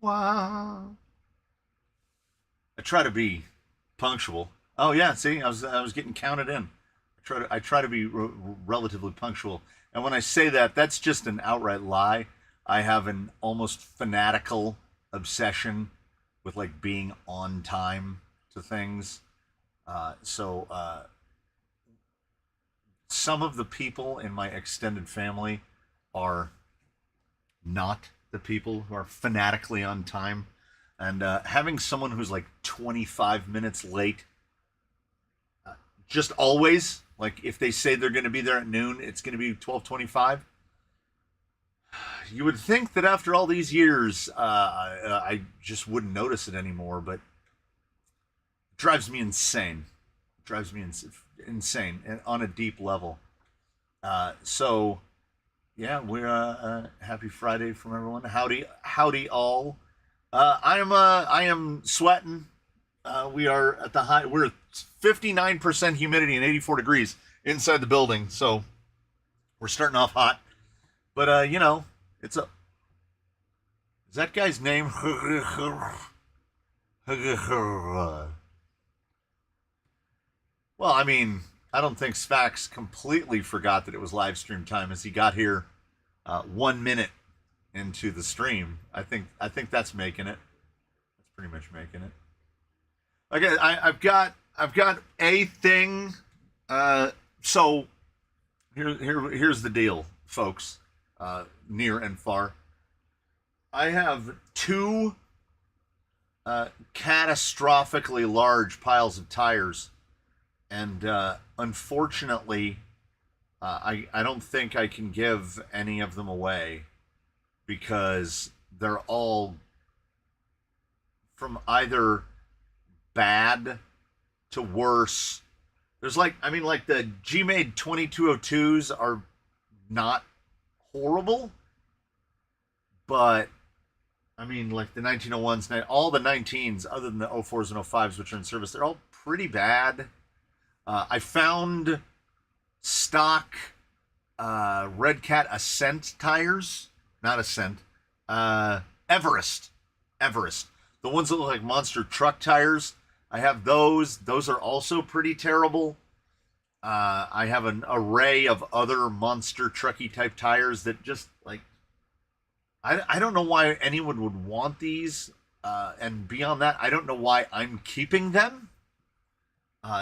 Wow. I try to be punctual. Oh yeah, see, I was getting counted in. I try to be relatively punctual. And when I say that, that's just an outright lie. I have an almost fanatical obsession with like being on time to things. So some of the people in my extended family are not the people who are fanatically on time. And having someone who's like 25 minutes late, just always, like if they say they're going to be there at noon, it's going to be 12:25. You would think that after all these years, I just wouldn't notice it anymore, but it drives me insane. It drives me insane and on a deep level. So, yeah, we're happy Friday from everyone. Howdy all. I am sweating. We are at the high. We're at 59% humidity and 84 degrees inside the building, so we're starting off hot. But it's a. Is that guy's name? Well, I mean, I don't think Spax completely forgot that it was live stream time as he got here 1 minute into the stream. I think that's making it. That's pretty much making it. Okay, I've got a thing. So here's the deal, folks, near and far. I have two catastrophically large piles of tires, and unfortunately, I don't think I can give any of them away because they're all from either bad to worse. There's like, I mean, like the G-Made 2202s are not horrible, but I mean, like the 1901s, all the 19s, other than the 04s and 05s, which are in service, they're all pretty bad. I found stock Red Cat Ascent tires, not Ascent, Everest, the ones that look like monster truck tires. I have those. Those are also pretty terrible. I have an array of other monster trucky type tires that just like I don't know why anyone would want these. And beyond that, I don't know why I'm keeping them.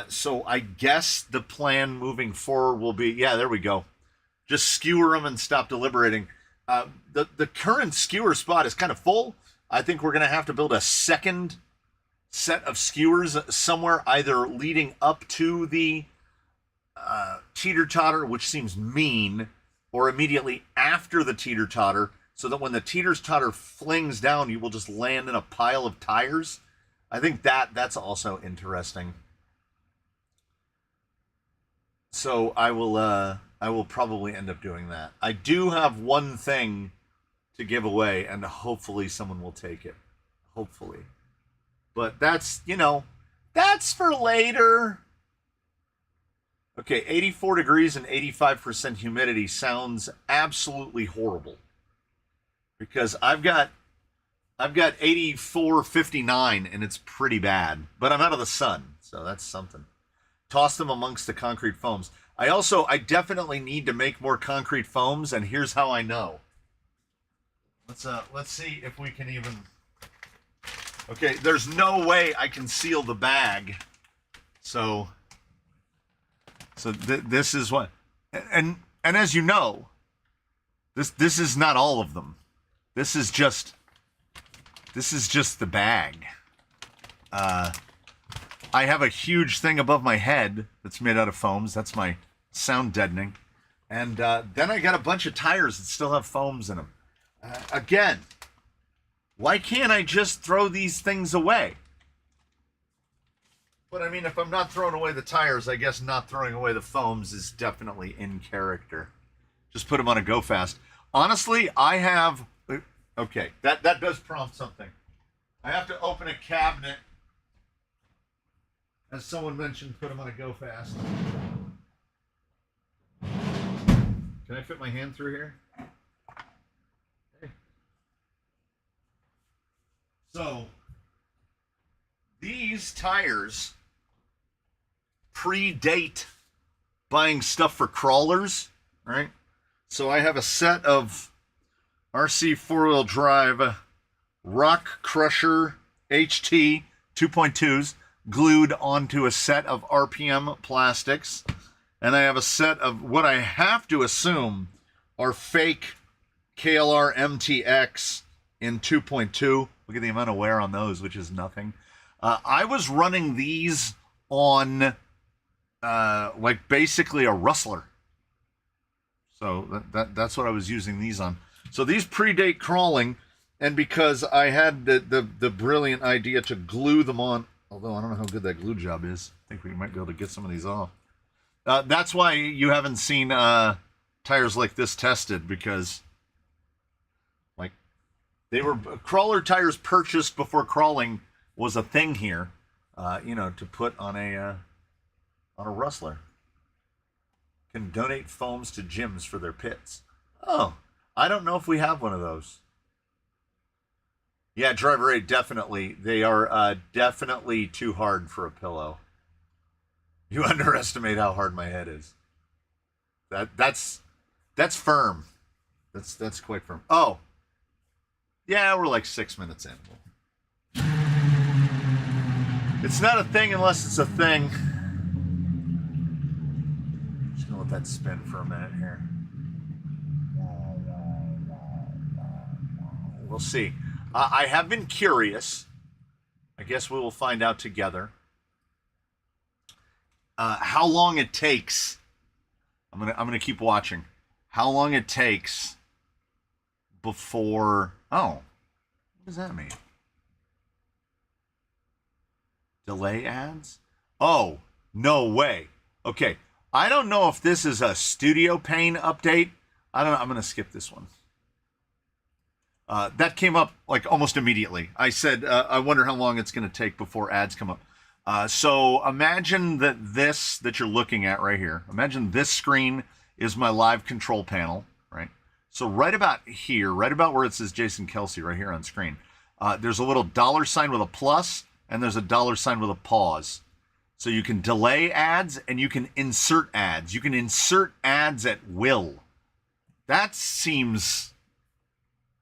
So I guess the plan moving forward will be, yeah, there we go. Just skewer them and stop deliberating. The current skewer spot is kind of full. I think we're going to have to build a second set of skewers somewhere, either leading up to the teeter-totter, which seems mean, or immediately after the teeter-totter, so that when the teeter-totter flings down, you will just land in a pile of tires. I think that's also interesting. So I will probably end up doing that. I do have one thing to give away, and hopefully someone will take it. Hopefully. But that's for later. Okay, 84 degrees and 85% humidity sounds absolutely horrible. Because I've got 84.59 and it's pretty bad. But I'm out of the sun, so that's something. Toss them amongst the concrete foams. I definitely need to make more concrete foams, and here's how I know. Let's see if we can even. Okay, there's no way I can seal the bag. So this is what, and as you know, this is not all of them. This is just the bag. I have a huge thing above my head that's made out of foams. That's my sound deadening. And then I got a bunch of tires that still have foams in them. Again, why can't I just throw these things away? But I mean, if I'm not throwing away the tires, I guess not throwing away the foams is definitely in character. Just put them on a go fast. Honestly, I have. Okay, that does prompt something. I have to open a cabinet. As someone mentioned, put them on a go fast. Can I fit my hand through here? Okay. So these tires predate buying stuff for crawlers, right? So I have a set of RC four-wheel drive Rock Crusher HT 2.2s glued onto a set of RPM plastics. And I have a set of what I have to assume are fake KLR MTX in 2.2. Look at the amount of wear on those, which is nothing. I was running these on like basically a rustler. So that's what I was using these on. So these predate crawling, and because I had the brilliant idea to glue them on, although I don't know how good that glue job is. I think we might be able to get some of these off. That's why you haven't seen tires like this tested, because like they were crawler tires purchased before crawling was a thing here, you know, to put on a rustler. Can donate foams to gyms for their pits. Oh, I don't know if we have one of those. Yeah, driver 8, definitely. They are definitely too hard for a pillow. You underestimate how hard my head is. That's firm. That's quite firm. Oh, yeah, we're like 6 minutes in. It's not a thing unless it's a thing. Just gonna let that spin for a minute here. We'll see. I have been curious. I guess we will find out together. How long it takes. I'm gonna keep watching. How long it takes before. Oh, what does that mean? Delay ads? Oh, no way. Okay, I don't know if this is a Studio Pane update. I don't know. I'm gonna skip this one. That came up like almost immediately. I said, I wonder how long it's going to take before ads come up. So imagine that you're looking at right here. Imagine this screen is my live control panel, right? So right about here, right about where it says Jason Kelsey right here on screen, there's a little $sign with a plus, and there's a $sign with a pause. So you can delay ads and you can insert ads. You can insert ads at will. That seems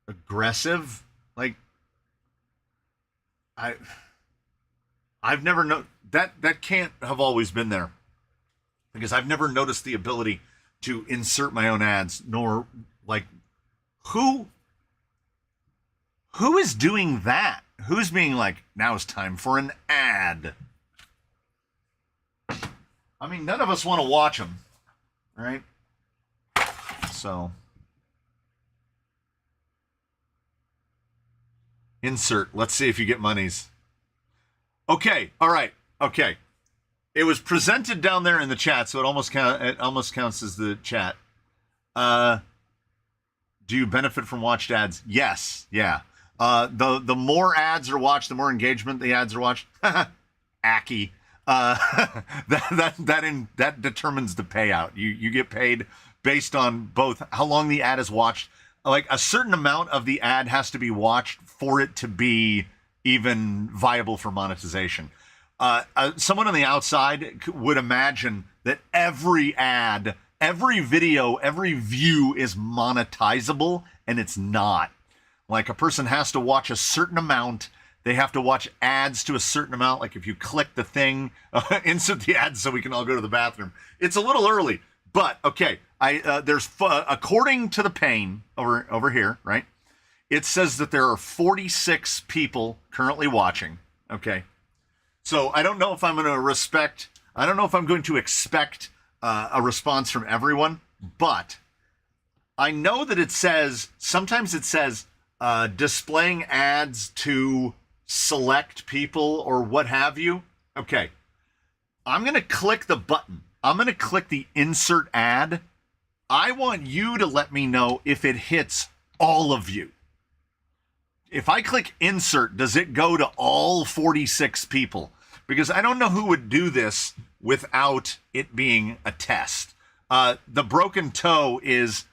aggressive. Like I've never that can't have always been there, because I've never noticed the ability to insert my own ads, nor like who is doing that? Who's being like, now it's time for an ad? I mean, none of us want to watch them, right? So insert. Let's see if you get monies. Okay. All right. Okay. It was presented down there in the chat, so it almost counts as the chat. Do you benefit from watched ads? Yes. Yeah. The more ads are watched, the more engagement the ads are watched. Acky. That determines the payout. You get paid based on both how long the ad is watched. Like a certain amount of the ad has to be watched for it to be even viable for monetization. Someone on the outside would imagine that every ad, every video, every view is monetizable, and it's not. Like a person has to watch a certain amount. They have to watch ads to a certain amount. Like if you click the thing, insert the ads so we can all go to the bathroom. It's a little early, but okay. There's according to the pane over here, right? It says that there are 46 people currently watching. Okay, so I don't know if I'm going to I don't know if I'm going to expect a response from everyone, but I know that it says sometimes it says displaying ads to select people or what have you. Okay, I'm going to click the button. I'm going to click the insert ad. I want you to let me know if it hits all of you. If I click insert, does it go to all 46 people? Because I don't know who would do this without it being a test. The broken toe it's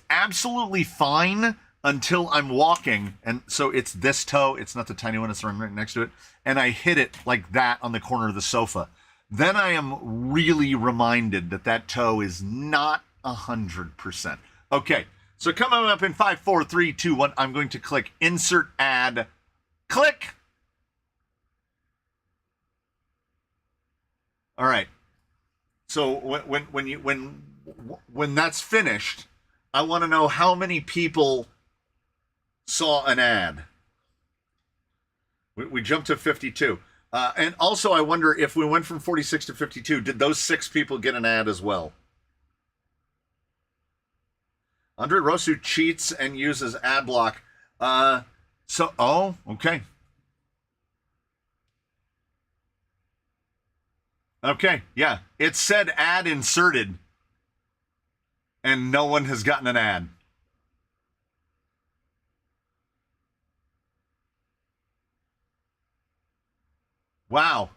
absolutely fine until I'm walking, and so it's this toe, it's not the tiny one, it's the one right next to it, and I hit it like that on the corner of the sofa. Then I am really reminded that that toe is not 100%. Okay, so coming up in 5, 4, 3, 2, 1, I'm going to click Insert Ad. Click! All right. So when that's finished, I want to know how many people saw an ad. We jumped to 52. And also, I wonder if we went from 46 to 52, did those 6 people get an ad as well? Andre Rosu cheats and uses ad block. Oh, okay. Okay, yeah. It said ad inserted, and no one has gotten an ad. Wow.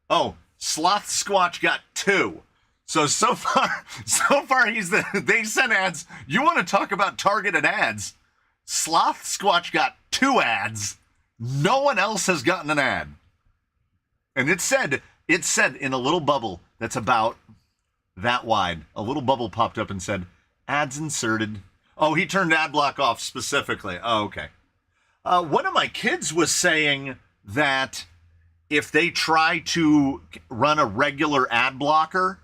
Oh, Sloth Squatch got 2. So far they sent ads. You want to talk about targeted ads? Sloth Squatch got 2 ads. No one else has gotten an ad. And it said in a little bubble that's about that wide, a little bubble popped up and said, ads inserted. Oh, he turned ad block off specifically. Oh, okay. One of my kids was saying that if they try to run a regular ad blocker,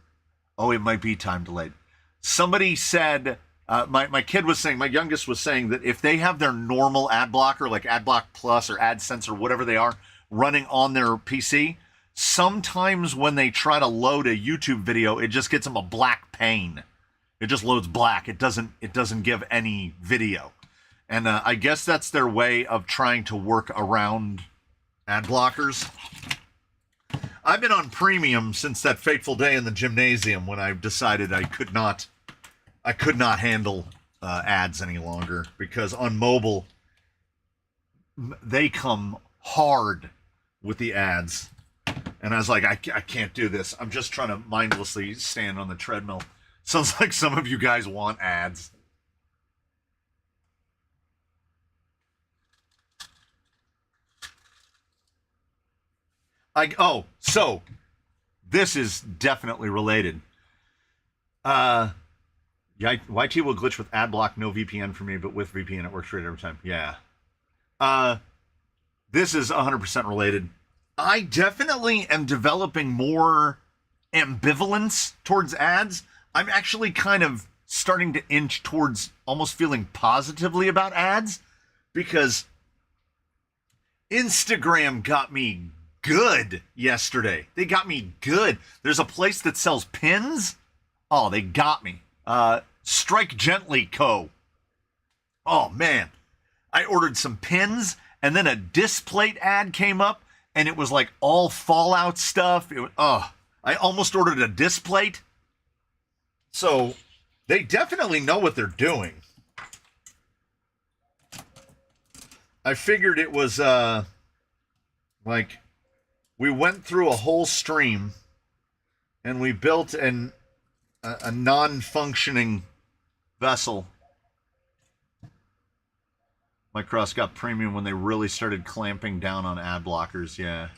oh, it might be time delayed. Somebody said, my kid was saying, my youngest was saying that if they have their normal ad blocker, like AdBlock Plus or AdSense or whatever they are, running on their PC, sometimes when they try to load a YouTube video, it just gets them a black pane. It just loads black. It doesn't give any video. And I guess that's their way of trying to work around ad blockers. I've been on premium since that fateful day in the gymnasium when I decided I could not handle ads any longer, because on mobile they come hard with the ads. And I was like, I can't do this. I'm just trying to mindlessly stand on the treadmill. Sounds like some of you guys want ads. So this is definitely related. Yeah, YT will glitch with ad block, no VPN for me, but with VPN it works great every time. Yeah. This is 100% related. I definitely am developing more ambivalence towards ads. I'm actually kind of starting to inch towards almost feeling positively about ads, because Instagram got me good yesterday. They got me good. There's a place that sells pins. Oh, they got me. Strike Gently Co. Oh, man. I ordered some pins, and then a Displate ad came up, and it was like all Fallout stuff. I almost ordered a Displate. So they definitely know what they're doing. I figured it was like we went through a whole stream and we built a non-functioning vessel. Microsoft got premium when they really started clamping down on ad blockers. Yeah.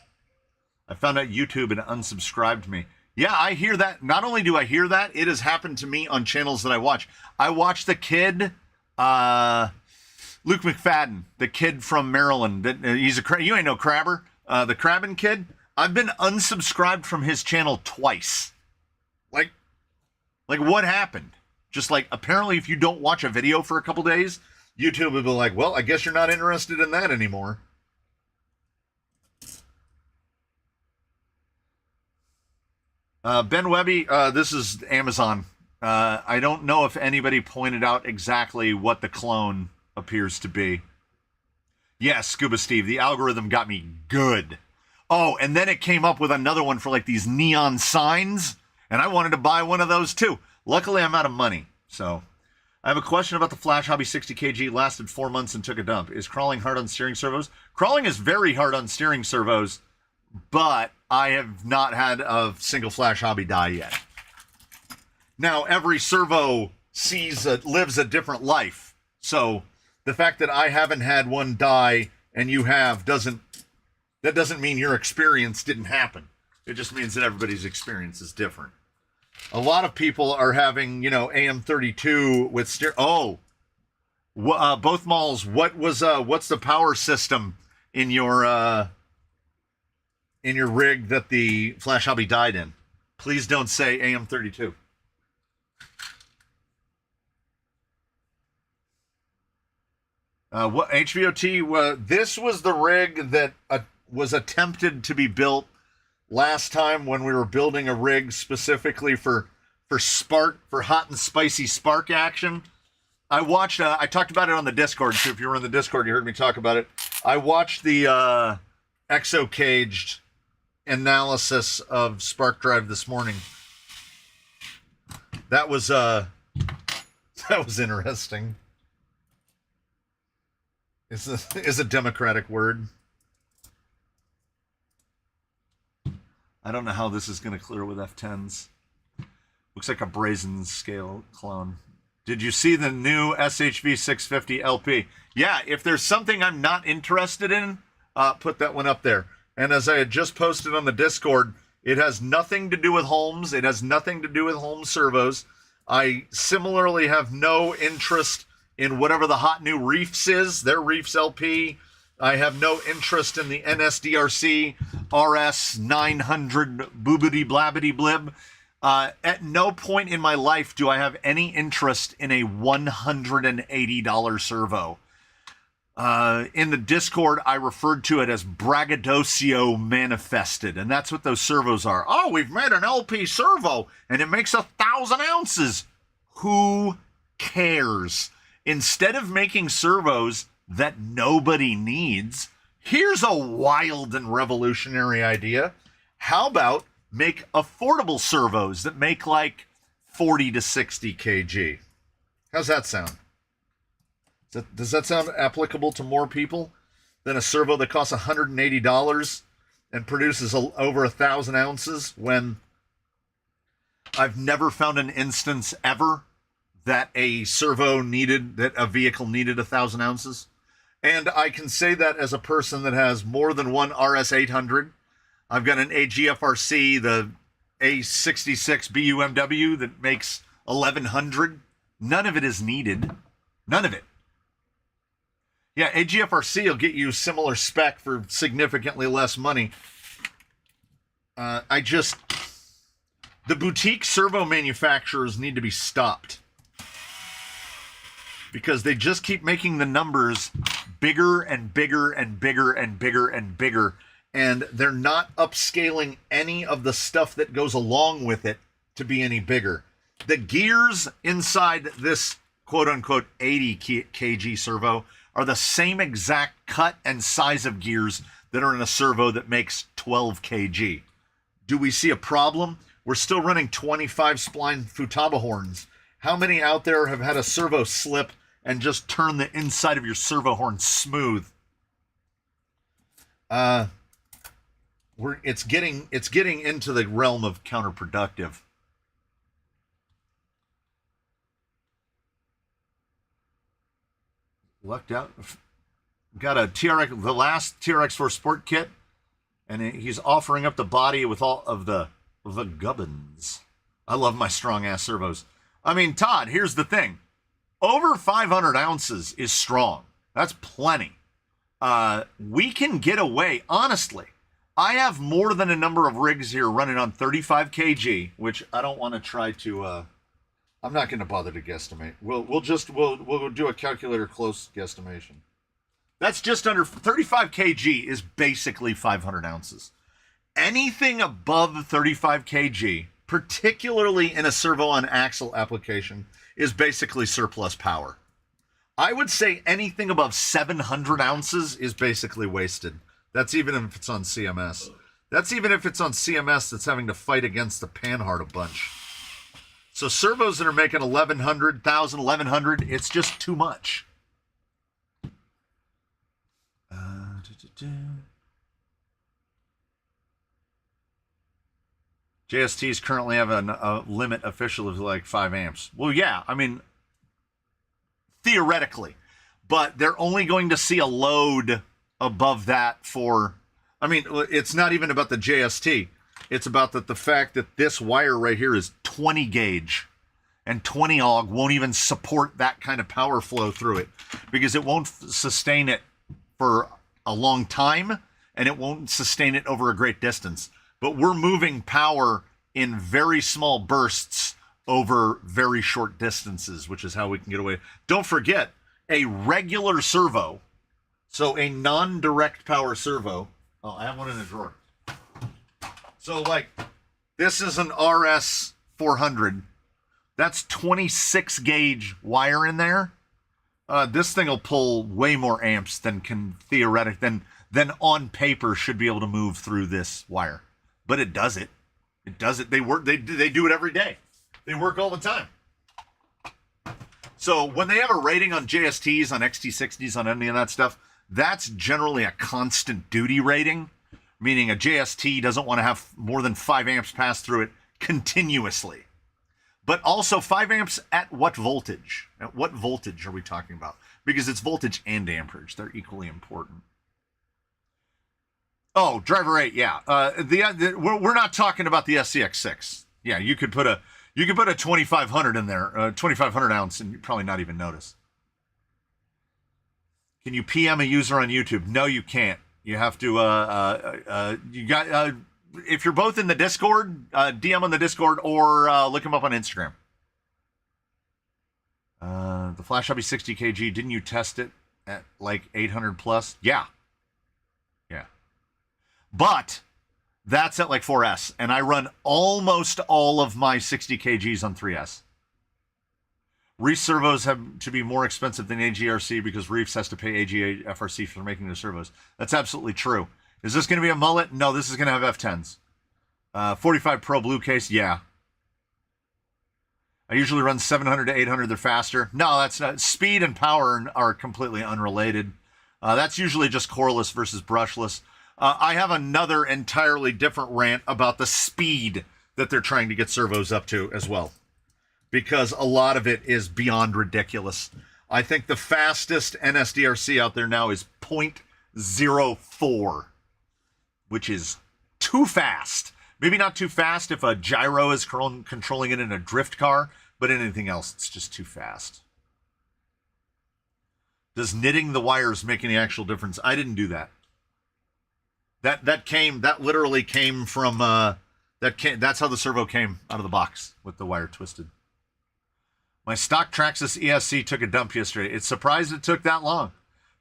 I found out YouTube and unsubscribed me. Yeah, I hear that. Not only do I hear that, it has happened to me on channels that I watch. I watch the kid, Luke McFadden, the kid from Maryland. He's you ain't no crabber. The crabbing kid. I've been unsubscribed from his channel twice. Like what happened? Just like, apparently if you don't watch a video for a couple days, YouTube will be like, well, I guess you're not interested in that anymore. Ben Webby, this is Amazon. I don't know if anybody pointed out exactly what the clone appears to be. Yes, Scuba Steve, the algorithm got me good. Oh, and then it came up with another one for like these neon signs, and I wanted to buy one of those too. Luckily, I'm out of money, so... I have a question about the Flash Hobby 60 kg. Lasted 4 months and took a dump. Is crawling hard on steering servos? Crawling is very hard on steering servos, but I have not had a single Flash Hobby die yet. Now, every servo lives a different life. So The fact that I haven't had one die and you have doesn't mean your experience didn't happen. It just means that everybody's experience is different. A lot of people are having, AM32 with both malls. What's the power system in your rig that the flash hobby died in? Please don't say AM32. What HVOT? This was the rig that was attempted to be built last time when we were building a rig specifically for hot and spicy spark action. I watched. I talked about it on the Discord. So if you were in the Discord, you heard me talk about it. I watched the exo caged analysis of Spark Drive this morning. That was interesting. Is a democratic word. I don't know how this is going to clear with F10s. Looks like a brazen scale clone. Did you see the new SHV 650 LP? Yeah, if there's something I'm not interested in, put that one up there. And as I had just posted on the Discord, it has nothing to do with Holmes. It has nothing to do with Holmes servos. I similarly have no interest in whatever the hot new Reefs is, their Reefs LP. I have no interest in the NSDRC RS 900 boobity blabbity blib. At no point in my life do I have any interest in a $180 servo. In the Discord, I referred to it as braggadocio manifested, and that's what those servos are. Oh, we've made an LP servo, and it makes 1,000 ounces. Who cares? Instead of making servos that nobody needs, here's a wild and revolutionary idea. How about make affordable servos that make like 40 to 60 kg? How's that sound? Does that sound applicable to more people than a servo that costs $180 and produces over 1,000 ounces, when I've never found an instance ever that a vehicle needed 1,000 ounces? And I can say that as a person that has more than one RS800. I've got an AGFRC, the A66 BUMW that makes 1,100. None of it is needed. None of it. Yeah, AGFRC will get you similar spec for significantly less money. The boutique servo manufacturers need to be stopped, because they just keep making the numbers bigger and bigger and bigger and bigger and bigger, and they're not upscaling any of the stuff that goes along with it to be any bigger. The gears inside this quote-unquote 80 kg servo are the same exact cut and size of gears that are in a servo that makes 12 kg. Do we see a problem? We're still running 25 spline Futaba horns. How many out there have had a servo slip and just turn the inside of your servo horn smooth? It's getting into the realm of counterproductive. Lucked out. Got a TRX, the last TRX-4 Sport kit, and he's offering up the body with all of the gubbins. I love my strong ass servos. I mean, Todd, here's the thing. Over 500 ounces is strong. That's plenty. We can get away, honestly. I have more than a number of rigs here running on 35 kg, which I don't want to try to, I'm not going to bother to guesstimate. We'll do a calculator close guesstimation. That's just under 35 kg is basically 500 ounces. Anything above 35 kg, particularly in a servo on axle application, is basically surplus power. I would say anything above 700 ounces is basically wasted. That's even if it's on CMS. That's even if it's on CMS that's having to fight against the Panhard a bunch. So servos that are making 1,100, 1,000, 1,100, it's just too much. JSTs currently have a limit official of like 5 amps. Well, yeah, I mean, theoretically. but they're only going to see a load above that for, I mean, it's not even about the JST. It's about the fact that this wire right here is 20 gauge, and 20 og won't even support that kind of power flow through it because it won't sustain it for a long time, and it won't sustain it over a great distance. But we're moving power in very small bursts over very short distances, which is how we can get away. Don't forget, a regular servo, so a non-direct power servo. Oh, I have one in the drawer. So, like, this is an RS 400. That's 26 gauge wire in there. This thing will pull way more amps than can theoretically, than on paper should be able to move through this wire. But it does it. It does it. They work. They do it every day. They work all the time. So when they have a rating on JSTs, on XT60s, on any of that stuff, that's generally a constant duty rating, meaning a JST doesn't want to have more than 5 amps pass through it continuously. But also 5 amps at what voltage? At what voltage are we talking about? Because it's voltage and amperage. They're equally important. Oh, driver 8, yeah. We're not talking about the SCX6. Yeah, you could put a 2500 in there, 2500 ounce, and you'd probably not even notice. Can you PM a user on YouTube? No, you can't. You have to. If you're both in the Discord, DM on the Discord or look him up on Instagram. The Flash Hobby 60 kg. Didn't you test it at like 800 plus? Yeah. But that's at like 4S, and I run almost all of my 60 kgs on 3S. Reef servos have to be more expensive than AGRC because Reefs has to pay AGA FRC for making their servos. That's absolutely true. Is this going to be a mullet? No, this is going to have F10s. 45 Pro Blue case, yeah. I usually run 700 to 800. They're faster. No, that's not. Speed and power are completely unrelated. That's usually just coreless versus brushless. I have another entirely different rant about the speed that they're trying to get servos up to as well, because a lot of it is beyond ridiculous. I think the fastest NSDRC out there now is 0.04, which is too fast. Maybe not too fast if a gyro is controlling it in a drift car, but anything else, it's just too fast. Does knitting the wires make any actual difference? I didn't do that. That literally came from that's how the servo came out of the box with the wire twisted. My stock Traxxas ESC took a dump yesterday. It's surprised it took that long.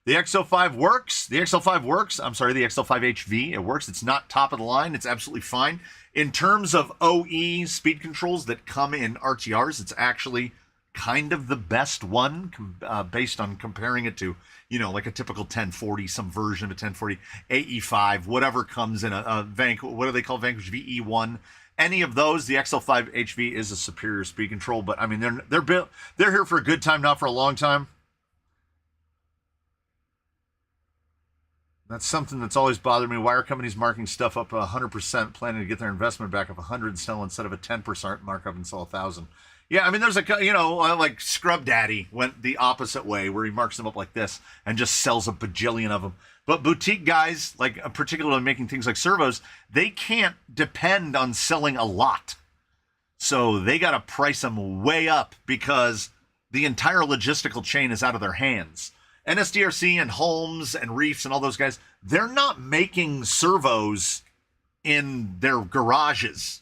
The XL5 works. The XL5 works. I'm sorry, the XL5 HV, it works. It's not top of the line. It's absolutely fine. In terms of OE speed controls that come in RTRs, it's actually kind of the best one based on comparing it to, like a typical 1040, some version of a 1040, AE5, whatever comes in a what do they call Vanquish VE1? Any of those, the XL5 HV is a superior speed control, but I mean, they're here for a good time, not for a long time. That's something that's always bothered me. Wire companies marking stuff up 100%, planning to get their investment back up 100 and sell instead of a 10% markup and sell 1,000. Yeah, I mean, there's like Scrub Daddy went the opposite way, where he marks them up like this and just sells a bajillion of them. But boutique guys, like particularly making things like servos, they can't depend on selling a lot. So they got to price them way up because the entire logistical chain is out of their hands. NSDRC and Holmes and Reefs and all those guys, they're not making servos in their garages.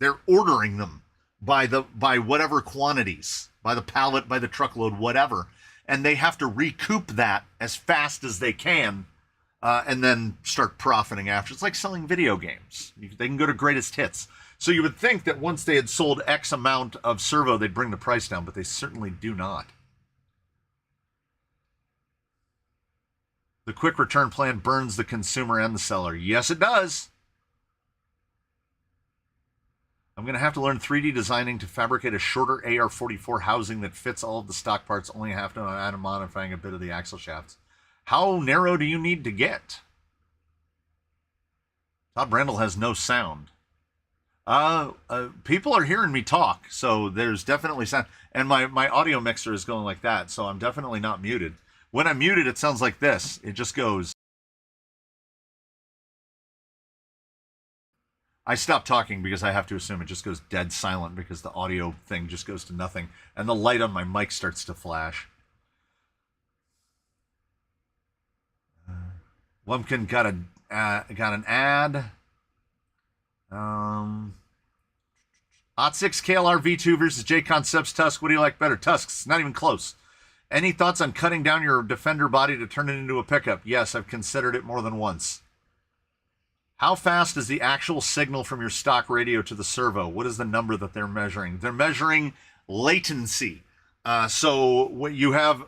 They're ordering them by whatever quantities, by the pallet, by the truckload, whatever. And they have to recoup that as fast as they can and then start profiting after. It's like selling video games. They can go to greatest hits. So you would think that once they had sold X amount of servo, they'd bring the price down, but they certainly do not. The quick return plan burns the consumer and the seller. Yes, it does. I'm going to have to learn 3D designing to fabricate a shorter AR-44 housing that fits all of the stock parts, only have to add modifying a bit of the axle shafts. How narrow do you need to get? Todd Brandel has no sound. People are hearing me talk, so there's definitely sound. And my audio mixer is going like that, so I'm definitely not muted. When I mute it, it sounds like this. It just goes. I stop talking because I have to assume it just goes dead silent because the audio thing just goes to nothing. And the light on my mic starts to flash. Lumpkin got an ad. Ot6 KLR V2 versus J Concepts Tusk. What do you like better? Tusk's not even close. Any thoughts on cutting down your Defender body to turn it into a pickup? Yes, I've considered it more than once. How fast is the actual signal from your stock radio to the servo? What is the number that they're measuring? They're measuring latency. So what you have,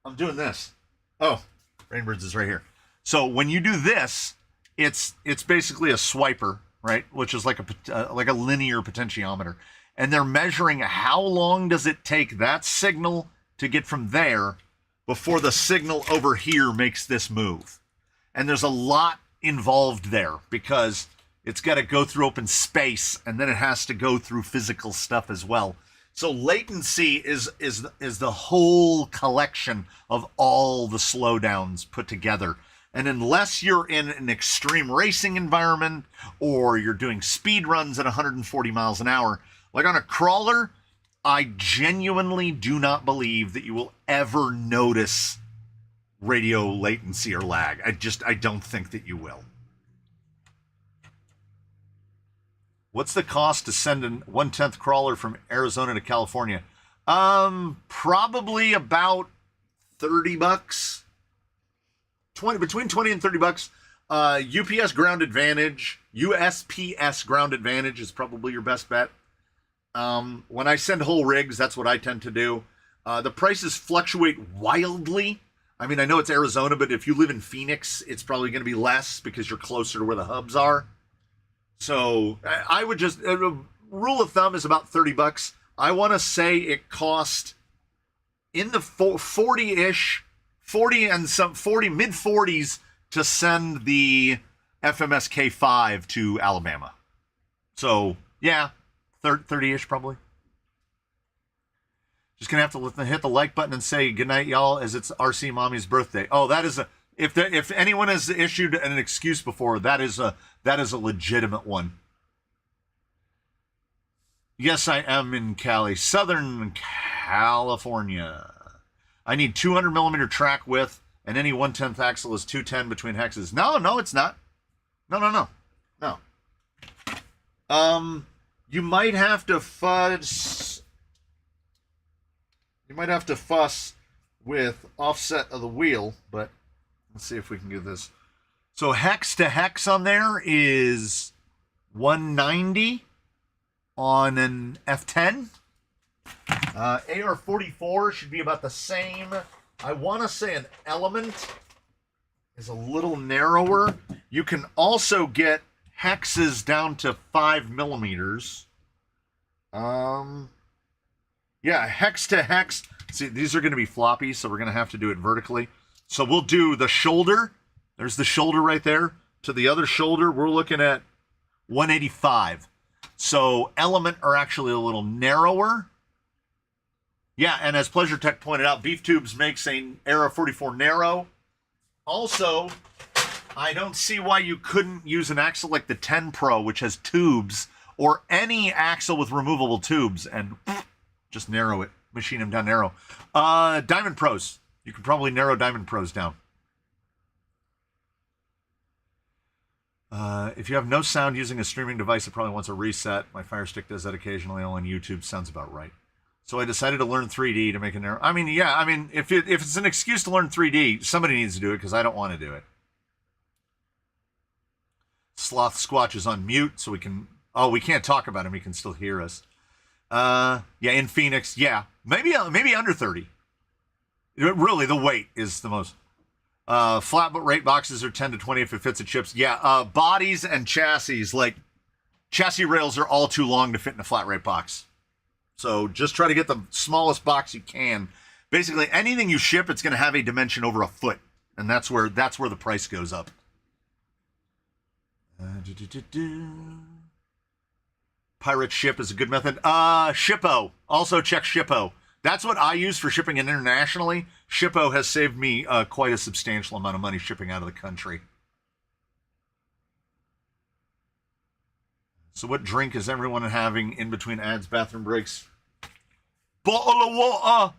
I'm doing this. Oh, Rainbirds is right here. So when you do this, it's basically a swiper, right? Which is like a linear potentiometer. And they're measuring how long does it take that signal to get from there before the signal over here makes this move. And there's a lot involved there because it's got to go through open space and then it has to go through physical stuff as well. So latency is the whole collection of all the slowdowns put together. And unless you're in an extreme racing environment or you're doing speed runs at 140 miles an hour, like on a crawler, I genuinely do not believe that you will ever notice radio latency or lag. I don't think that you will. What's the cost to send a 1/10 crawler from Arizona to California? Probably about $30. Between 20 and $30. USPS ground advantage is probably your best bet. When I send whole rigs, that's what I tend to do. The prices fluctuate wildly. I mean, I know it's Arizona, but if you live in Phoenix, it's probably going to be less because you're closer to where the hubs are. So I would just, rule of thumb is about $30. I want to say it cost in the 40-ish, 40 and some 40, mid 40s to send the FMS K5 to Alabama. So yeah, 30-ish probably. Just gonna have to hit the like button and say goodnight, y'all, as it's RC Mommy's birthday. Oh, that is a if anyone has issued an excuse before, that is a legitimate one. Yes, I am in Cali, Southern California. I need 200 millimeter track width, and any 1/10 axle is 210 between hexes. No, it's not. No. You might have to fuss. You might have to fuss with offset of the wheel, but let's see if we can do this. So hex to hex on there is 190 on an F10. AR-44 should be about the same. I want to say an Element is a little narrower. You can also get hexes down to 5 millimeters. Yeah, hex to hex. See, these are going to be floppy, so we're going to have to do it vertically. So we'll do the shoulder. There's the shoulder right there. To the other shoulder, we're looking at 185. So Element are actually a little narrower. Yeah, and as Pleasure Tech pointed out, Beef Tubes makes an AR-44 narrow. Also, I don't see why you couldn't use an axle like the 10 Pro, which has tubes, or any axle with removable tubes, and just narrow it, machine them down narrow. Diamond Pros. You could probably narrow Diamond Pros down. If you have no sound using a streaming device, it probably wants a reset. My Fire Stick does that occasionally on YouTube. Sounds about right. So I decided to learn 3D to make an error. I mean, yeah, I mean, if it's an excuse to learn 3D, somebody needs to do it because I don't want to do it. Sloth Squatch is on mute, so we can... Oh, we can't talk about him. He can still hear us. Yeah, in Phoenix, yeah. Maybe under 30. Really, the weight is the most... flatboat rate boxes are 10 to 20 if it fits the chips. Yeah, bodies and chassis, like, chassis rails are all too long to fit in a flat rate box. So just try to get the smallest box you can. Basically, anything you ship, it's going to have a dimension over a foot. And that's where the price goes up. Pirate ship is a good method. Shippo. Also check Shippo. That's what I use for shipping internationally. Shippo has saved me quite a substantial amount of money shipping out of the country. So what drink is everyone having in between ads, bathroom breaks? Bottle of water!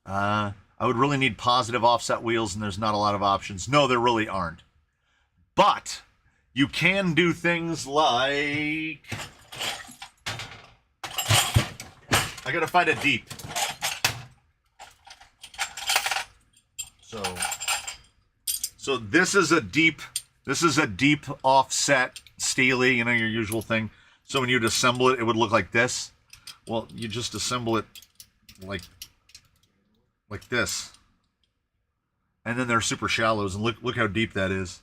I would really need positive offset wheels, and there's not a lot of options. No, there really aren't. But you can do things like... I gotta find a deep. So this is a deep offset Steely, you know, your usual thing. So when you'd assemble it, it would look like this. Well, you just assemble it like this. And then they're super shallows, and look how deep that is.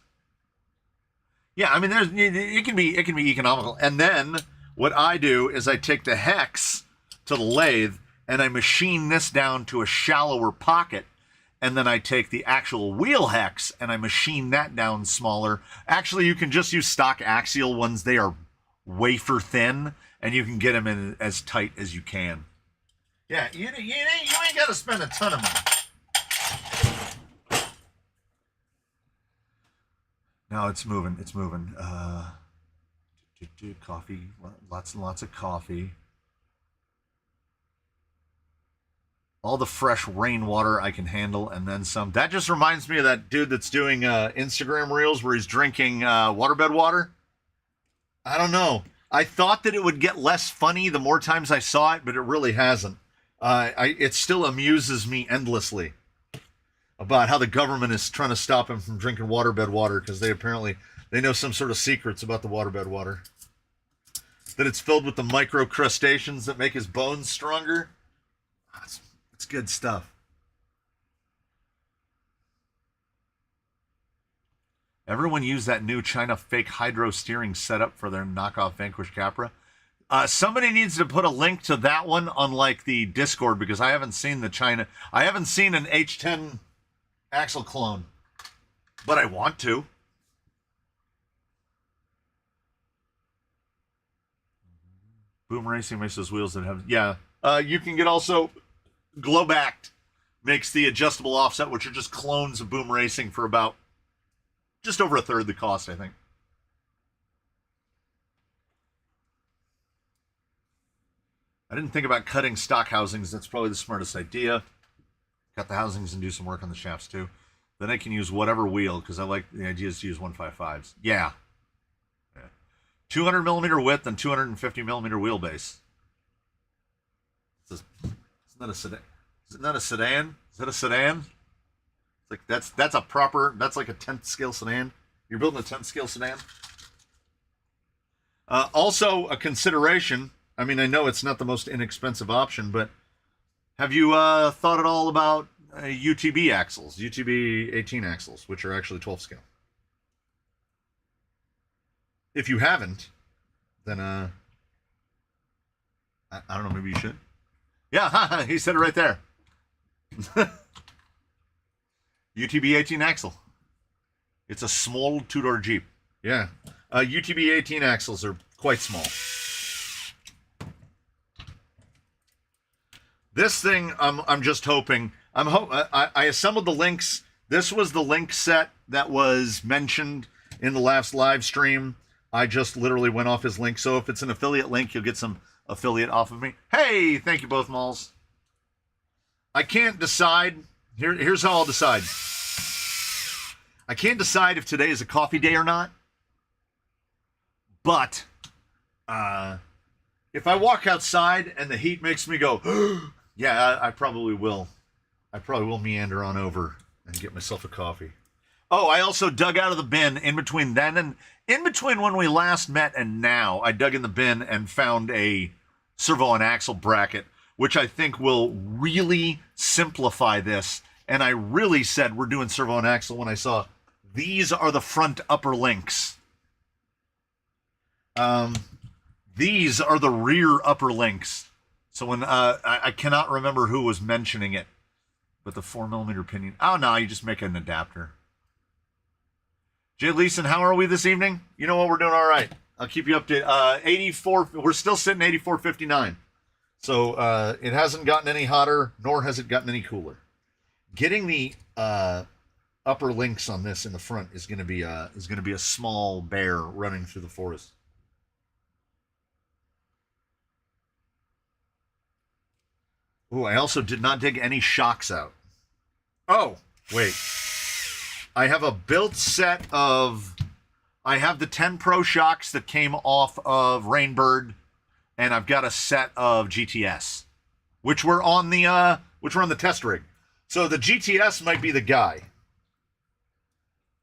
Yeah, I mean, it can be economical. And then what I do is I take the hex to the lathe and I machine this down to a shallower pocket. And then I take the actual wheel hex and I machine that down smaller. Actually, you can just use stock axial ones. They are wafer thin, and you can get them in as tight as you can. Yeah, you ain't got to spend a ton of money. No, it's moving. It's moving. Coffee. Lots and lots of coffee. All the fresh rainwater I can handle, and then some. That just reminds me of that dude that's doing Instagram reels where he's drinking waterbed water. I don't know. I thought that it would get less funny the more times I saw it, but it really hasn't. It still amuses me endlessly about how the government is trying to stop him from drinking waterbed water because they know some sort of secrets about the waterbed water. That it's filled with the microcrustaceans that make his bones stronger. It's good stuff. Everyone used that new China fake hydro steering setup for their knockoff Vanquish Capra. Somebody needs to put a link to that one on like the Discord because I haven't seen an H10 axle clone, but I want to. Boom Racing makes those wheels that have, yeah. You can get also Glowbacked makes the adjustable offset, which are just clones of Boom Racing for about just over a third the cost, I think. I didn't think about cutting stock housings. That's probably the smartest idea. Cut the housings and do some work on the shafts too. Then I can use whatever wheel because I like the idea is to use 155s. Yeah. 200 millimeter width and 250 millimeter wheelbase. Isn't that a sedan? Is it not a sedan? Is that a sedan? It's like that's like a 10th scale sedan. You're building a 10th scale sedan. Also a consideration. I mean, I know it's not the most inexpensive option, but have you thought at all about UTB axles, UTB 18 axles, which are actually 12 scale? If you haven't, then I don't know, maybe you should. Yeah, he said it right there. UTB 18 axle. It's a small two-door Jeep. Yeah. UTB 18 axles are quite small. This thing, I'm just hoping. I assembled the links. This was the link set that was mentioned in the last live stream. I just literally went off his link. So if it's an affiliate link, you'll get some affiliate off of me. Hey, thank you both, Malls. I can't decide. Here's how I'll decide. I can't decide if today is a coffee day or not. But if I walk outside and the heat makes me go, yeah, I probably will. I probably will meander on over and get myself a coffee. Oh, I also dug out of the bin in between then and in between when we last met and now. I dug in the bin and found a servo and axle bracket, which I think will really simplify this. And I really said we're doing servo and axle when I saw these are the front upper links. These are the rear upper links. So when I cannot remember who was mentioning it, but the 4mm pinion. Oh no, you just make an adapter. Jay Leeson, how are we this evening? You know what, we're doing all right. I'll keep you updated. 84. We're still sitting 84.59. So it hasn't gotten any hotter, nor has it gotten any cooler. Getting the upper links on this in the front is going to be a small bear running through the forest. Ooh, I also did not dig any shocks out. Oh, wait. I have a built set of... I have the 10 Pro shocks that came off of Rainbird, and I've got a set of GTS, which were on the test rig. So the GTS might be the guy.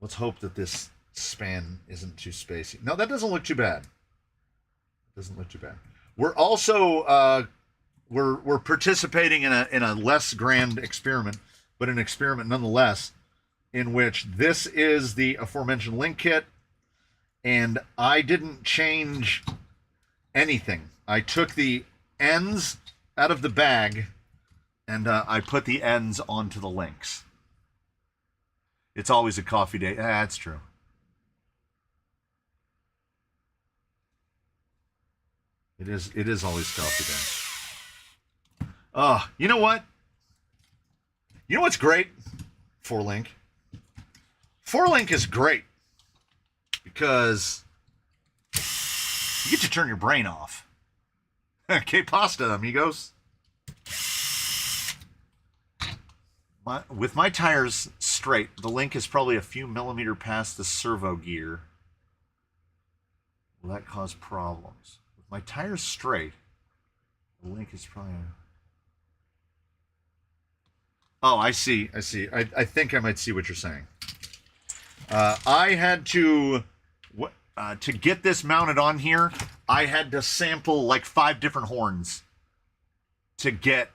Let's hope that this span isn't too spacey. No, that doesn't look too bad. Doesn't look too bad. We're also we're participating in a less grand experiment, but an experiment nonetheless, in which this is the aforementioned link kit, and I didn't change anything. I took the ends out of the bag, and I put the ends onto the links. It's always a coffee day. That's true. It is always coffee day. You know what? You know what's great? 4Link. 4Link is great because you get to turn your brain off. Que pasta, amigos. With my tires straight, the link is probably a few millimeters past the servo gear. Will that cause problems? With my tires straight, the link is probably... Oh, I see. I think I might see what you're saying. I had to get this mounted on here, I had to sample like 5 different horns to get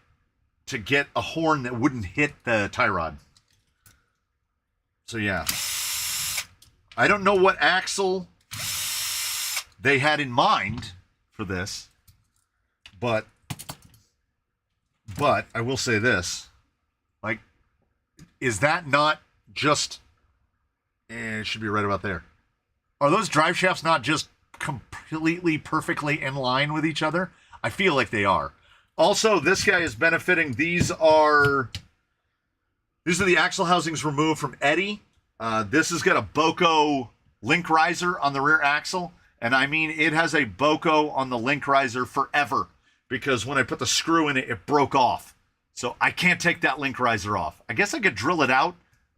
a horn that wouldn't hit the tie rod. So yeah. I don't know what axle they had in mind for this, but I will say this. Like, is that not just... it should be right about there. Are those drive shafts not just completely perfectly in line with each other? I feel like they are. Also, this guy is benefiting. These are the axle housings removed from Eddie. This has got a Boco link riser on the rear axle. And I mean, it has a Boco on the link riser forever, because when I put the screw in it, it broke off. So I can't take that link riser off. I guess I could drill it out.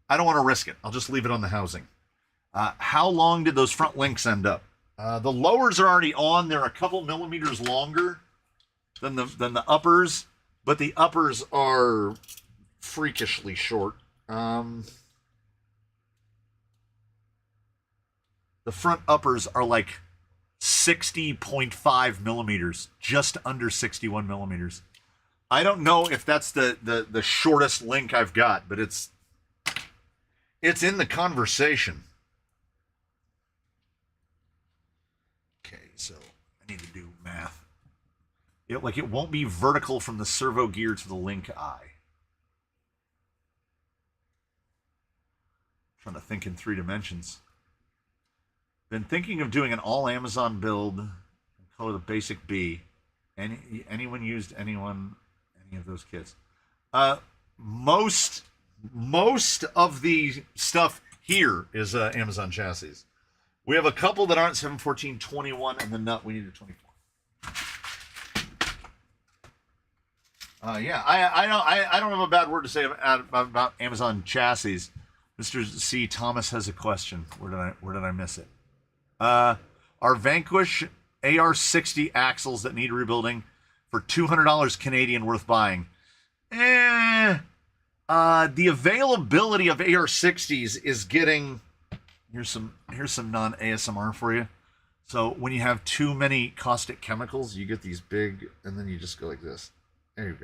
I don't want to risk it. I'll just leave it on the housing. How long did those front links end up? The lowers are already on. They're a couple millimeters longer than the uppers, but the uppers are freakishly short. The front uppers are like 60.5 millimeters, just under 61 millimeters. I don't know if that's the shortest link I've got, but it's in the conversation. Okay, so I need to do math. It won't be vertical from the servo gear to the link eye. I'm trying to think in 3 dimensions. Been thinking of doing an all Amazon build and call it a basic B. Anyone used any of those kits? Most of the stuff here is Amazon chassis. We have a couple that aren't 71421, and the nut we need a 24. Yeah, I don't have a bad word to say about Amazon chassis. Mr. C. Thomas has a question. Where did I miss it? Are Vanquish AR60 axles that need rebuilding for $200 Canadian worth buying? The availability of AR60s is getting... Here's some non-ASMR for you. So when you have too many caustic chemicals, you get these big, and then you just go like this. There you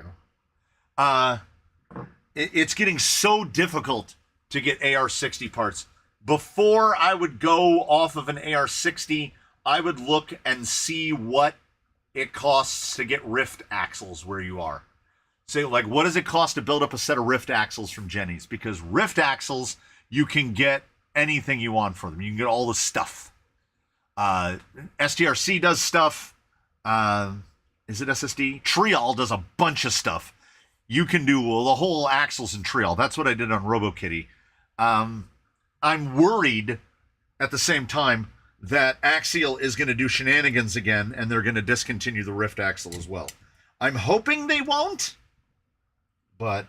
go. It's getting so difficult to get AR60 parts. Before I would go off of an AR60, I would look and see what it costs to get rift axles where you are. Say, like, what does it cost to build up a set of rift axles from Jenny's? Because rift axles, you can get anything you want for them. You can get all the stuff. STRC does stuff. Is it SSD? Trial does a bunch of stuff. You can do the whole axles in Trial. That's what I did on RoboKitty. I'm worried at the same time that Axial is going to do shenanigans again, and they're going to discontinue the Rift axle as well. I'm hoping they won't, but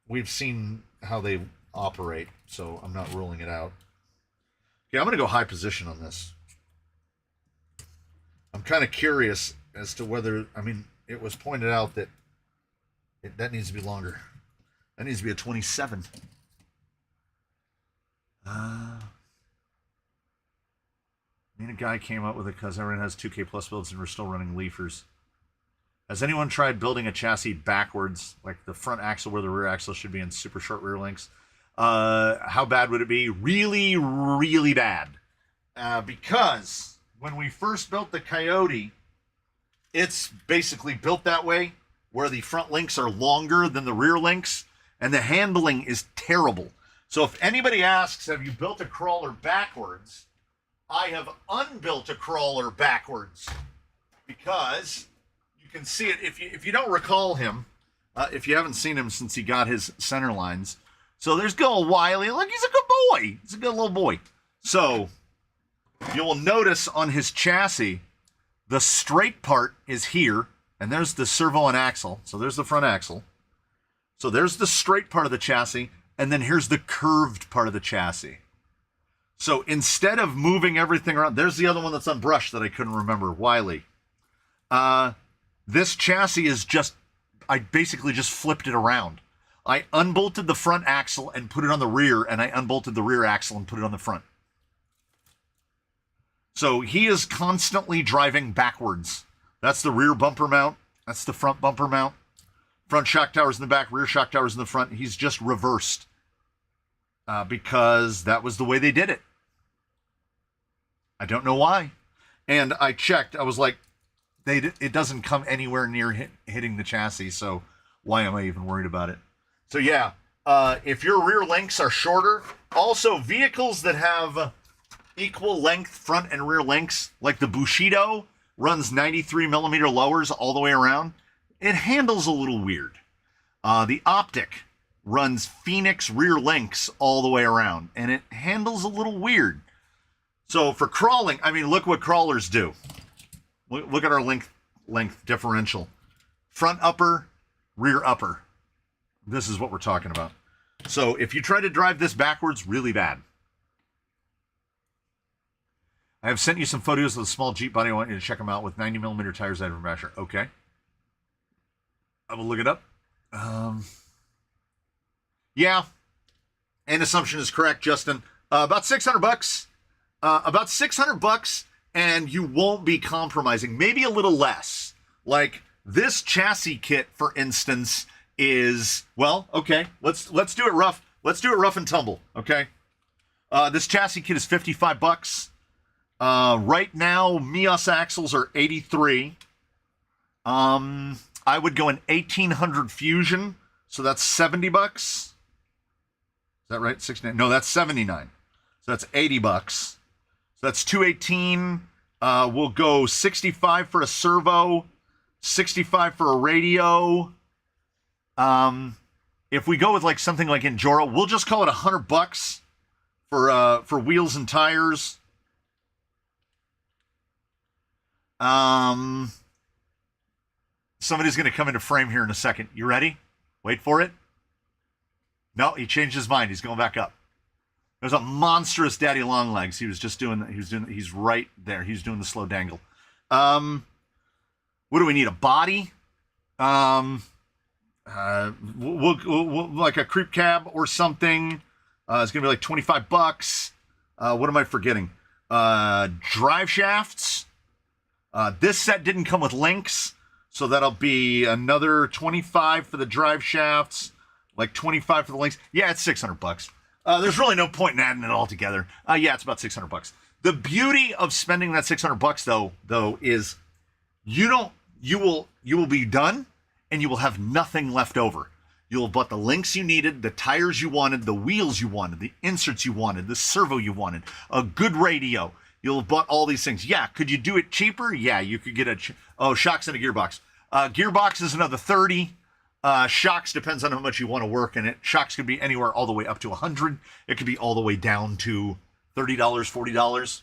we've seen how they operate, so I'm not ruling it out. Okay, I'm going to go high position on this. I'm kind of curious as to whether, I mean, it was pointed out that that needs to be longer. That needs to be a 27. I mean, a guy came up with it because everyone has 2K plus builds and we're still running leafers. Has anyone tried building a chassis backwards, like the front axle where the rear axle should be in super short rear links? How bad would it be? Really, really bad. Because when we first built the Coyote, it's basically built that way, where the front links are longer than the rear links, and the handling is terrible. So if anybody asks, have you built a crawler backwards? I have unbuilt a crawler backwards, because you can see it. If you don't recall him, if you haven't seen him since he got his center lines, so there's good old Wiley. Look, he's a good boy. He's a good little boy. So you will notice on his chassis, the straight part is here, and there's the servo and axle. So there's the front axle. So there's the straight part of the chassis, and then here's the curved part of the chassis. So instead of moving everything around, there's the other one that's unbrushed that I couldn't remember, Wiley. This chassis is just, I basically just flipped it around. I unbolted the front axle and put it on the rear, and I unbolted the rear axle and put it on the front. So he is constantly driving backwards. That's the rear bumper mount. That's the front bumper mount. Front shock towers in the back, rear shock towers in the front. He's just reversed because that was the way they did it. I don't know why. And I checked. I was like, it doesn't come anywhere near hitting the chassis, so why am I even worried about it? So yeah, if your rear links are shorter, also vehicles that have equal length front and rear links, like the Bushido runs 93 millimeter lowers all the way around, it handles a little weird. The Optic runs Phoenix rear links all the way around, and it handles a little weird. So for crawling, I mean, look what crawlers do. Look at our length differential. Front upper, rear upper. This is what we're talking about. So if you try to drive this backwards, really bad. I have sent you some photos of the small Jeep body. I want you to check them out with 90 millimeter tires out of Basher. Okay. I will look it up. Yeah. And assumption is correct, Justin. About $600. About $600, and you won't be compromising. Maybe a little less. Like this chassis kit, for instance, is, well, okay. Let's do it rough. Let's do it rough and tumble. Okay. This chassis kit is $55. Right now, Mios axles are $83. I would go an 1800 Fusion, so that's $70. Is that right? 69? No, that's 79. So that's $80. So that's 218. We'll go 65 for a servo, 65 for a radio. If we go with like something like Injora, we'll just call it $100 for wheels and tires. Somebody's going to come into frame here in a second. You ready? Wait for it. No, he changed his mind. He's going back up. There's a monstrous daddy long legs. He's right there. He's doing the slow dangle. What do we need? A body? We'll like a creep cab or something. It's going to be like $25. What am I forgetting? Drive shafts. This set didn't come with links, so that'll be another $25 for the drive shafts, like $25 for the links. Yeah, it's $600. There's really no point in adding it all together. Yeah, it's about $600. The beauty of spending that $600 though is you will be done and you will have nothing left over. You'll have bought the links you needed, the tires you wanted, the wheels you wanted, the inserts you wanted, the servo you wanted, a good radio. You'll have bought all these things. Yeah, could you do it cheaper? Yeah, you could get shocks and a gearbox. Gearbox is another 30. Shocks depends on how much you want to work in it. Shocks could be anywhere all the way up to 100. It could be all the way down to $30, $40.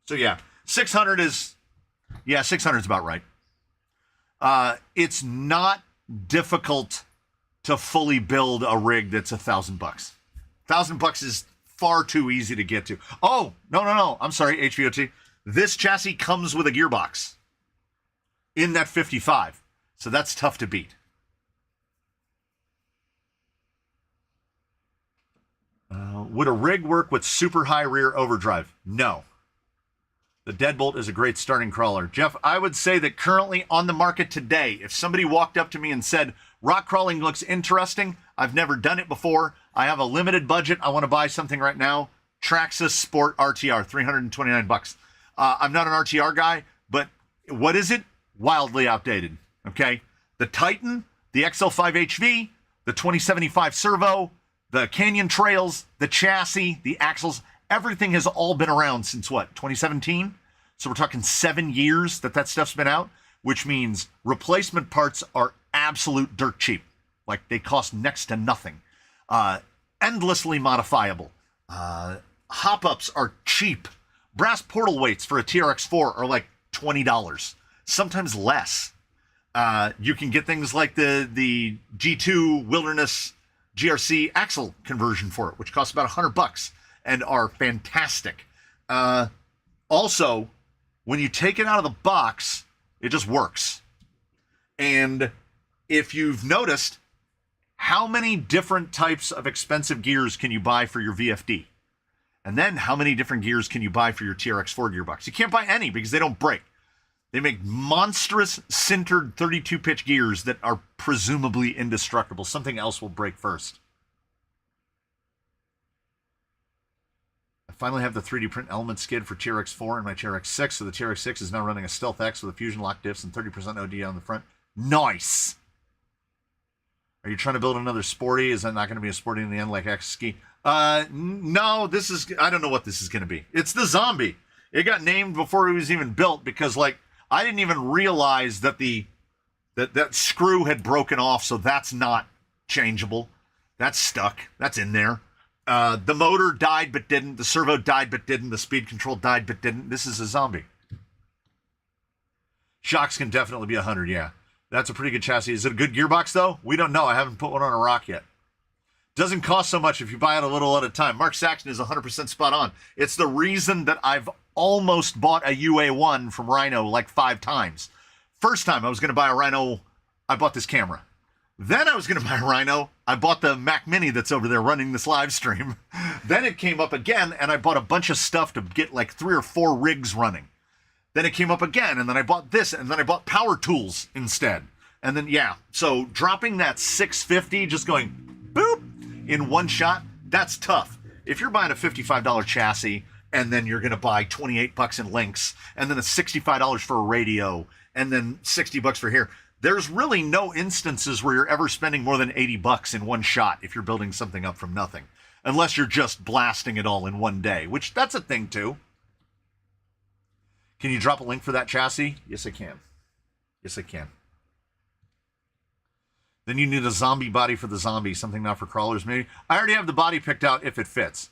So yeah, 600 is about right. It's not difficult to fully build a rig that's $1,000. $1,000 is far too easy to get to. Oh, no. I'm sorry, HVOT. This chassis comes with a gearbox in that 55. So that's tough to beat. Would a rig work with super high rear overdrive? No. The Deadbolt is a great starting crawler. Jeff, I would say that currently on the market today, if somebody walked up to me and said, rock crawling looks interesting, I've never done it before, I have a limited budget, I want to buy something right now, Traxxas Sport RTR, $329. I'm not an RTR guy, but what is it? Wildly outdated, okay? The Titan, the XL5HV, the 2075 Servo, the Canyon Trails, the chassis, the axles, everything has all been around since what, 2017? So we're talking 7 years that stuff's been out, which means replacement parts are absolute dirt cheap. Like they cost next to nothing. Endlessly modifiable. Hop-ups are cheap. Brass portal weights for a TRX-4 are like $20, sometimes less. You can get things like the G2 Wilderness GRC axle conversion for it, which costs about $100 and are fantastic. Also, when you take it out of the box, it just works. And if you've noticed, how many different types of expensive gears can you buy for your VFD? And then how many different gears can you buy for your TRX-4 gearbox? You can't buy any because they don't break. They make monstrous sintered 32-pitch gears that are presumably indestructible. Something else will break first. I finally have the 3D print element skid for TRX-4 and my TRX-6, so the TRX-6 is now running a Stealth X with a fusion lock diffs and 30% OD on the front. Nice! Are you trying to build another sporty? Is that not going to be a sporty in the end like X Ski? No, I don't know what this is going to be. It's the Zombie. It got named before it was even built because, like, I didn't even realize that that screw had broken off, so that's not changeable. That's stuck. That's in there. The motor died but didn't. The servo died but didn't. The speed control died but didn't. This is a Zombie. Shocks can definitely be 100, yeah. That's a pretty good chassis. Is it a good gearbox, though? We don't know. I haven't put one on a rock yet. Doesn't cost so much if you buy it a little at a time. Mark Saxon is 100% spot on. It's the reason that I've almost bought a UA1 from Rhino like 5 times. First time I was going to buy a Rhino, I bought this camera. Then I was going to buy a Rhino, I bought the Mac Mini that's over there running this live stream. Then it came up again, and I bought a bunch of stuff to get like 3 or 4 rigs running. Then it came up again, and then I bought this, and then I bought power tools instead. And then, yeah, so dropping that $650, just going boop in one shot, that's tough. If you're buying a $55 chassis, and then you're going to buy $28 in links, and then a $65 for a radio, and then $60 for here, there's really no instances where you're ever spending more than $80 in one shot if you're building something up from nothing. Unless you're just blasting it all in one day, which that's a thing too. Can you drop a link for that chassis? Yes, I can. Yes, I can. Then you need a zombie body for the Zombie, something not for crawlers, maybe. I already have the body picked out if it fits.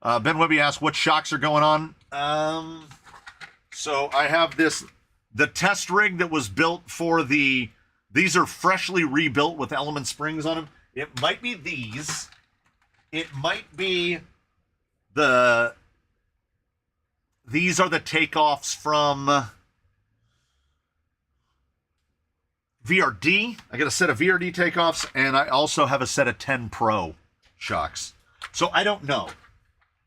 Ben Webby asked what shocks are going on. So I have the test rig that was built for these are freshly rebuilt with element springs on them. It might be these. It might be these are the takeoffs from VRD. I got a set of VRD takeoffs, and I also have a set of 10 Pro shocks. So I don't know.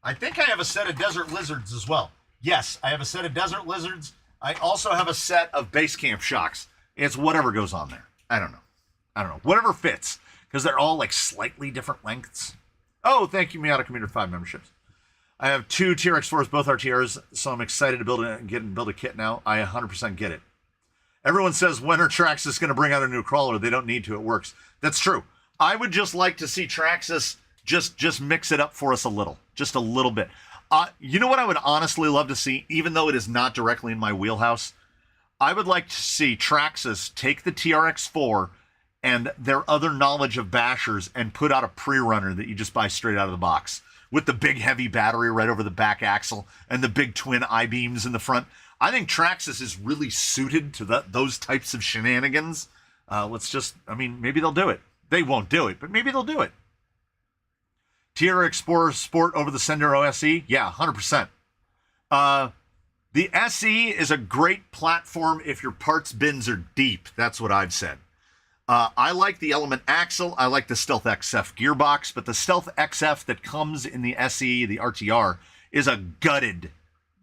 I think I have a set of Desert Lizards as well. Yes, I have a set of Desert Lizards. I also have a set of base camp shocks. It's whatever goes on there. I don't know. Whatever fits, because they're all like slightly different lengths. Oh, thank you, Miata Commuter 5 memberships. I have 2 TRX-4s, both RTRs, so I'm excited to build a kit now. I 100% get it. Everyone says, when are Traxxas going to bring out a new crawler? They don't need to. It works. That's true. I would just like to see Traxxas just mix it up for us a little. Just a little bit. You know what I would honestly love to see, even though it is not directly in my wheelhouse? I would like to see Traxxas take the TRX-4 and their other knowledge of bashers and put out a pre-runner that you just buy straight out of the box with the big heavy battery right over the back axle and the big twin I-beams in the front. I think Traxxas is really suited to those types of shenanigans. Maybe they'll do it. They won't do it, but maybe they'll do it. TRX-4 Sport over the Sendero SE? Yeah, 100%. The SE is a great platform if your parts bins are deep. That's what I've said. I like the Element axle. I like the Stealth XF gearbox, but the Stealth XF that comes in the SE, the RTR, is a gutted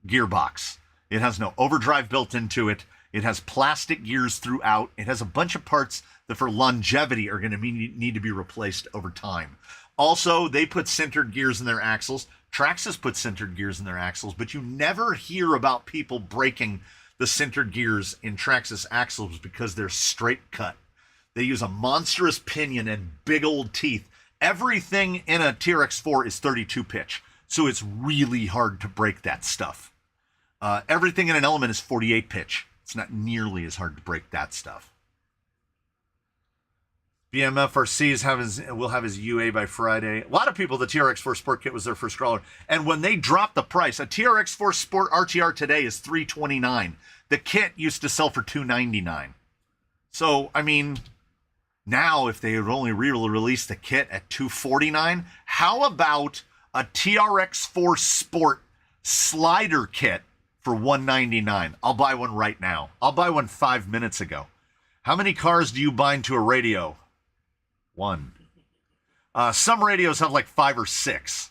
gearbox. It has no overdrive built into it. It has plastic gears throughout. It has a bunch of parts that for longevity are going to need to be replaced over time. Also, they put sintered gears in their axles. Traxxas put sintered gears in their axles, but you never hear about people breaking the sintered gears in Traxxas axles because they're straight cut. They use a monstrous pinion and big old teeth. Everything in a TRX-4 is 32 pitch, so it's really hard to break that stuff. Everything in an Element is 48 pitch. It's not nearly as hard to break that stuff. BMFRC will have his UA by Friday. A lot of people, the TRX-4 Sport Kit was their first crawler. And when they dropped the price, a TRX-4 Sport RTR today is $329. The kit used to sell for $299. So, I mean, now if they had only re-released the kit at $249, how about a TRX-4 Sport slider kit for $199? I'll buy one right now. I'll buy one 5 minutes ago. How many cars do you bind to a radio? One. Some radios have like 5 or 6.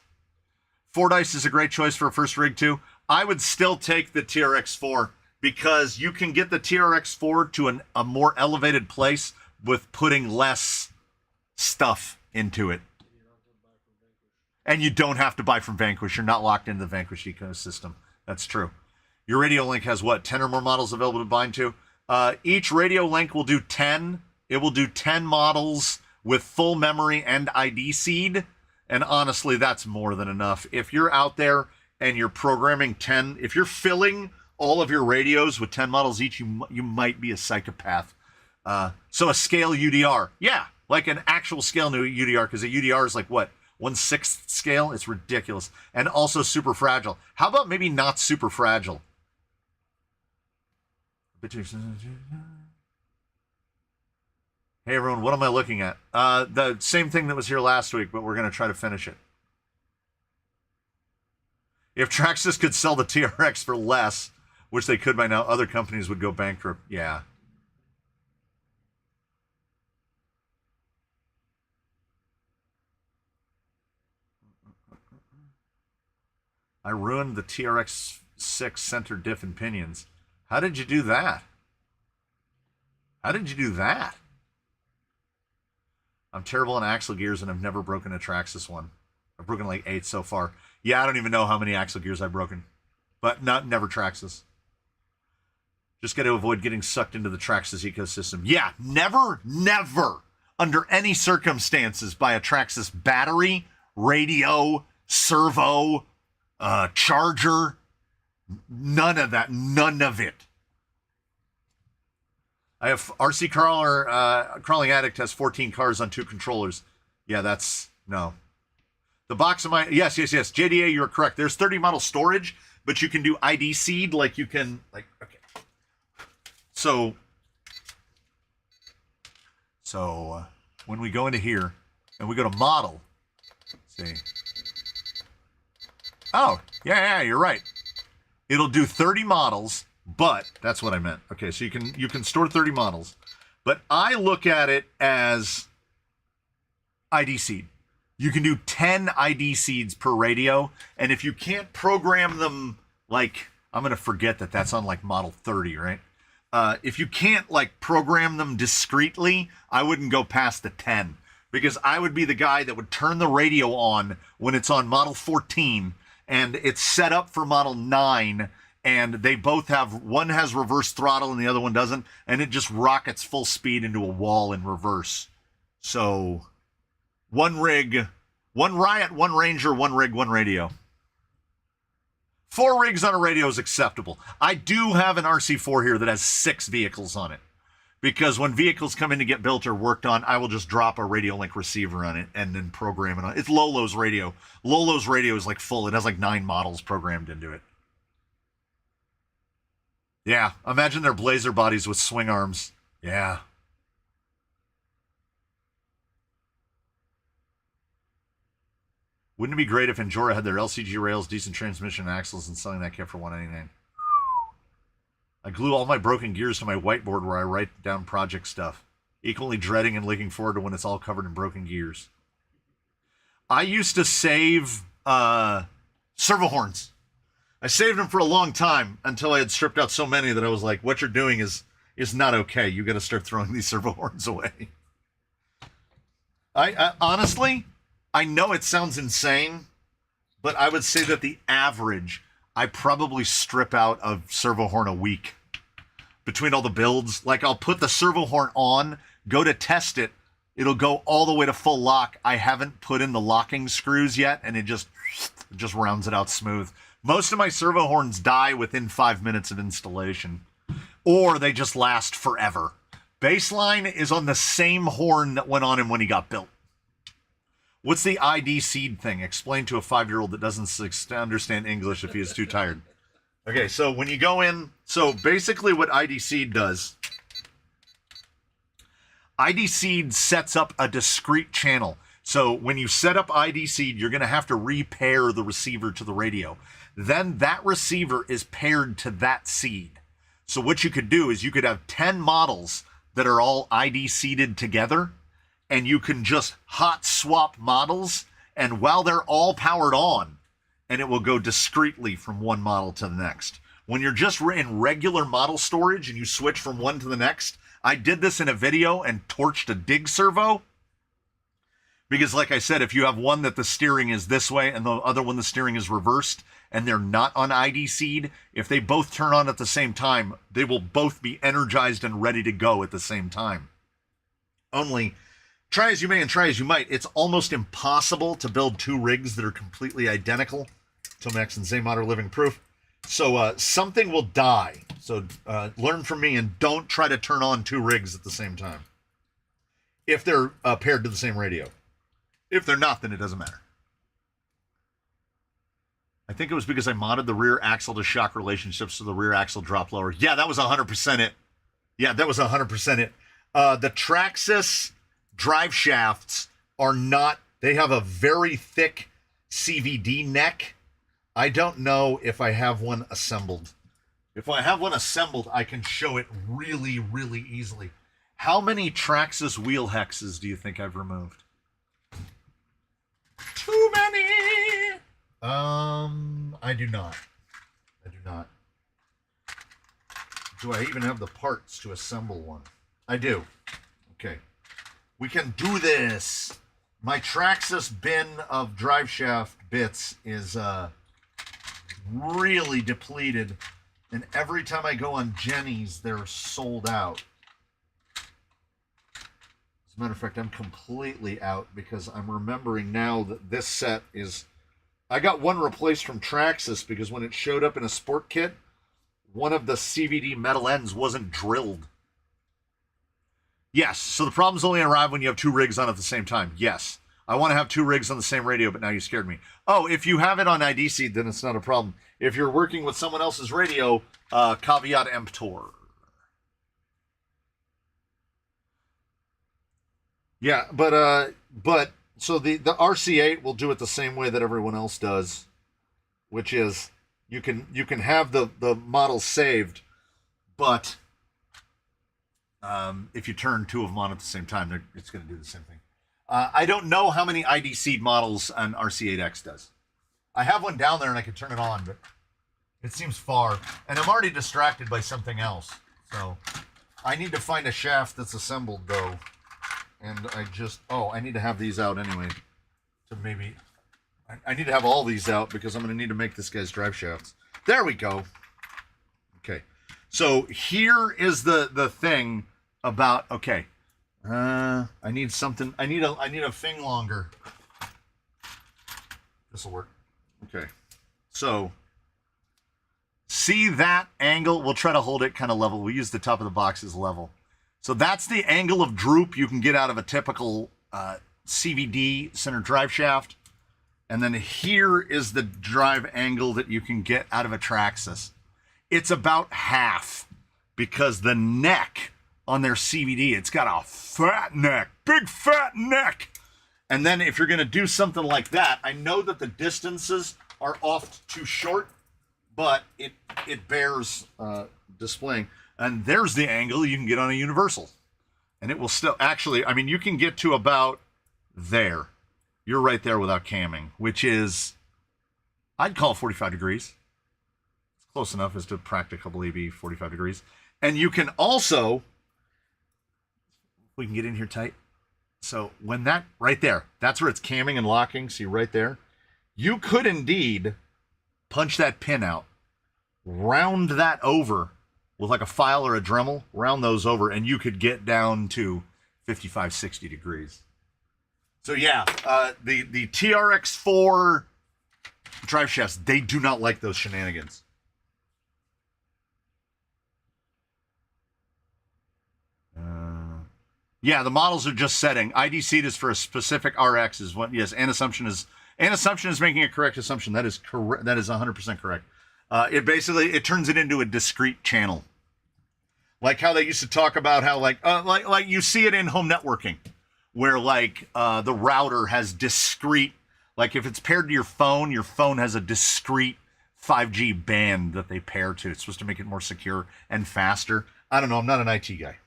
Fordyce is a great choice for a first rig too. I would still take the TRX-4 because you can get the TRX-4 to a more elevated place with putting less stuff into it. And you don't have to buy from Vanquish. You're not locked into the Vanquish ecosystem. That's true. Your Radio Link has what, 10 or more models available to bind to? Each Radio Link will do 10. It will do 10 models with full memory and ID seed. And honestly, that's more than enough. If you're out there and you're programming 10, if you're filling all of your radios with 10 models each, you might be a psychopath. So a scale UDR. Yeah, like an actual scale new UDR, because a UDR is like what? 1/6 scale? It's ridiculous. And also super fragile. How about maybe not super fragile? Hey everyone, what am I looking at? The same thing that was here last week, but we're going to try to finish it. If Traxxas could sell the TRX for less, which they could by now, other companies would go bankrupt. Yeah. I ruined the TRX-6 center diff and pinions. How did you do that? How did you do that? I'm terrible on axle gears and I've never broken a Traxxas one. I've broken like 8 so far. Yeah, I don't even know how many axle gears I've broken. But never Traxxas. Just got to avoid getting sucked into the Traxxas ecosystem. Yeah, never, under any circumstances, buy a Traxxas battery, radio, servo, charger. None of that. None of it. I have RC Crawling Addict has 14 cars on 2 controllers. Yeah, that's no. The box of my yes. JDA, you're correct. There's 30 model storage, but you can do ID seed like you can okay. So when we go into here and we go to model, let's see. Oh, yeah, you're right. It'll do 30 models. But that's what I meant. Okay, so you can store 30 models. But I look at it as ID seed. You can do 10 ID seeds per radio. And if you can't program them, like, I'm going to forget that that's on like model 30, right? If you can't like program them discreetly, I wouldn't go past the 10. Because I would be the guy that would turn the radio on when it's on model 14. And it's set up for model 9. And they both have, one has reverse throttle and the other one doesn't, and it just rockets full speed into a wall in reverse. So, one rig, one Riot, one Ranger, one rig, one radio. 4 rigs on a radio is acceptable. I do have an RC4 here that has 6 vehicles on it. Because when vehicles come in to get built or worked on, I will just drop a radio link receiver on it and then program it on. It's Lolo's radio. Lolo's radio is like full. It has like 9 models programmed into it. Yeah, imagine their blazer bodies with swing arms. Yeah. Wouldn't it be great if Endura had their LCG rails, decent transmission and axles, and selling that kit for $199? I glue all my broken gears to my whiteboard where I write down project stuff, equally dreading and looking forward to when it's all covered in broken gears. I used to save servo horns. I saved them for a long time until I had stripped out so many that I was like, what you're doing is not okay. You got to start throwing these servo horns away. I honestly, I know it sounds insane, but I would say that the average, I probably strip out a servo horn a week between all the builds. Like, I'll put the servo horn on, go to test it. It'll go all the way to full lock. I haven't put in the locking screws yet, and it just rounds it out smooth. Most of my servo horns die within 5 minutes of installation, or they just last forever. Baseline is on the same horn that went on him when he got built. What's the ID seed thing? Explain to a 5-year-old that doesn't understand English if he is too tired. Okay, so when you go in, so basically what ID seed does, ID seed sets up a discrete channel. So when you set up ID seed, you're going to have to repair the receiver to the radio. Then that receiver is paired to that seed. So what you could do is you could have 10 models that are all ID seeded together, and you can just hot swap models, and while they're all powered on, and it will go discreetly from one model to the next. When you're just in regular model storage and you switch from one to the next, I did this in a video and torched a dig servo. Because like I said, if you have one that the steering is this way and the other one the steering is reversed, and they're not on ID seed, if they both turn on at the same time, they will both be energized and ready to go at the same time. Only, try as you may and try as you might, it's almost impossible to build 2 rigs that are completely identical. Tomax and Zaymod are living proof. So something will die. So learn from me and don't try to turn on 2 rigs at the same time, if they're paired to the same radio. If they're not, then it doesn't matter. I think it was because I modded the rear axle to shock relationships so the rear axle dropped lower. Yeah, that was 100% it. Yeah, that was 100% it. The Traxxas drive shafts are not, they have a very thick CVD neck. I don't know if I have one assembled. If I have one assembled, I can show it really, really easily. How many Traxxas wheel hexes do you think I've removed? Too many! I do not. I do not. Do I even have the parts to assemble one? I do. Okay. We can do this. My Traxxas bin of drive shaft bits is really depleted, and every time I go on Jenny's, they're sold out. As a matter of fact, I'm completely out because I'm remembering now that this set is... I got one replaced from Traxxas because when it showed up in a sport kit, one of the CVD metal ends wasn't drilled. Yes, so the problems only arrive when you have 2 rigs on at the same time. Yes, I want to have 2 rigs on the same radio, but now you scared me. Oh, if you have it on ID seed, then it's not a problem. If you're working with someone else's radio, caveat emptor. Yeah, but so the RC8 will do it the same way that everyone else does, which is you can have the models saved, but if you turn 2 of them on at the same time, it's going to do the same thing. I don't know how many ID seed models an RC8X does. I have one down there and I can turn it on, but it seems far, and I'm already distracted by something else. So I need to find a shaft that's assembled though. And I need to have these out anyway. To maybe, I need to have all these out because I'm going to need to make this guy's drive shafts. There we go. Okay. So here is the thing about, okay. I need something, I need a thing longer. This will work. Okay. So See that angle? We'll try to hold it kind of level. We use the top of the box as level. So that's the angle of droop you can get out of a typical CVD center drive shaft. And then here is the drive angle that you can get out of a Traxxas. It's about half because the neck on their CVD, it's got a fat neck, big fat neck. And then if you're going to do something like that, I know that the distances are oft too short, but it bears displaying. And there's the angle you can get on a universal. And it will still, actually, I mean, you can get to about there. You're right there without camming, which is, I'd call 45 degrees. It's close enough as to practically be 45 degrees. And you can also, we can get in here tight. So when that, right there, that's where it's camming and locking. See right there? You could indeed punch that pin out, round that over with like a file or a Dremel, round those over, and you could get down to 55, 60 degrees. So yeah, the TRX-4 drive shafts, they do not like those shenanigans. Yeah, the models are just setting. IDC is for a specific RX is what, yes, an assumption is making a correct assumption. That is correct. That is 100% correct. It turns it into a discrete channel. Like how they used to talk about how like you see it in home networking, where like the router has discrete, like if it's paired to your phone has a discrete 5G band that they pair to. It's supposed to make it more secure and faster. I don't know. I'm not an IT guy.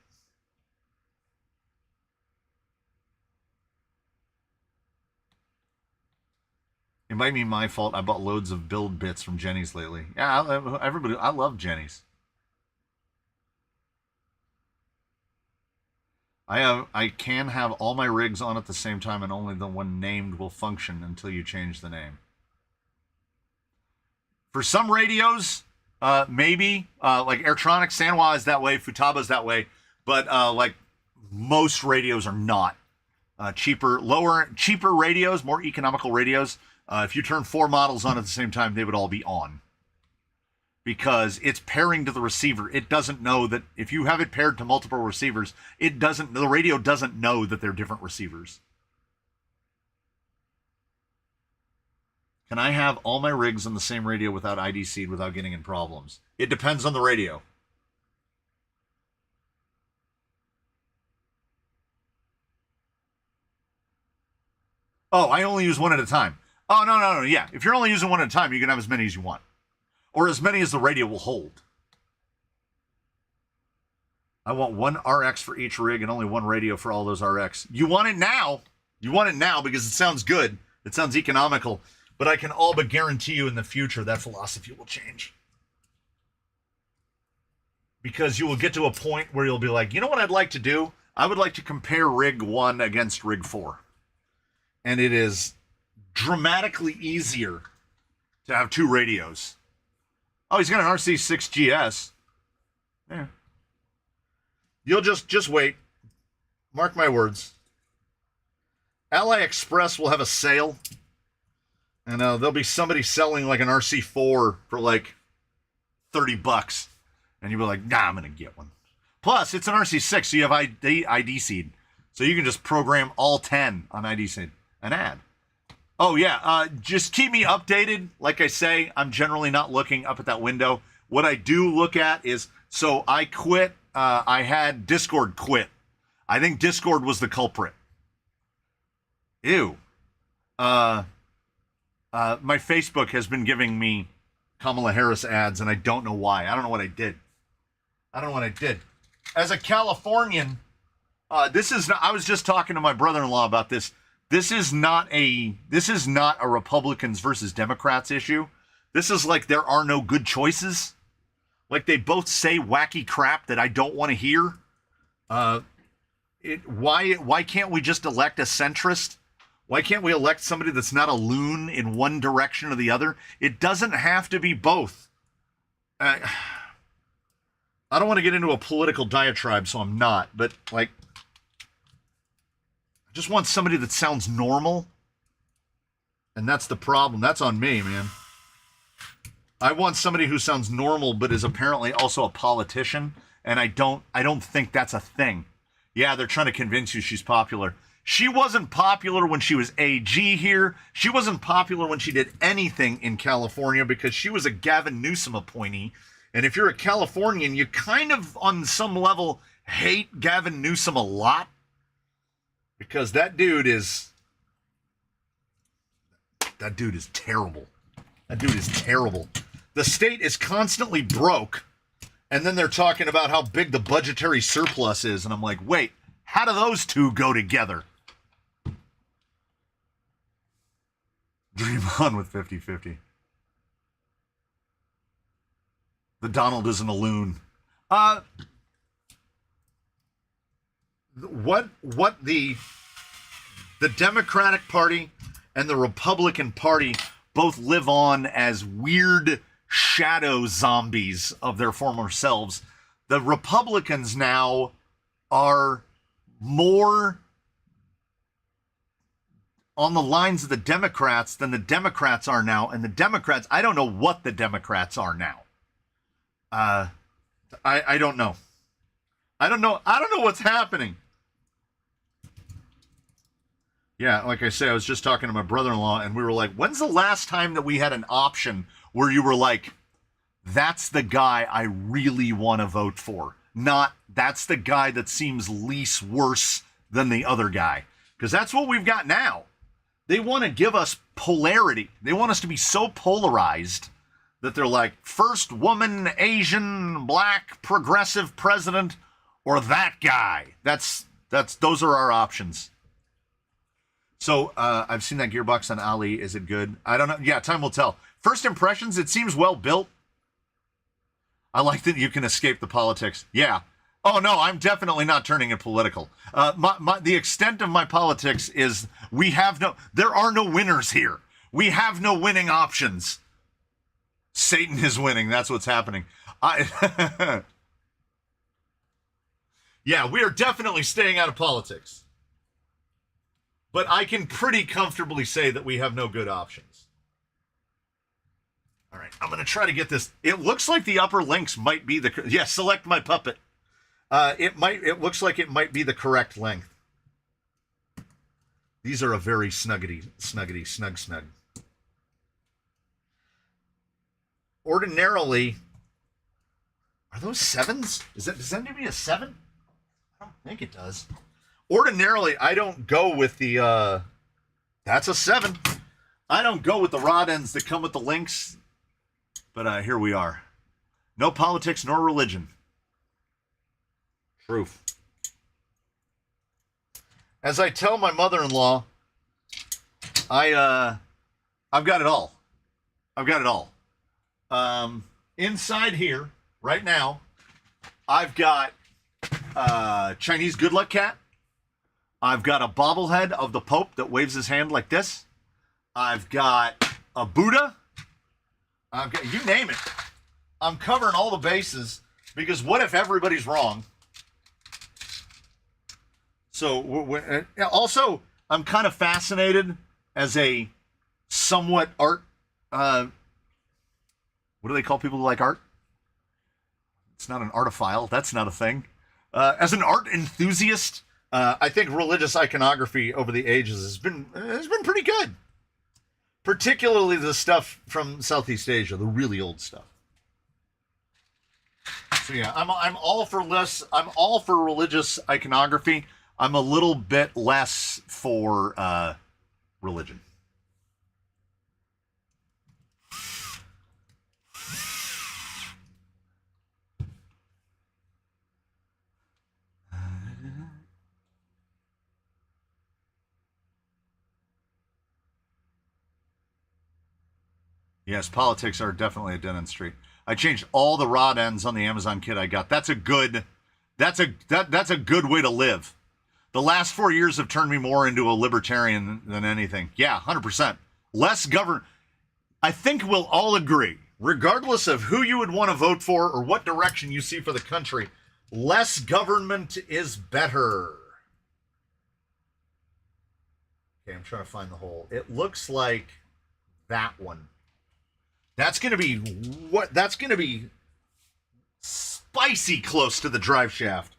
It might be my fault. I bought loads of build bits from Jenny's lately. Yeah, I love Jenny's. I can have all my rigs on at the same time, and only the one named will function until you change the name. For some radios, maybe like Airtronic, Sanwa is that way, Futaba's that way, but like most radios are not. Cheaper radios, more economical radios. If you turn 4 models on at the same time, they would all be on. Because it's pairing to the receiver. It doesn't know that if you have it paired to multiple receivers, the radio doesn't know that they're different receivers. Can I have all my rigs on the same radio without IDC without getting in problems? It depends on the radio. Oh, I only use one at a time. Oh, no. Yeah, if you're only using one at a time, you can have as many as you want. Or as many as the radio will hold. I want one RX for each rig and only one radio for all those RX. You want it now. You want it now because it sounds good. It sounds economical. But I can all but guarantee you in the future that philosophy will change. Because you will get to a point where you'll be like, you know what I'd like to do? I would like to compare rig 1 against rig 4. And it is dramatically easier to have 2 radios. Oh, he's got an RC6GS. Yeah. You'll just wait. Mark my words. Ally Express will have a sale. And there'll be somebody selling like an RC4 for like $30. And you'll be like, nah, I'm going to get one. Plus, it's an RC6, so you have ID seed. So you can just program all 10 on ID seed. An ad. Oh, yeah. Just keep me updated. Like I say, I'm generally not looking up at that window. What I do look at is, so I quit. I had Discord quit. I think Discord was the culprit. Ew. My Facebook has been giving me Kamala Harris ads, and I don't know why. I don't know what I did. As a Californian, I was just talking to my brother-in-law about this. This is not a Republicans versus Democrats issue. This is like there are no good choices. Like they both say wacky crap that I don't want to hear. Why can't we just elect a centrist? Why can't we elect somebody that's not a loon in one direction or the other? It doesn't have to be both. I don't want to get into a political diatribe, so I'm not. But, like, I just want somebody that sounds normal. And that's the problem. That's on me, man. I want somebody who sounds normal but is apparently also a politician, and I don't think that's a thing. Yeah, they're trying to convince you she's popular. She wasn't popular when she was AG here. She wasn't popular when she did anything in California because she was a Gavin Newsom appointee. And if you're a Californian, you kind of, on some level, hate Gavin Newsom a lot because that dude is terrible. That dude is terrible. The state is constantly broke, and then they're talking about how big the budgetary surplus is, and I'm like, wait, how do those two go together? Dream on with 50-50. The Donald isn't a loon. What the Democratic Party and the Republican Party both live on as weird shadow zombies of their former selves. The Republicans now are more on the lines of the Democrats than the Democrats are now. And the Democrats, I don't know what the Democrats are now. I don't know. I don't know what's happening. Yeah, like I say, I was just talking to my brother-in-law, and we were like, when's the last time that we had an option where you were like, that's the guy I really want to vote for, not that's the guy that seems least worse than the other guy? Because that's what we've got now. They want to give us polarity. They want us to be so polarized that they're like, first woman, Asian, black, progressive president, or that guy. Those are our options. So I've seen that gearbox on Ali. Is it good? I don't know. Yeah, time will tell. First impressions, it seems well built. I like that you can escape the politics. Yeah. Oh, no, I'm definitely not turning it political. The extent of my politics is there are no winners here. We have no winning options. Satan is winning. That's what's happening. Yeah, we are definitely staying out of politics. But I can pretty comfortably say that we have no good options. All right, I'm going to try to get this. It looks like the upper links might be select my puppet. It looks like it might be the correct length. These are a very snug. Ordinarily, are those sevens? Does that need to be a 7? I don't think it does. Ordinarily, I don't go with the, that's a 7. I don't go with the rod ends that come with the links, but here we are. No politics nor religion. Truth. As I tell my mother-in-law, I've got it all. I've got it all. Inside here, right now, I've got Chinese good luck cat. I've got a bobblehead of the Pope that waves his hand like this. I've got a Buddha. I've got, you name it. I'm covering all the bases because what if everybody's wrong? So also, I'm kind of fascinated as a somewhat art. What do they call people who like art? It's not an artophile. That's not a thing. As an art enthusiast, I think religious iconography over the ages has been pretty good. Particularly the stuff from Southeast Asia, the really old stuff. So yeah, I'm all for less. I'm all for religious iconography. I'm a little bit less for religion. Yes, politics are definitely a dead end street. I changed all the rod ends on the Amazon kit I got. That's a good way to live. The last 4 years have turned me more into a libertarian than anything. Yeah, 100%. Less government. I think we'll all agree, regardless of who you would want to vote for or what direction you see for the country, less government is better. Okay, I'm trying to find the hole. It looks like that one. That's going to be what? That's going to be spicy close to the drive shaft.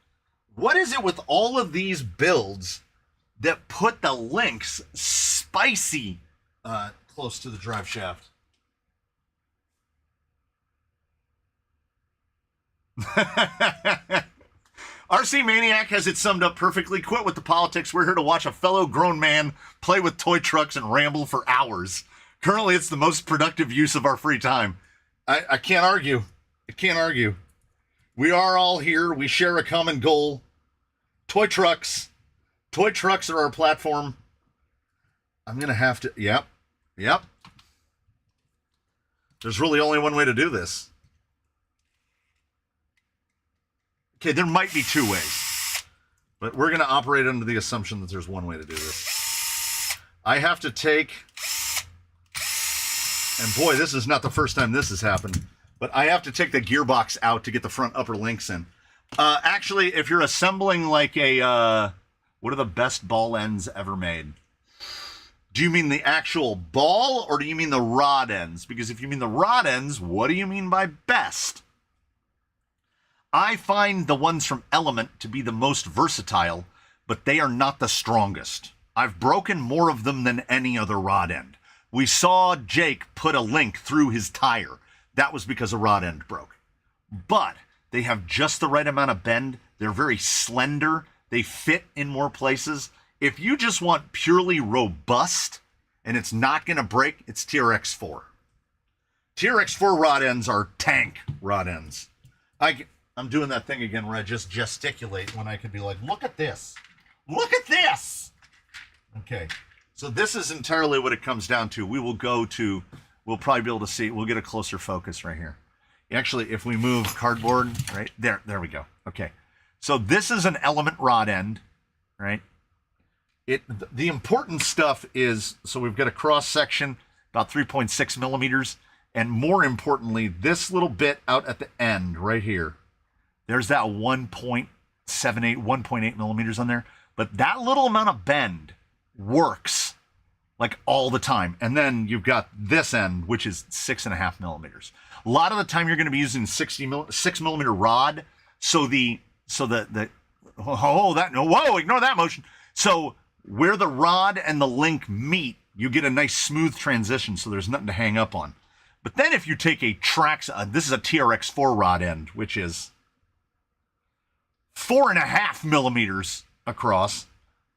What is it with all of these builds that put the links spicy close to the drive shaft? RC Maniac has it summed up perfectly. Quit with the politics. We're here to watch a fellow grown man play with toy trucks and ramble for hours. Currently, it's the most productive use of our free time. I can't argue. I can't argue. We are all here. We share a common goal. Toy trucks. Toy trucks are our platform. I'm going to have to... Yep. There's really only one way to do this. Okay, there might be two ways. But we're going to operate under the assumption that there's one way to do this. I have to take... And boy, this is not the first time this has happened. But I have to take the gearbox out to get the front upper links in. Actually, if you're assembling like a... what are the best ball ends ever made? Do you mean the actual ball, or do you mean the rod ends? Because if you mean the rod ends, what do you mean by best? I find the ones from Element to be the most versatile, but they are not the strongest. I've broken more of them than any other rod end. We saw Jake put a link through his tire. That was because a rod end broke. But they have just the right amount of bend. They're very slender. They fit in more places. If you just want purely robust and it's not going to break, it's TRX-4. TRX-4 rod ends are tank rod ends. I'm doing that thing again where I just gesticulate when I could be like, look at this. Look at this. Okay. So this is entirely what it comes down to. We'll probably be able to see, we'll get a closer focus right here. Actually, if we move cardboard, right, there we go. Okay. So this is an Element rod end, right? The important stuff is, so we've got a cross section, about 3.6 millimeters, and more importantly, this little bit out at the end right here, there's that 1.78, 1.8 millimeters on there, but that little amount of bend works like all the time. And then you've got this end, which is 6.5 millimeters. A lot of the time you're going to be using 6 millimeter rod. Whoa, ignore that motion. So where the rod and the link meet, you get a nice smooth transition, so there's nothing to hang up on. But then if you take a Traxxas, this is a TRX-4 rod end, which is 4.5 millimeters across.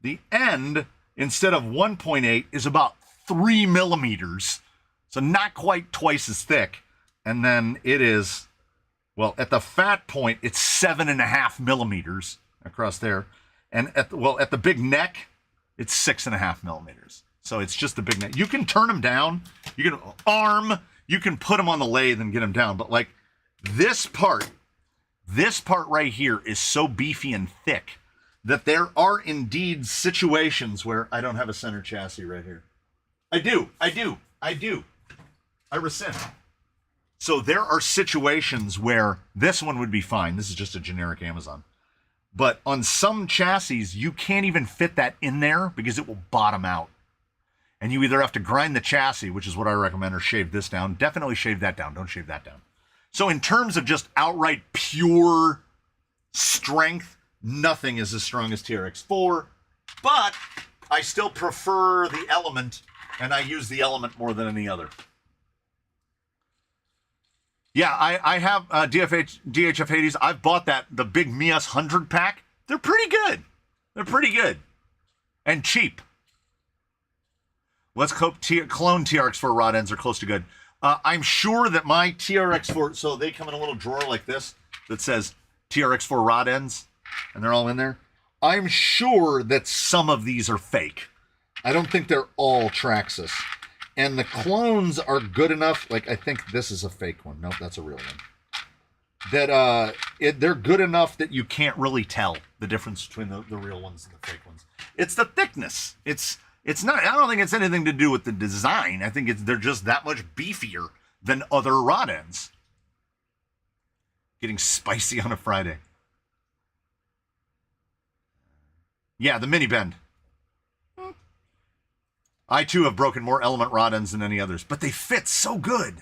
The end, instead of 1.8, is about 3 millimeters. So not quite twice as thick. And then it is, well, at the fat point, it's 7.5 millimeters across there. And at the big neck, it's 6.5 millimeters. So it's just the big neck. You can turn them down. You can you can put them on the lathe and get them down. But like this part right here is so beefy and thick that there are indeed situations where I don't have a center chassis right here. I do. I rescind. So there are situations where this one would be fine. This is just a generic Amazon. But on some chassis, you can't even fit that in there because it will bottom out. And you either have to grind the chassis, which is what I recommend, or shave this down. Definitely shave that down. Don't shave that down. So in terms of just outright pure strength, nothing is as strong as TRX-4. But I still prefer the Element, and I use the Element more than any other. Yeah, I have DHF 80s. I've bought the big Mias 100 pack. They're pretty good. And cheap. Let's hope clone TRX-4 rod ends are close to good. I'm sure that my TRX-4, so they come in a little drawer like this that says TRX-4 rod ends, and they're all in there. I'm sure that some of these are fake. I don't think they're all Traxxas. And the clones are good enough. Like, I think this is a fake one. Nope, that's a real one. That they're good enough that you can't really tell the difference between the real ones and the fake ones. It's the thickness. It's not. I don't think it's anything to do with the design. I think they're just that much beefier than other rod ends. Getting spicy on a Friday. Yeah, the mini bend. I, too, have broken more Element rod ends than any others, but they fit so good.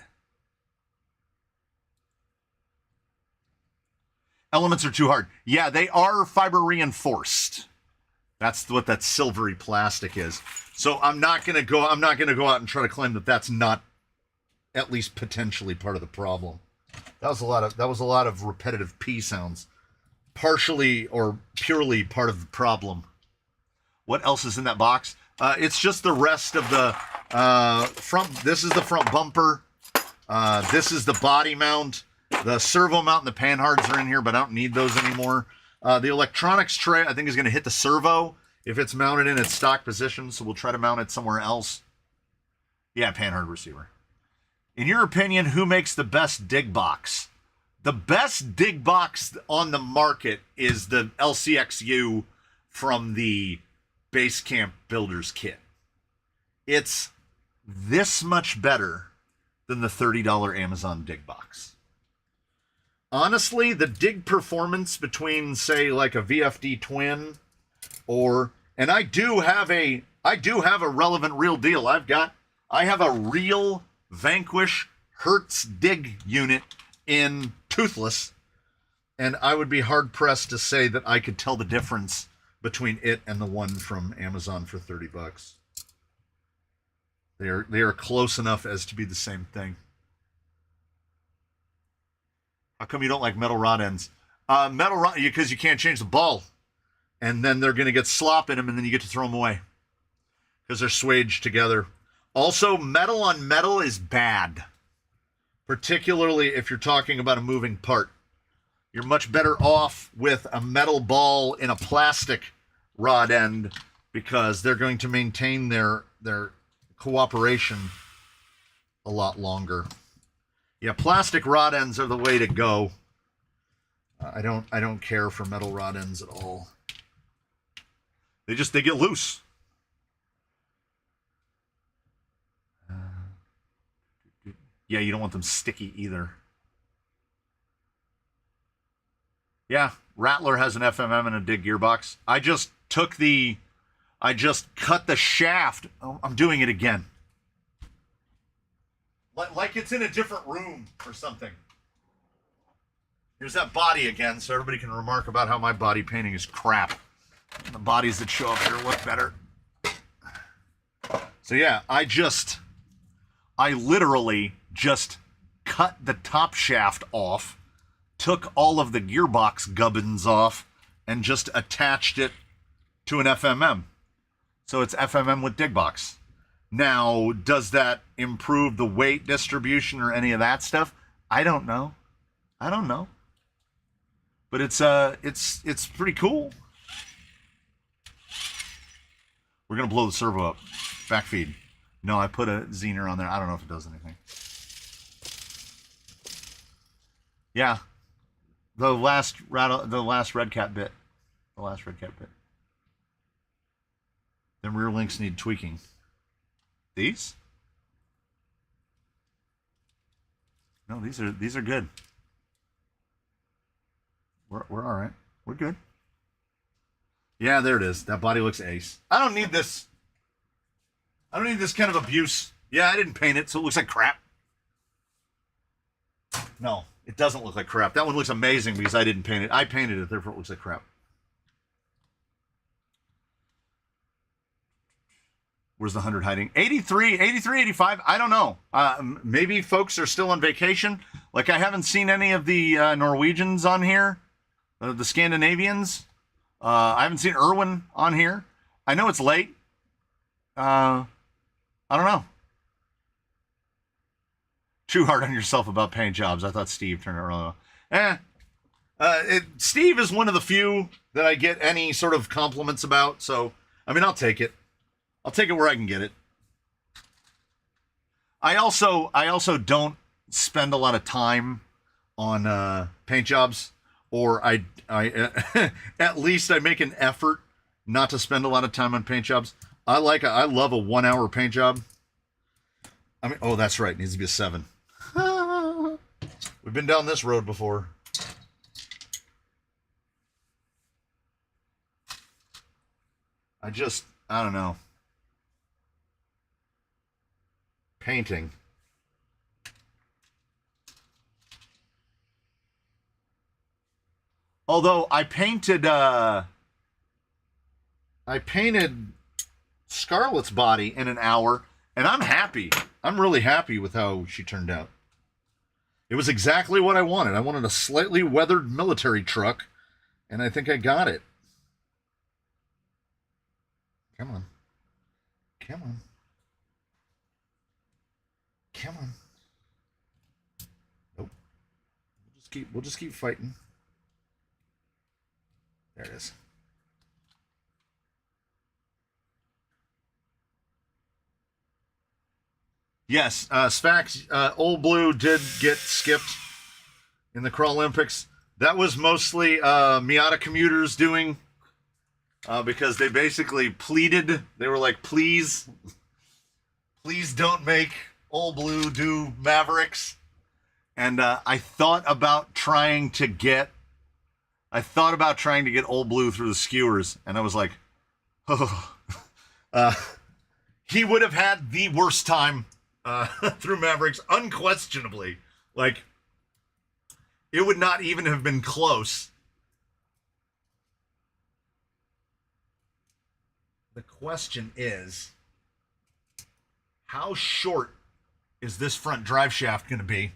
Elements are too hard. Yeah, they are fiber reinforced. That's what that silvery plastic is. So I'm not gonna go out and try to claim that that's not at least potentially part of the problem. That was a lot of repetitive P sounds. Partially or purely part of the problem. What else is in that box? It's just the rest of the front. This is the front bumper. This is the body mount. The servo mount and the panhards are in here, but I don't need those anymore. The electronics tray, I think, is going to hit the servo if it's mounted in its stock position, so we'll try to mount it somewhere else. Yeah, panhard receiver. In your opinion, who makes the best dig box? The best dig box on the market is the LCXU from the Basecamp Builders Kit. It's this much better than the $30 Amazon dig box. Honestly, the dig performance between, say, like a VFD Twin and I do have a relevant real deal. I have a real Vanquish Hertz dig unit in toothless, and I would be hard pressed to say that I could tell the difference between it and the one from Amazon for $30. They are close enough as to be the same thing. How come you don't like metal rod ends? Metal rod, because you can't change the ball, and then they're going to get slop in them, and then you get to throw them away because they're swaged together. Also, metal on metal is bad, particularly if you're talking about a moving part. You're much better off with a metal ball in a plastic rod end because they're going to maintain their cooperation a lot longer. Yeah, plastic rod ends are the way to go. I don't care for metal rod ends at all. They get loose. Yeah, you don't want them sticky either. Yeah, Rattler has an FMM and a dig gearbox. I just cut the shaft. Oh, I'm doing it again. Like it's in a different room or something. Here's that body again, so everybody can remark about how my body painting is crap. The bodies that show up here look better. So yeah, I literally just cut the top shaft off, took all of the gearbox gubbins off, and just attached it to an FMM. So it's FMM with dig box. Now, does that improve the weight distribution or any of that stuff? I don't know. But it's pretty cool. We're gonna blow the servo up. Backfeed. No, I put a Zener on there. I don't know if it does anything. Yeah. The last red cat bit. Them rear links need tweaking. These? No, these are good. We're all right. We're good. Yeah, there it is. That body looks ace. I don't need this kind of abuse. Yeah, I didn't paint it, so it looks like crap. No, it doesn't look like crap. That one looks amazing because I didn't paint it. I painted it, therefore it looks like crap. Where's the 100 hiding? 83, 85? I don't know. Maybe folks are still on vacation. Like, I haven't seen any of the Norwegians on here. The Scandinavians. I haven't seen Erwin on here. I know it's late. I don't know. Too hard on yourself about paint jobs. I thought Steve turned it really well. Steve is one of the few that I get any sort of compliments about. So, I mean, I'll take it. I'll take it where I can get it. I also don't spend a lot of time on paint jobs, or I at least I make an effort not to spend a lot of time on paint jobs. I love a 1 hour paint job. I mean, oh, that's right. It needs to be a 7. We've been down this road before. I don't know. Painting. Although I painted Scarlett's body in an hour, and I'm happy. I'm really happy with how she turned out. It was exactly what I wanted. I wanted a slightly weathered military truck, and I think I got it. Come on. Come on. Come on. Nope. We'll just keep fighting. There it is. Yes, Spax, Old Blue did get skipped in the Crawl Olympics. That was mostly Miata commuters doing, because they basically pleaded. They were like, please don't make Old Blue do Mavericks. And I thought about trying to get Old Blue through the skewers, and I was like, oh, he would have had the worst time through Mavericks, unquestionably. Like, it would not even have been close. The question is, how short is this front drive shaft going to be?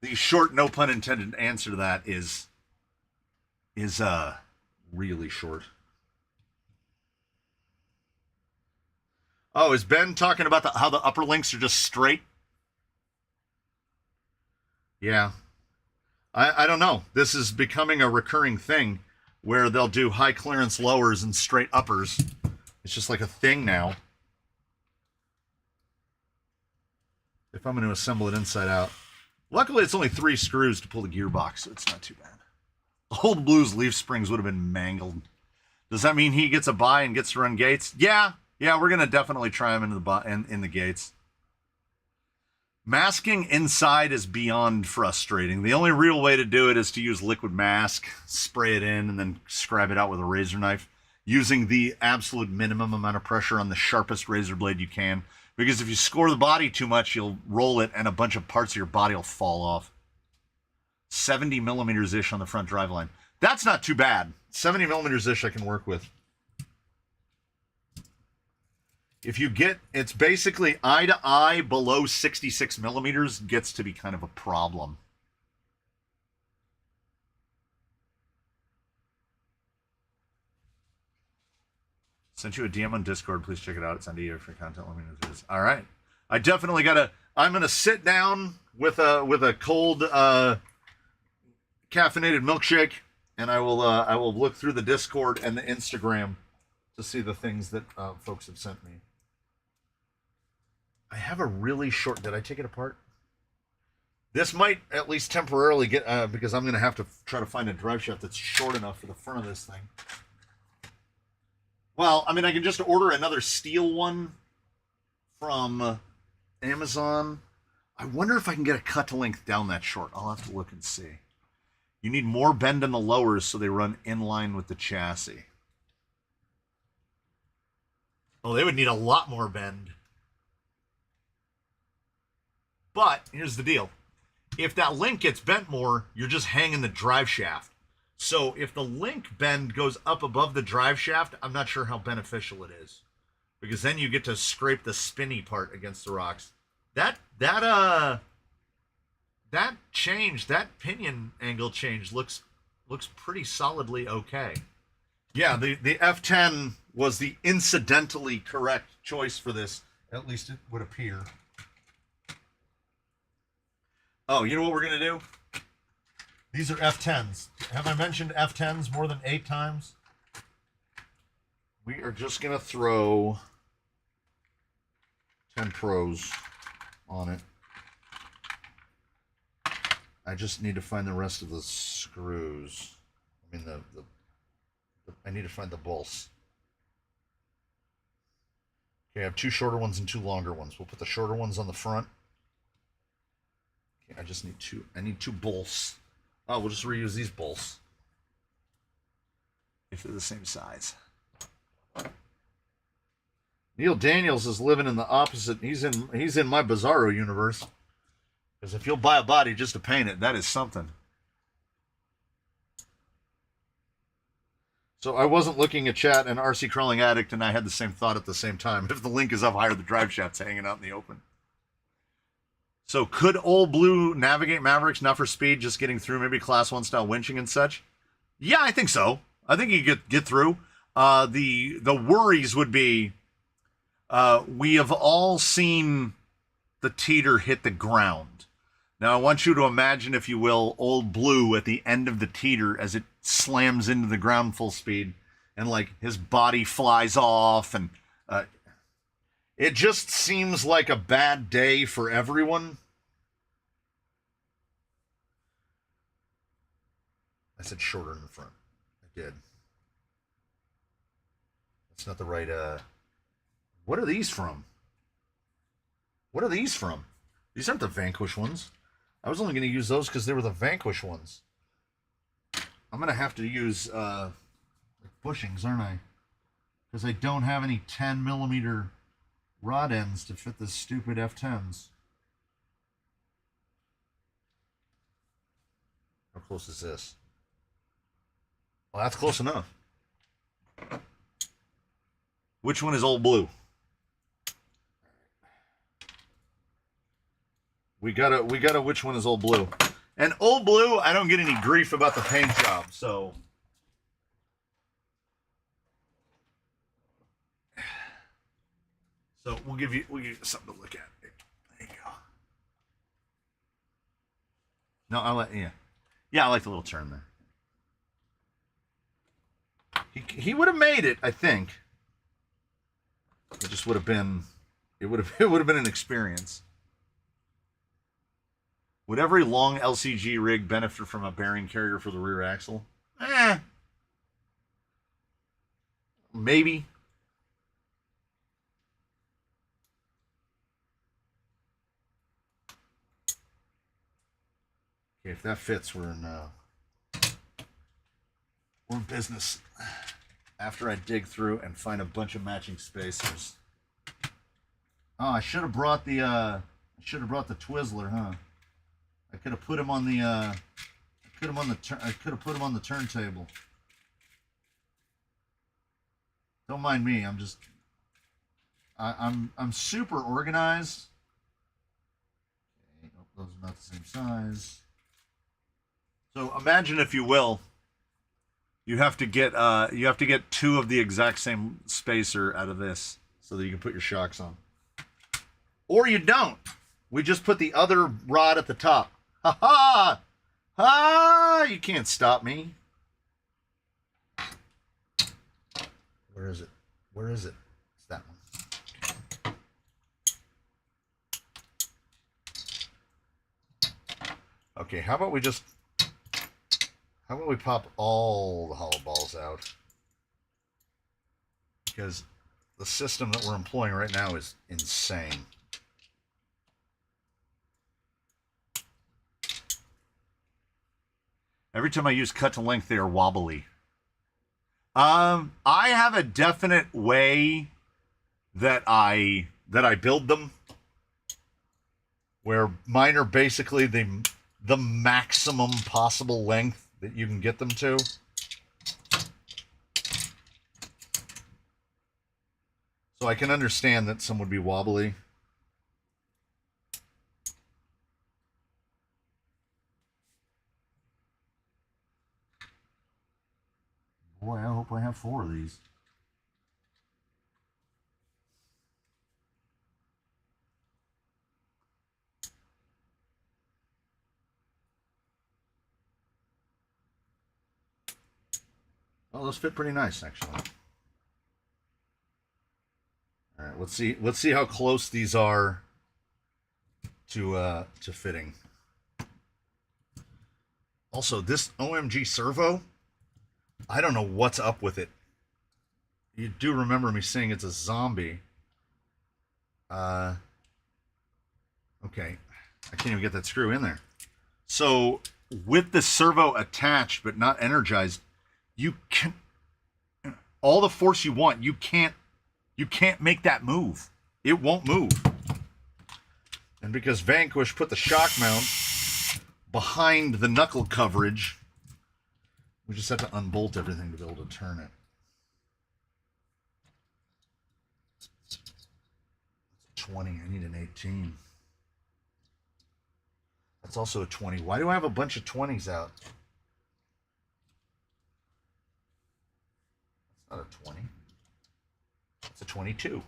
The short, no pun intended, answer to that is really short. Oh, is Ben talking about how the upper links are just straight? Yeah. I don't know. This is becoming a recurring thing where they'll do high clearance lowers and straight uppers. It's just like a thing now. If I'm going to assemble it inside out. Luckily, it's only 3 screws to pull the gearbox, so it's not too bad. Old Blue's leaf springs would have been mangled. Does that mean he gets a buy and gets to run gates? Yeah, we're going to definitely try him in the gates. Masking inside is beyond frustrating. The only real way to do it is to use liquid mask, spray it in, and then scrap it out with a razor knife, using the absolute minimum amount of pressure on the sharpest razor blade you can. Because if you score the body too much, you'll roll it and a bunch of parts of your body will fall off. 70 millimeters-ish on the front driveline. That's not too bad. 70 millimeters-ish I can work with. If you get, it's basically eye to eye below 66 millimeters gets to be kind of a problem. Sent you a DM on Discord. Please check it out. It's on DA for content. Let me know if it is. All right. I definitely gotta. I'm gonna sit down with a cold caffeinated milkshake, and I will look through the Discord and the Instagram to see the things that folks have sent me. I have a really short. Did I take it apart? This might at least temporarily get because I'm gonna have to try to find a drive shaft that's short enough for the front of this thing. Well, I mean, I can just order another steel one from Amazon. I wonder if I can get a cut to length down that short. I'll have to look and see. You need more bend in the lowers so they run in line with the chassis. Oh, they would need a lot more bend. But here's the deal. If that link gets bent more, you're just hanging the drive shaft. So if the link bend goes up above the drive shaft, I'm not sure how beneficial it is. Because then you get to scrape the spinny part against the rocks. That change, that pinion angle change looks pretty solidly okay. Yeah, the F10 was the incidentally correct choice for this. At least it would appear. Oh, you know what we're going to do? These are F10s. Have I mentioned F10s more than 8 times? We are just going to throw 10 Pros on it. I just need to find the rest of the screws. I mean, I need to find the bolts. Okay, I have 2 shorter ones and 2 longer ones. We'll put the shorter ones on the front. Okay, I just need 2. I need 2 bolts. Oh, we'll just reuse these bolts if they're the same size. Neil Daniels is living in the opposite. He's in my Bizarro universe. Because if you'll buy a body just to paint it, that is something. So I wasn't looking at chat, and RC Crawling Addict and I had the same thought at the same time. If the link is up higher, the drive shaft's hanging out in the open. So could Old Blue navigate Mavericks, not for speed, just getting through, maybe Class 1 style winching and such? Yeah, I think so. I think you could get through. The worries would be, we have all seen the teeter hit the ground. Now, I want you to imagine, if you will, Old Blue at the end of the teeter as it slams into the ground full speed, and like his body flies off, and it just seems like a bad day for everyone. I said shorter in the front. I did. That's not the right, what are these from? What are these from? These aren't the Vanquish ones. I was only going to use those because they were the Vanquish ones. I'm going to have to use bushings, aren't I? Because I don't have any 10 millimeter rod ends to fit the stupid F10s. How close is this? Well, that's close enough. Which one is Old Blue? We gotta which one is Old Blue? And Old Blue, I don't get any grief about the paint job, so we'll give you something to look at. There you go. No, I like I like the little turn there. He would have made it, I think. It just would have been it would have been an experience. Would every long LCG rig benefit from a bearing carrier for the rear axle? Maybe. Okay, if that fits, we're in business. After I dig through and find a bunch of matching spacers. Oh, I should have brought the Twizzler, huh? I could have put him on the I could have put him on the turntable. Don't mind me. I'm super organized. Okay, those are not the same size. So imagine, if you will, you have to get two of the exact same spacer out of this so that you can put your shocks on. Or you don't. We just put the other rod at the top. Ha ha! Ah! You can't stop me. Where is it? Where is it? It's that one. Okay, how about we pop all the hollow balls out? Because the system that we're employing right now is insane. Every time I use cut to length, they are wobbly. I have a definite way that I build them, where mine are basically the maximum possible length that you can get them to. So I can understand that some would be wobbly. Boy, I hope I have 4 of these. Oh, those fit pretty nice, actually. All right, let's see how close these are to fitting. Also, this OMG servo, I don't know what's up with it. You do remember me saying it's a zombie. Okay. I can't even get that screw in there. So, with the servo attached but not energized, you can, all the force you want, you can't make that move. It won't move. And because Vanquish put the shock mount behind the knuckle coverage, We just have to unbolt everything to be able to turn it. It's 20. I need an 18. That's also a 20. Why do I have a bunch of 20s out? That's not a 20. It's a 22.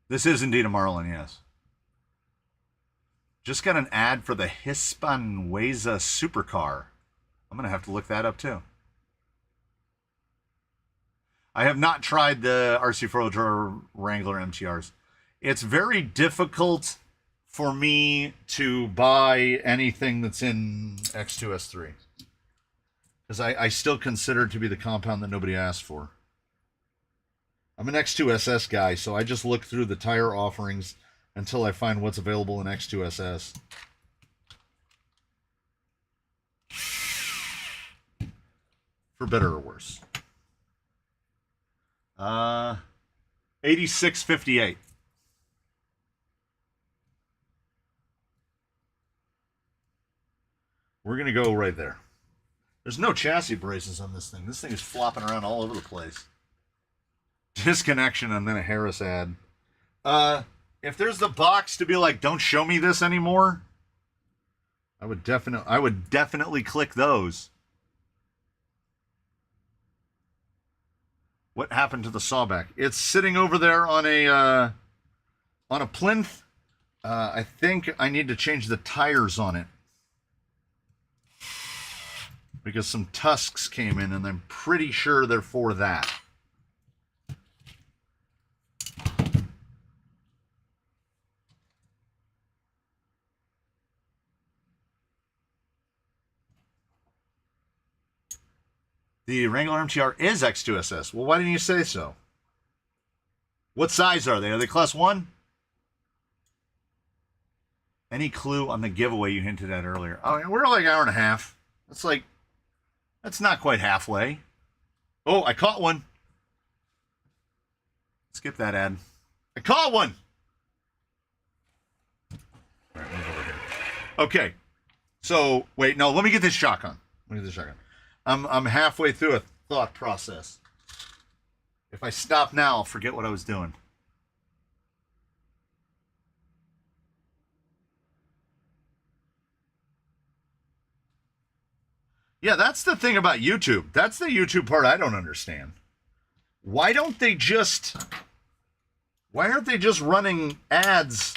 This is indeed a Marlin, yes. Just got an ad for the Hispanhueza supercar. I'm going to have to look that up too. I have not tried the RC4 Wrangler MTRs. It's very difficult for me to buy anything that's in X2S3. Because I still consider it to be the compound that nobody asked for. I'm an X2SS guy, so I just look through the tire offerings until I find what's available in X2SS. For better or worse. 86.58. We're going to go right there. There's no chassis braces on this thing. This thing is flopping around all over the place. Disconnection and then a Harris ad. If there's the box to be like, don't show me this anymore, I would definitely click those. What happened to the sawback? It's sitting over there on a plinth. I think I need to change the tires on it because some tusks came in, and I'm pretty sure they're for that. The Wrangler MTR is X2SS. Well, why didn't you say so? What size are they? Are they class 1? Any clue on the giveaway you hinted at earlier? Oh, we're like an hour and a half. That's not quite halfway. Oh, I caught one. Skip that ad. I caught one. All right, move over here. Okay. So, wait, no, let me get this shotgun. I'm halfway through a thought process. If I stop now, I'll forget what I was doing. Yeah, that's the thing about YouTube. That's the YouTube part I don't understand. Why aren't they just running ads?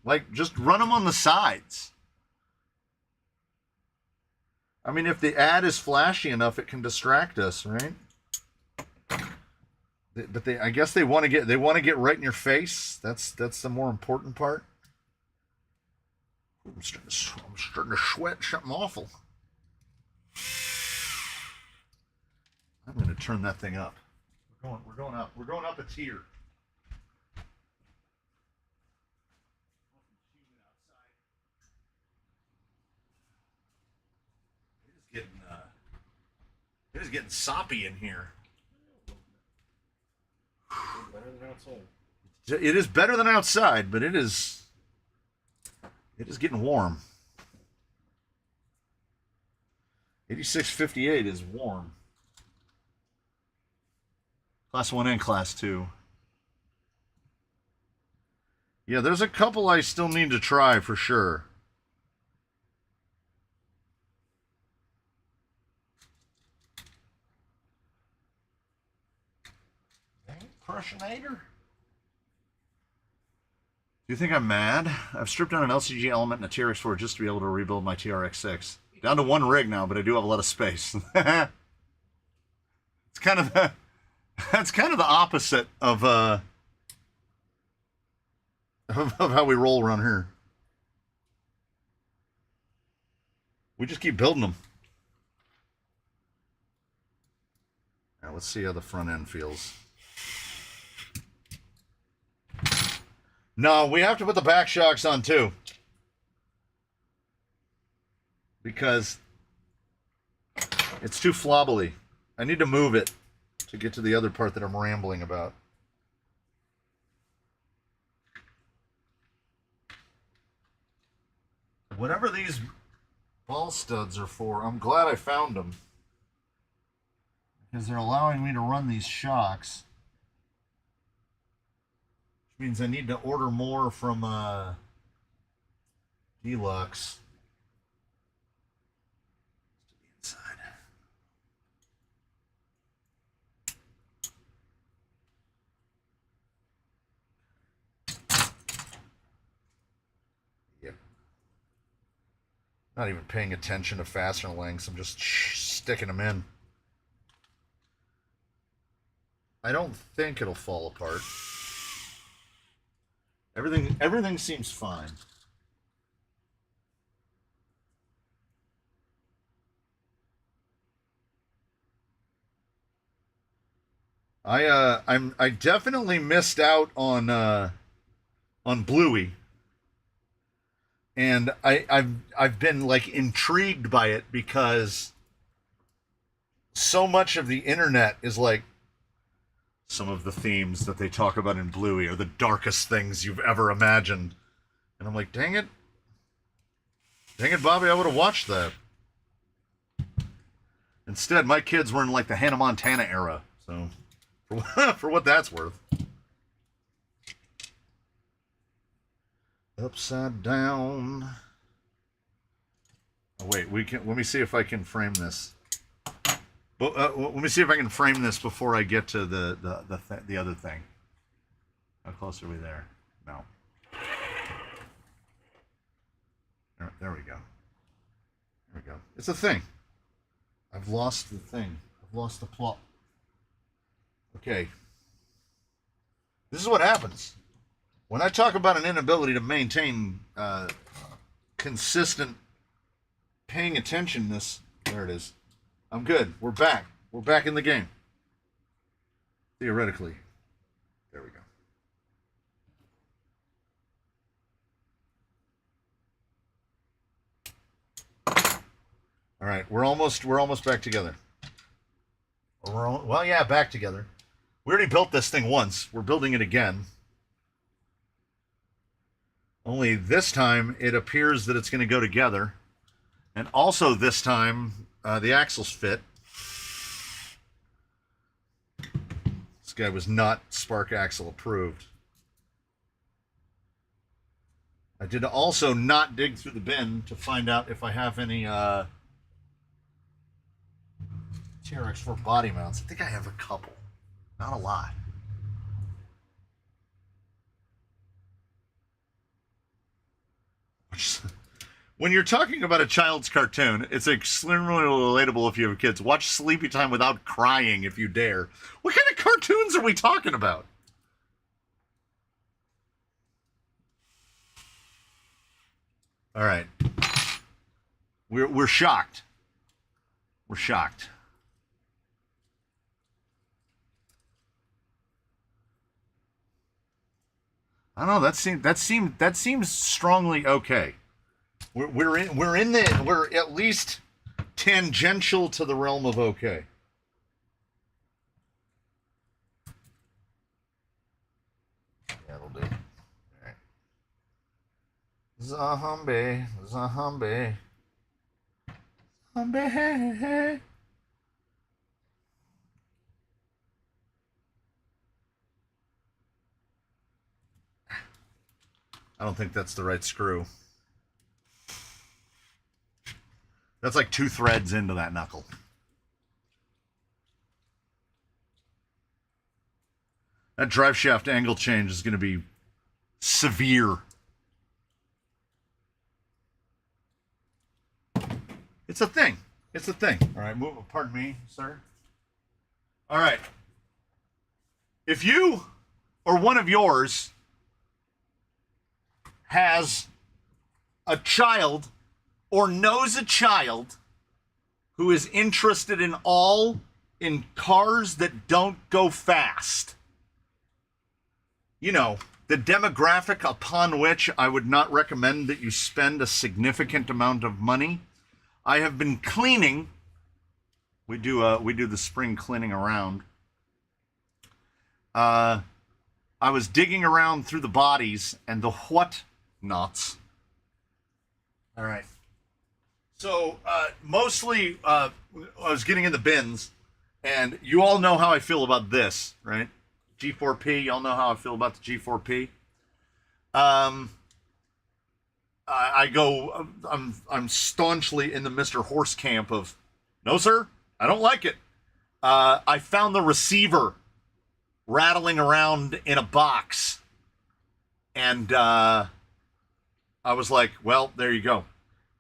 Like, just run them on the sides. I mean, if the ad is flashy enough, it can distract us, right? But I guess they want to get right in your face. That's the more important part. I'm starting to sweat something awful. I'm going to turn that thing up. We're going up. We're going up a tier. It is getting soppy in here. Better than outside. It is better than outside, but it is getting warm. 86.58 is warm. Class 1 and Class 2. Yeah, there's a couple I still need to try for sure. Impersonator? Do you think I'm mad? I've stripped down an LCG element and a TRX-4 just to be able to rebuild my TRX-6. Down to one rig now, but I do have a lot of space. It's kind of that's kind of the opposite of how we roll around here. We just keep building them. Now let's see how the front end feels. No, we have to put the back shocks on too. Because it's too flobbly. I need to move it to get to the other part that I'm rambling about. Whatever these ball studs are for, I'm glad I found them. Because they're allowing me to run these shocks. Which means I need to order more from Deluxe. Inside. Yep. Not even paying attention to fastener lengths. I'm just sticking them in. I don't think it'll fall apart. Everything seems fine. I definitely missed out on Bluey, and I've been like intrigued by it because so much of the internet is like some of the themes that they talk about in Bluey are the darkest things you've ever imagined, and I'm like, dang it, Bobby, I would have watched that. Instead, my kids were in like the Hannah Montana era, so. For what that's worth. Upside down. Oh, wait, let me see if I can frame this. But let me see if I can frame this before I get to the other thing. How close are we there? No. There we go. There we go. It's a thing. I've lost the thing. I've lost the plot. Okay. This is what happens. When I talk about an inability to maintain consistent paying attentionness, there it is. I'm good. We're back. We're back in the game. Theoretically. There we go. All right, we're almost back together. Well, yeah, back together. We already built this thing once. We're building it again. Only this time it appears that it's going to go together. And also this time the axles fit. This guy was not Spark Axle approved. I did also not dig through the bin to find out if I have any TRX-4 body mounts. I think I have a couple. Not a lot. When you're talking about a child's cartoon, it's extremely relatable if you have kids. Watch Sleepy Time without crying if you dare. What kind of cartoons are we talking about? All right. We're shocked. We're shocked. I don't know. That seems strongly okay. We're at least tangential to the realm of okay. Yeah, that'll do. All right. Zombie. I don't think that's the right screw. That's like 2 threads into that knuckle. That drive shaft angle change is going to be severe. It's a thing. It's a thing. All right, pardon me, sir. All right. If you or one of yours has a child or knows a child who is interested in cars that don't go fast, you know, the demographic upon which I would not recommend that you spend a significant amount of money. I have been cleaning. We do the spring cleaning around. I was digging around through the bodies and the whatnots. All right. So mostly I was getting in the bins, and you all know how I feel about this, right? G4P, y'all know how I feel about the G4P. I go, I'm staunchly in the Mr. Horse camp of, no sir, I don't like it. I found the receiver rattling around in a box, and I was like, well, there you go.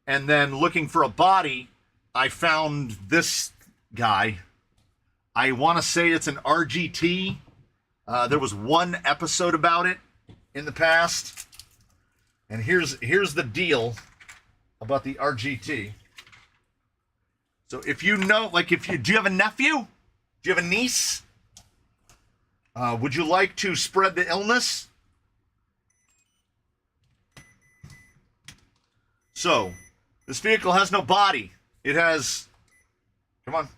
And then looking for a body, I found this guy. I want to say it's an RGT. There was one episode about it in the past. And here's the deal about the RGT. So if you know, like, do you have a nephew? Do you have a niece? Would you like to spread the illness? So, this vehicle has no body. It has, come on.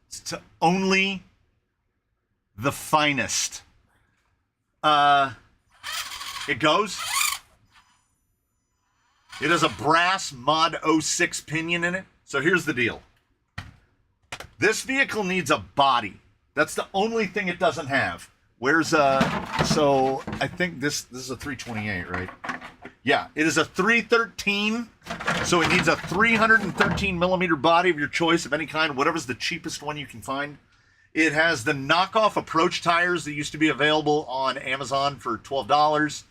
It's to only the finest. It goes. It has a brass Mod 06 pinion in it. So here's the deal. This vehicle needs a body. That's the only thing it doesn't have. So I think this is a 328, right? Yeah, it is a 313. So it needs a 313 millimeter body of your choice of any kind, whatever's the cheapest one you can find. It has the knockoff approach tires that used to be available on Amazon for $12.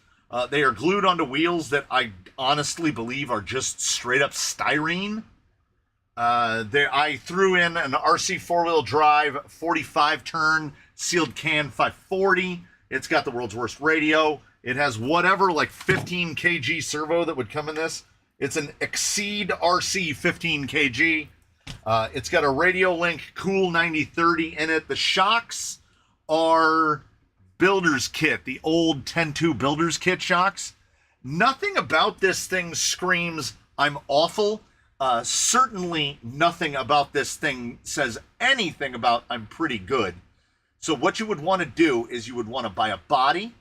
They are glued onto wheels that I honestly believe are just straight up styrene. I threw in an RC four-wheel drive 45 turn sealed can 540. It's got the world's worst radio. It has whatever, like 15 kg servo that would come in this. It's an Exceed RC 15 kg. It's got a Radio Link Cool 9030 in it. The shocks are Builder's Kit, the old 10.2 Builder's Kit shocks. Nothing about this thing screams, I'm awful. Certainly nothing about this thing says anything about I'm pretty good. So what you would want to do is you would want to buy a body.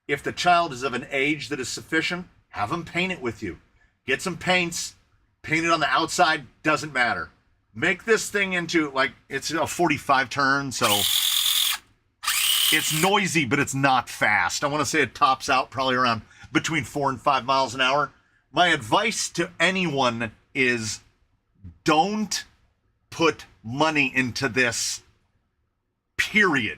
If the child is of an age that is sufficient, have them paint it with you. Get some paints, paint it on the outside, doesn't matter. Make this thing into, like, it's a 45 turn, so it's noisy, but it's not fast. I want to say it tops out probably around between 4 and 5 miles an hour. My advice to anyone is don't put money into this, period.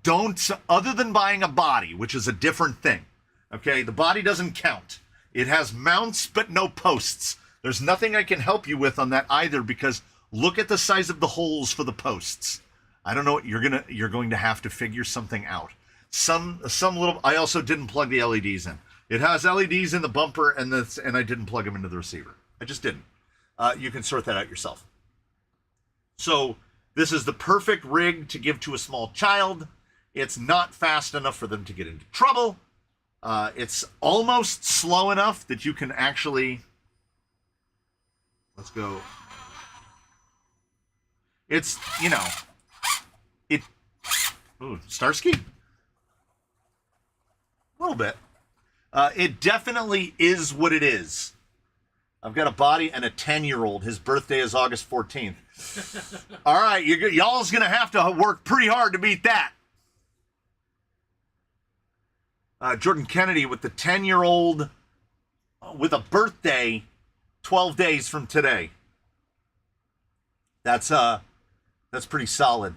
Don't, other than buying a body, which is a different thing. Okay, the body doesn't count. It has mounts, but no posts. There's nothing I can help you with on that either, because look at the size of the holes for the posts. I don't know what you're going to have to figure something out. Some little, I also didn't plug the LEDs in. It has LEDs in the bumper and I didn't plug them into the receiver. I just didn't. You can sort that out yourself. So this is the perfect rig to give to a small child. It's not fast enough for them to get into trouble. It's almost slow enough that you can actually, let's go. It's, you know, ooh, Starsky? A little bit. It definitely is what it is. I've got a body and a 10-year-old. His birthday is August 14th. All right, y'all's going to have to work pretty hard to beat that. Jordan Kennedy with the 10-year-old with a birthday 12 days from today. That's pretty solid.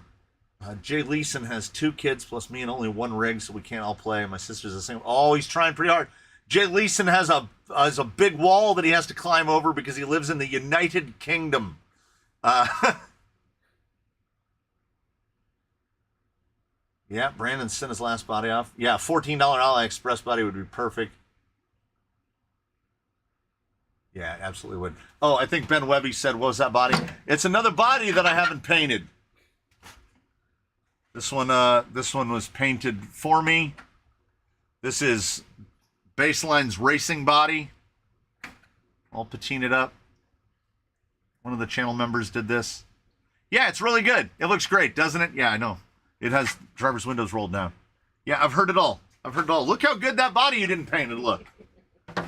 Jay Leeson has 2 kids plus me and only 1 rig, so we can't all play. My sister's the same. Oh, he's trying pretty hard. Jay Leeson has a big wall that he has to climb over because he lives in the United Kingdom. Yeah, Brandon sent his last body off. Yeah, $14 AliExpress body would be perfect. Yeah, absolutely would. Oh, I think Ben Webby said, what was that body? It's another body that I haven't painted. This one was painted for me. This is Baseline's racing body. All patinaed up. One of the channel members did this. Yeah, it's really good. It looks great, doesn't it? Yeah, I know. It has driver's windows rolled down. Yeah, I've heard it all. I've heard it all. Look how good that body you didn't paint it look.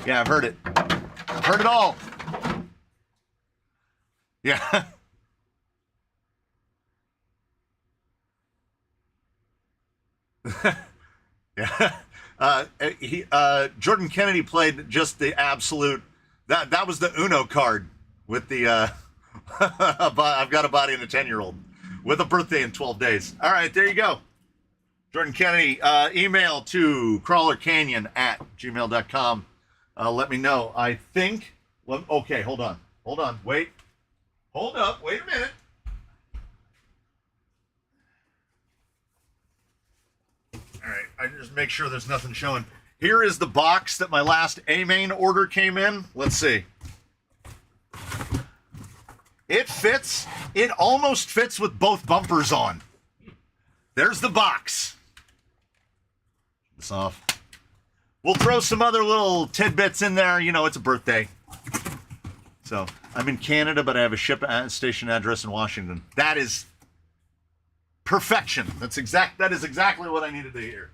Yeah, I've heard it. I've heard it all. Yeah. Yeah. Jordan Kennedy played just the absolute. That was the Uno card with the. I've got a body and a 10-year-old with a birthday in 12 days. All right, there you go. Jordan Kennedy, email to crawlercanyon@gmail.com. Let me know. I think. Okay, hold on. Hold on. Wait. Hold up. Wait a minute. All right, I just make sure there's nothing showing. Here is the box that my last A-main order came in. Let's see. It fits. It almost fits with both bumpers on. There's the box. This off. We'll throw some other little tidbits in there. You know, it's a birthday. So I'm in Canada, but I have a ship station address in Washington. That is perfection. That is exactly what I needed to hear.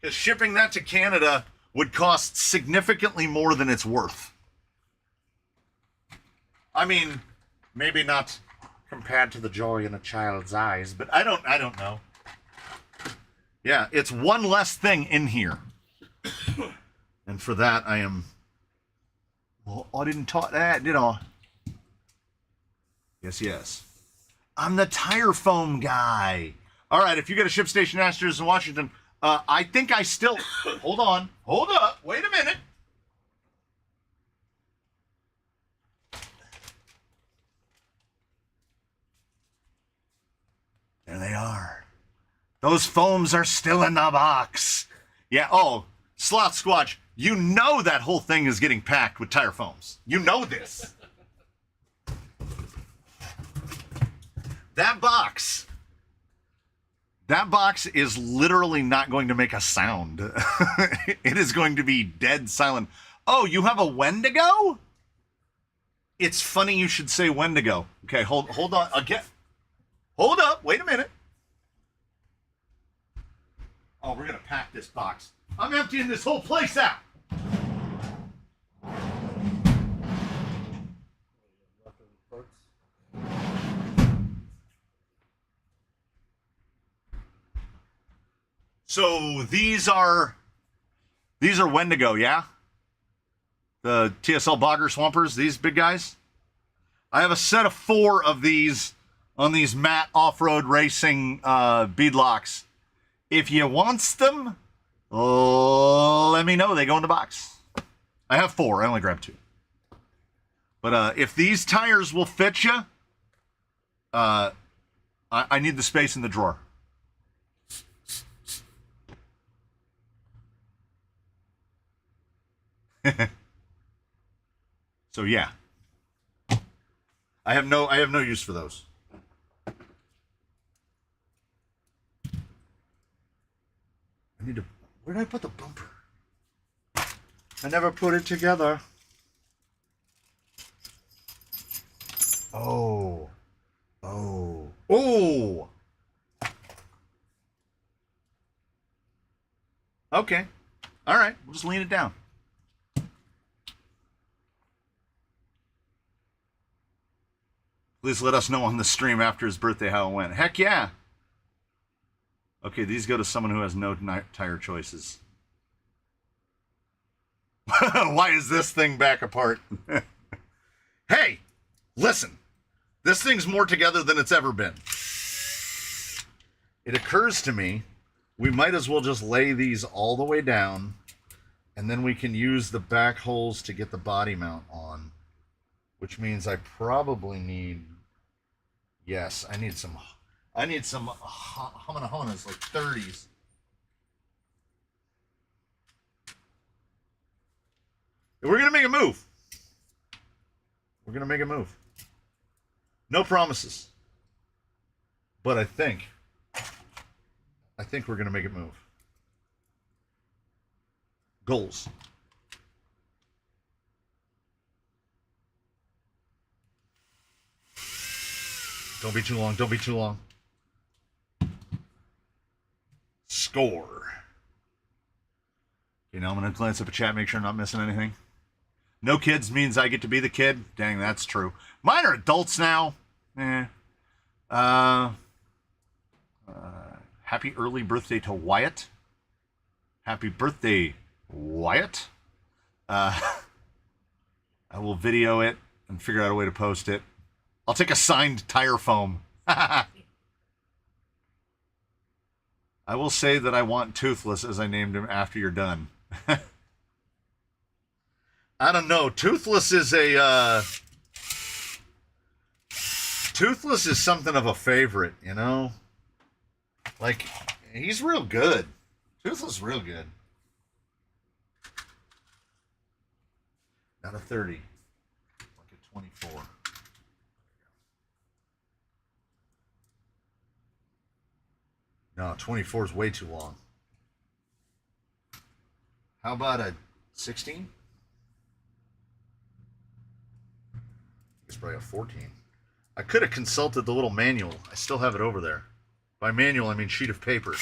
Because shipping that to Canada would cost significantly more than it's worth. I mean, maybe not compared to the joy in a child's eyes, but I don't know. Yeah, it's one less thing in here. And for that, I am... Well, I didn't talk that, did I? Yes. I'm the tire foam guy. All right, if you get a ship station address in Washington, I think I still... Hold on. Hold up. Wait a minute. There they are. Those foams are still in the box. Yeah, oh, Sloth Squatch, you know that whole thing is getting packed with tire foams. You know this. That box is literally not going to make a sound. It is going to be dead silent. Oh, you have a Wendigo? It's funny you should say Wendigo. Okay, hold on. Again. Hold up. Wait a minute. Oh, we're going to pack this box. I'm emptying this whole place out. So these are Wendigo, yeah? The TSL Bogger Swampers, these big guys? I have a set of 4 of these on these matte off-road racing beadlocks. If you wants them, let me know. They go in the box. I have 4. I only grabbed 2. But if these tires will fit you, I need the space in the drawer. So yeah, I have no use for those. I need to. Where did I put the bumper? I never put it together. Oh. Okay. All right. We'll just lean it down. Please let us know on the stream after his birthday how it went. Heck yeah. Okay, these go to someone who has no tire choices. Why is this thing back apart? Hey, listen. This thing's more together than it's ever been. It occurs to me we might as well just lay these all the way down, and then we can use the back holes to get the body mount on, which means I probably need... Yes, I need some humana-humanas, like 30s. We're going to make a move. No promises. But I think we're going to make it move. Goals. Don't be too long. score. You know, I'm going to glance up a chat, make sure I'm not missing anything. No kids means I get to be the kid. Dang, that's true. Mine are adults now. Happy early birthday to Wyatt. Happy birthday, Wyatt. I will video it and figure out a way to post it. I'll take a signed tire foam. I will say that I want Toothless as I named him after you're done. I don't know. Toothless is Toothless is something of a favorite, you know? Like, he's real good. Toothless is real good. Not a 30. Like a 24. No, 24 is way too long. How about a 16? It's probably a 14. I could have consulted the little manual. I still have it over there. By manual, I mean sheet of paper.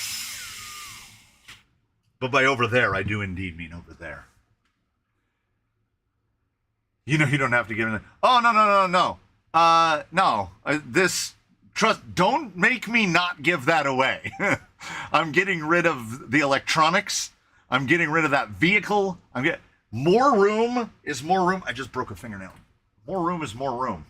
But by over there, I do indeed mean over there. You know, you don't have to give it. Oh, no. No. Trust, don't make me not give that away. I'm getting rid of the electronics. I'm getting rid of that vehicle. More room is more room. I just broke a fingernail. More room is more room.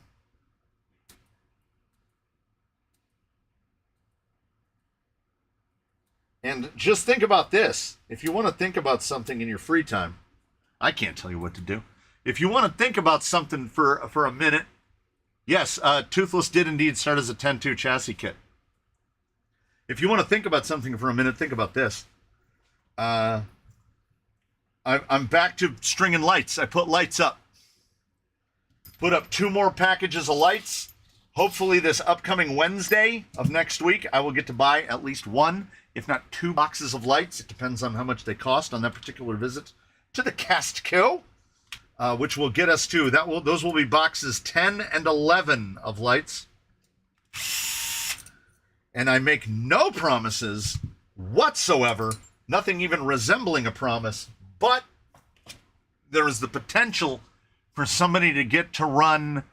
And just think about this. If you want to think about something in your free time, I can't tell you what to do. If you want to think about something for a minute, yes, Toothless did indeed start as a 10.2 chassis kit. If you want to think about something for a minute, think about this. I'm back to stringing lights. I put lights up. Put up 2 more packages of lights. Hopefully this upcoming Wednesday of next week, I will get to buy at least 1, if not 2 boxes of lights. It depends on how much they cost on that particular visit to the Castco, which will get us to, those will be boxes 10 and 11 of lights. And I make no promises whatsoever, nothing even resembling a promise, but there is the potential for somebody to get to run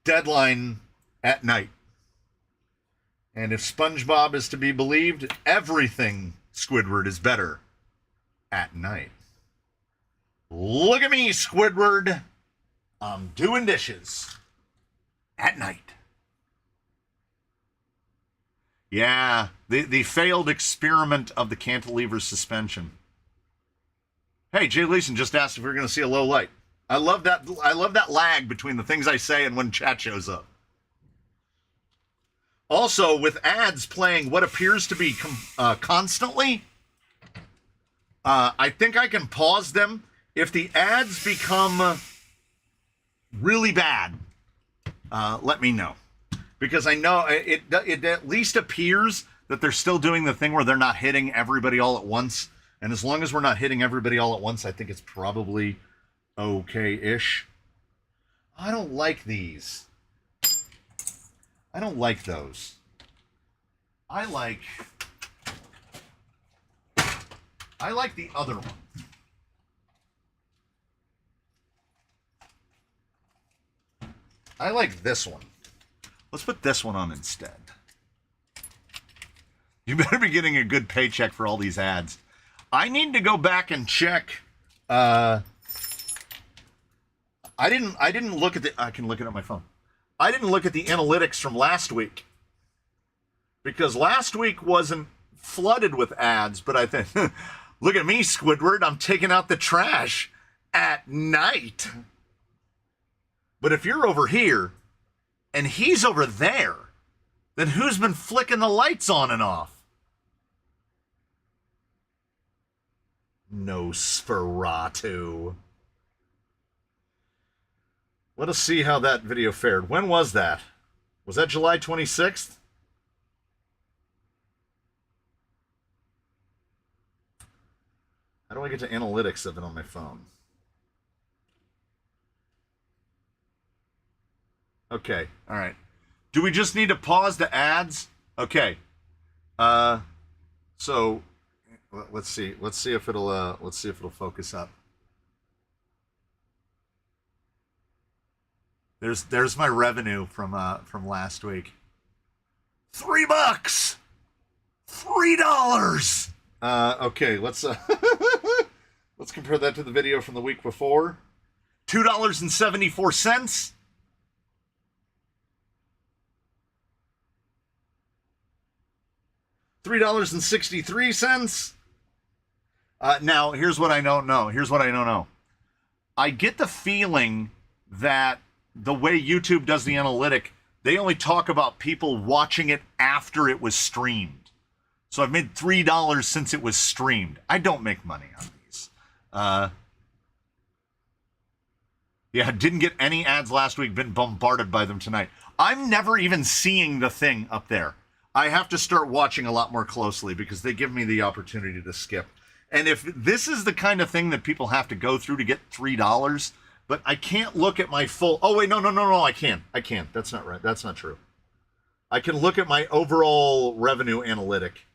deadline at night. And if SpongeBob is to be believed, everything, Squidward, is better at night. Look at me, Squidward. I'm doing dishes at night. Yeah, the failed experiment of the cantilever suspension. Hey, Jay Leeson just asked if we we're going to see a low light. I love that lag between the things I say and when chat shows up. Also, with ads playing what appears to be constantly, I think I can pause them. If the ads become really bad, let me know. Because I know it at least appears that they're still doing the thing where they're not hitting everybody all at once. And as long as we're not hitting everybody all at once, I think it's probably okay-ish. I don't like these. I don't like those. I like the other one. I like this one. Let's put this one on instead. You better be getting a good paycheck for all these ads. I need to go back and check. I didn't look at the. I can look it on my phone. I didn't look at the analytics from last week because last week wasn't flooded with ads. But I think, look at me, Squidward. I'm taking out the trash at night. But if you're over here and he's over there, then who's been flicking the lights on and off? Nosferatu. Let us see how that video fared. When was that? Was that July 26th? How do I get to analytics of it on my phone? Okay, all right. Do we just need to pause the ads? Okay. So let's see if it'll focus up. There's my revenue from last week. $3. $3. Okay, let's let's compare that to the video from the week before. $2.74. $3.63. Now, here's what I don't know. I get the feeling that the way YouTube does the analytic, they only talk about people watching it after it was streamed. So I've made $3 since it was streamed. I don't make money on these. Yeah, didn't get any ads last week, been bombarded by them tonight. I'm never even seeing the thing up there. I have to start watching a lot more closely because they give me the opportunity to skip. And if this is the kind of thing that people have to go through to get $3, but I can't look at my full... Oh, wait, no, I can. That's not right. That's not true. I can look at my overall revenue analytic.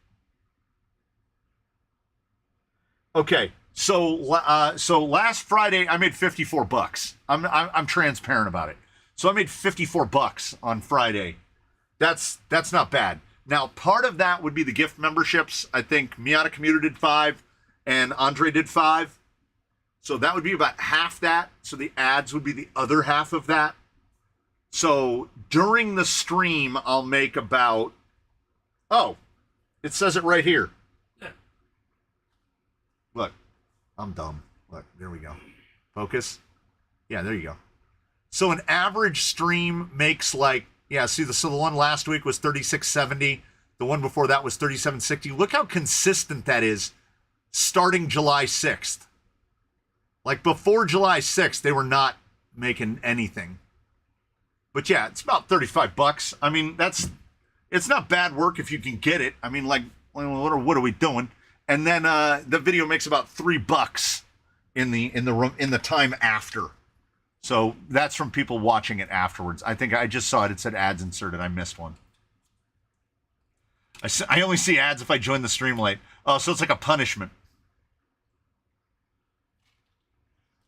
Okay, so last Friday I made $54. I'm transparent about it. So I made $54 on Friday. That's not bad. Now, part of that would be the gift memberships. I think Miata Commuter did 5 and Andre did 5. So that would be about half that. So the ads would be the other half of that. So during the stream, I'll make about... Oh, it says it right here. Yeah. Look, I'm dumb. Look, there we go. Focus. Yeah, there you go. So an average stream makes like... Yeah, see, so the one last week was 36.70. The one before that was 37.60. Look how consistent that is starting July 6th. Like before July 6th, they were not making anything. But yeah, it's about $35. I mean, it's not bad work if you can get it. I mean, like, what are we doing? And then the video makes about $3 in the time after. So that's from people watching it afterwards. I think I just saw it. It said ads inserted. I missed one. I only see ads if I join the stream late. Oh, so it's like a punishment.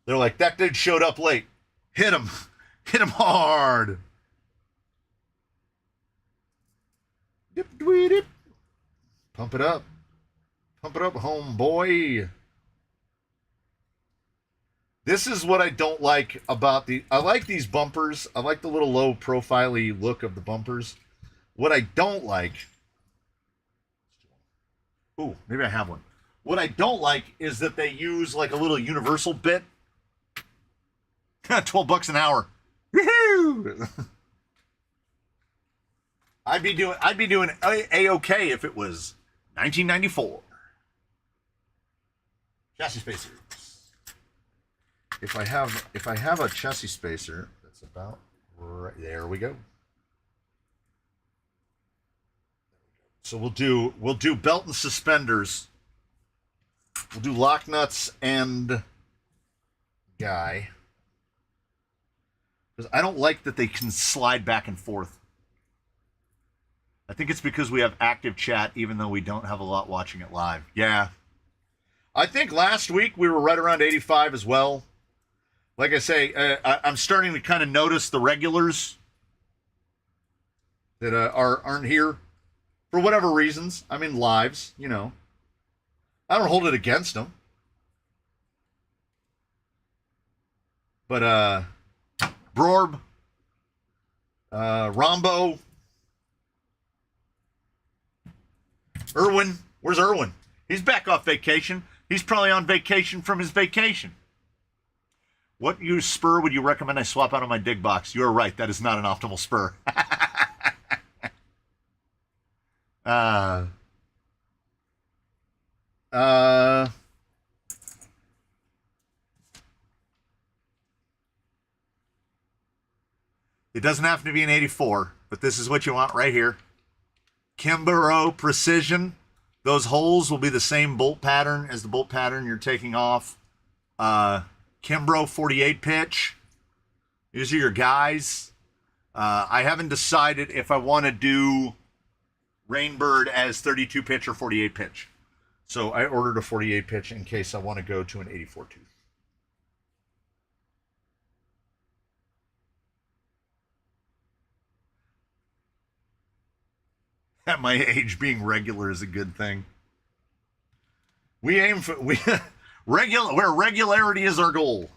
They're like, that dude showed up late. Hit him. Hit him hard. Dip, dwee, dip. Pump it up. Pump it up, homeboy. This is what I don't like about I like these bumpers. I like the little low profile-y look of the bumpers. What I don't like... Ooh, maybe I have one. What I don't like is that they use like a little universal bit. $12 an hour. Woohoo! I'd be doing A-OK if it was 1994. Chassis spacers. If I have a chassis spacer, that's about right there. We go. So we'll do belt and suspenders. We'll do lock nuts and guy. Because I don't like that they can slide back and forth. I think it's because we have active chat, even though we don't have a lot watching it live. Yeah. I think last week we were right around 85 as well. Like I say, I'm starting to kind of notice the regulars that aren't here for whatever reasons. I mean, lives, you know. I don't hold it against them. But, Brorb, Rombo, Irwin. Where's Irwin? He's back off vacation. He's probably on vacation from his vacation. What used spur would you recommend I swap out on my dig box? You're right. That is not an optimal spur. It doesn't have to be an 84, but this is what you want right here. Kimbrough Precision. Those holes will be the same bolt pattern as the bolt pattern you're taking off. Kimbrough 48 pitch. These are your guys. I haven't decided if I want to do Rainbird as 32 pitch or 48 pitch. So I ordered a 48 pitch in case I want to go to an 84 tooth. At my age, being regular is a good thing. We aim for where regularity is our goal.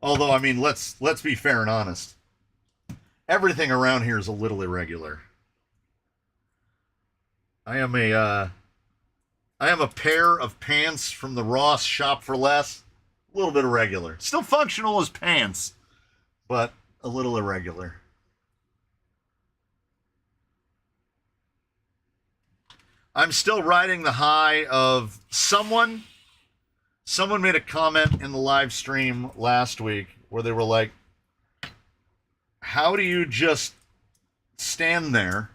Although, I mean, let's be fair and honest. Everything around here is a little irregular. I am a pair of pants from the Ross Shop for Less. A little bit irregular. Still functional as pants, but a little irregular. I'm still riding the high of someone made a comment in the live stream last week where they were like, how do you just stand there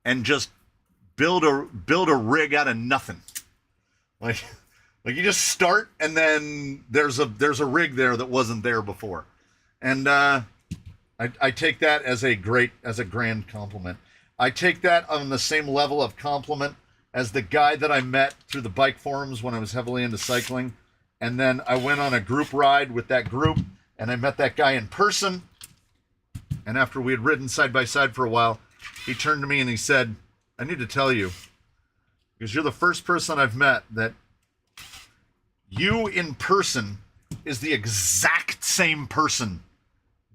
and just build a rig out of nothing? Like you just start and then there's a rig there that wasn't there before. And I take that as a grand compliment. I take that on the same level of compliment as the guy that I met through the bike forums when I was heavily into cycling. And then I went on a group ride with that group and I met that guy in person. And after we had ridden side by side for a while, he turned to me and he said, I need to tell you, because you're the first person I've met that you in person is the exact same person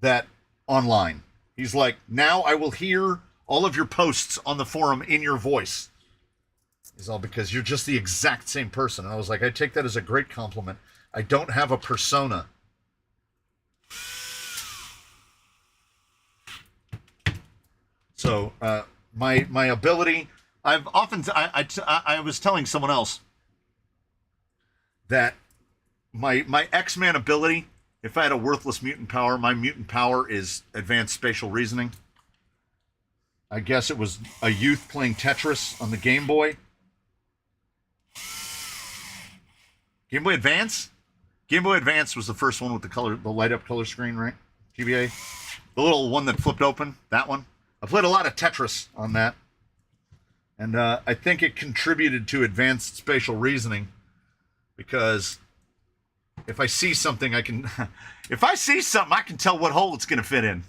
that online. He's like, now I will hear all of your posts on the forum in your voice. Is all because you're just the exact same person. And I was like, I take that as a great compliment. I don't have a persona. So my ability, I've often I was telling someone else that my X-Man ability, if I had a worthless mutant power, my mutant power is advanced spatial reasoning. I guess it was a youth playing Tetris on the Game Boy. Game Boy Advance? Game Boy Advance was the first one with the light up color screen, right? GBA. The little one that flipped open, that one. I played a lot of Tetris on that. And I think it contributed to advanced spatial reasoning because if I see something, I can tell what hole it's going to fit in.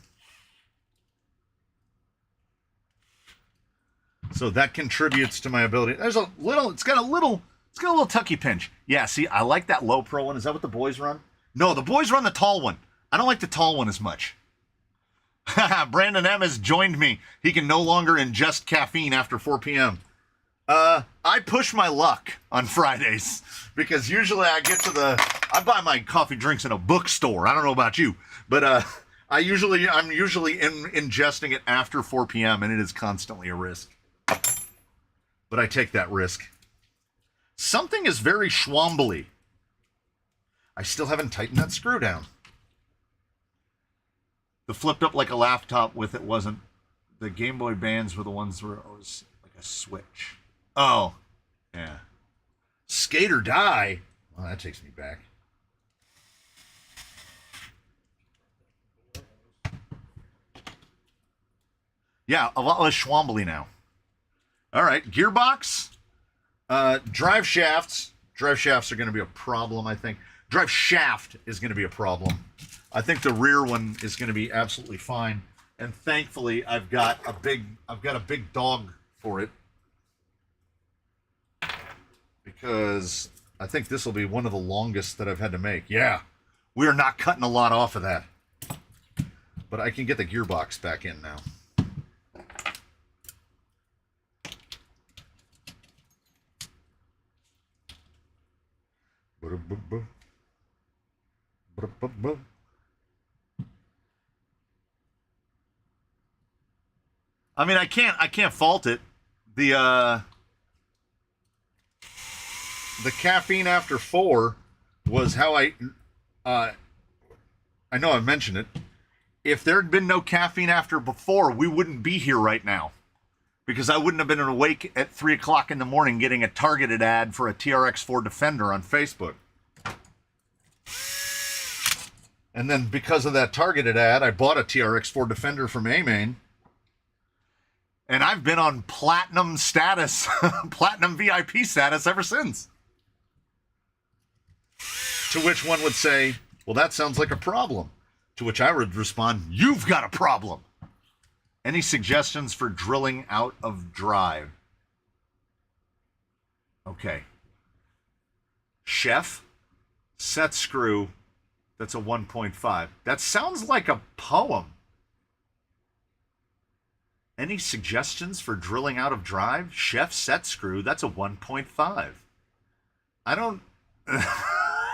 So that contributes to my ability. It's got a little tucky pinch. Yeah, see, I like that low pro one. Is that what the boys run? No, the boys run the tall one. I don't like the tall one as much. Brandon M has joined me. He can no longer ingest caffeine after 4 p.m. I push my luck on Fridays because usually I buy my coffee drinks in a bookstore. I don't know about you, but I'm usually ingesting it after 4 p.m. and it is constantly a risk. But I take that risk. Something is very schwambly. I still haven't tightened that screw down. The flipped up like a laptop with it wasn't. The Game Boy bands were the ones where it was like a switch. Oh, yeah. Skate or die. Well, that takes me back. Yeah, a lot less schwambly now. All right, gearbox. Drive shafts. Drive shafts are going to be a problem, I think. Drive shaft is going to be a problem. I think the rear one is going to be absolutely fine. And thankfully, I've got a big dog for it. Because I think this will be one of the longest that I've had to make. Yeah, we are not cutting a lot off of that. But I can get the gearbox back in now. I mean, I can't fault it. The caffeine after 4 was how I know I mentioned it. If there had been no caffeine after before, we wouldn't be here right now. Because I wouldn't have been awake at 3 o'clock in the morning getting a targeted ad for a TRX-4 Defender on Facebook. And then because of that targeted ad, I bought a TRX-4 Defender from A-Main. And I've been on platinum status, platinum VIP status ever since. To which one would say, well, that sounds like a problem. To which I would respond, you've got a problem. Any suggestions for drilling out of drive? Okay. Chef, set screw, that's a 1.5. That sounds like a poem. Any suggestions for drilling out of drive? Chef, set screw, that's a 1.5. I don't...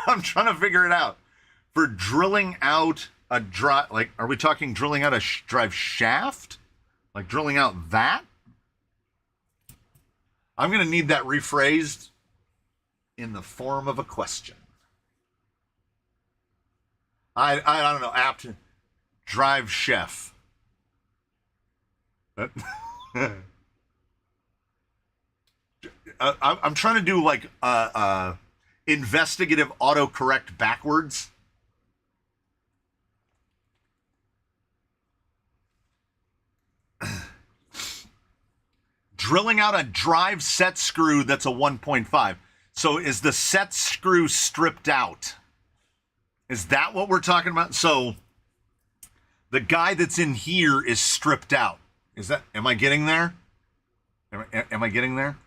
I'm trying to figure it out. For drilling out a drive, like, are we talking drilling out a drive shaft? Like drilling out that? I'm going to need that rephrased in the form of a question. I don't know, apt drive chef. I'm trying to do like investigative autocorrect backwards. Drilling out a drive set screw that's a 1.5. So is the set screw stripped out? Is that what we're talking about? So the guy that's in here is stripped out. Is that, am I getting there? Am I getting there?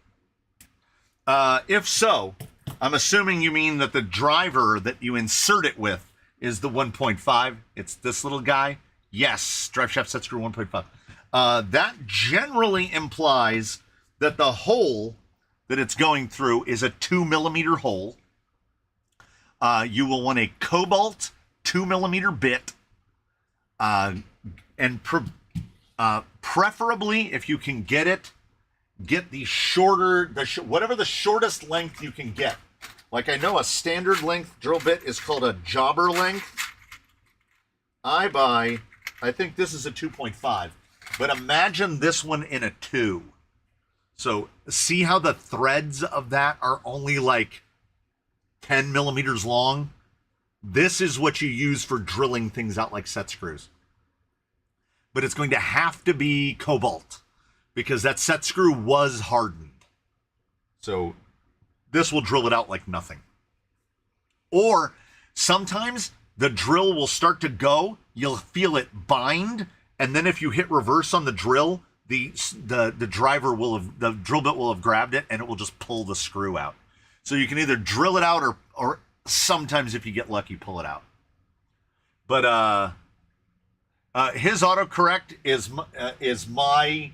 If so, I'm assuming you mean that the driver that you insert it with is the 1.5. It's this little guy. Yes, drive shaft set screw 1.5. That generally implies that the hole that it's going through is a 2mm hole. You will want a cobalt 2mm bit, and preferably, if you can get it, get the shorter, whatever the shortest length you can get. Like I know a standard length drill bit is called a jobber length. I think this is a 2.5, but imagine this one in a 2. So see how the threads of that are only like 10mm long? This is what you use for drilling things out like set screws. But it's going to have to be cobalt because that set screw was hardened. So this will drill it out like nothing. Or sometimes the drill will start to go, you'll feel it bind, and then if you hit reverse on the drill, the driver will have, the drill bit will have grabbed it and it will just pull the screw out. So you can either drill it out or sometimes if you get lucky, pull it out. But his autocorrect is my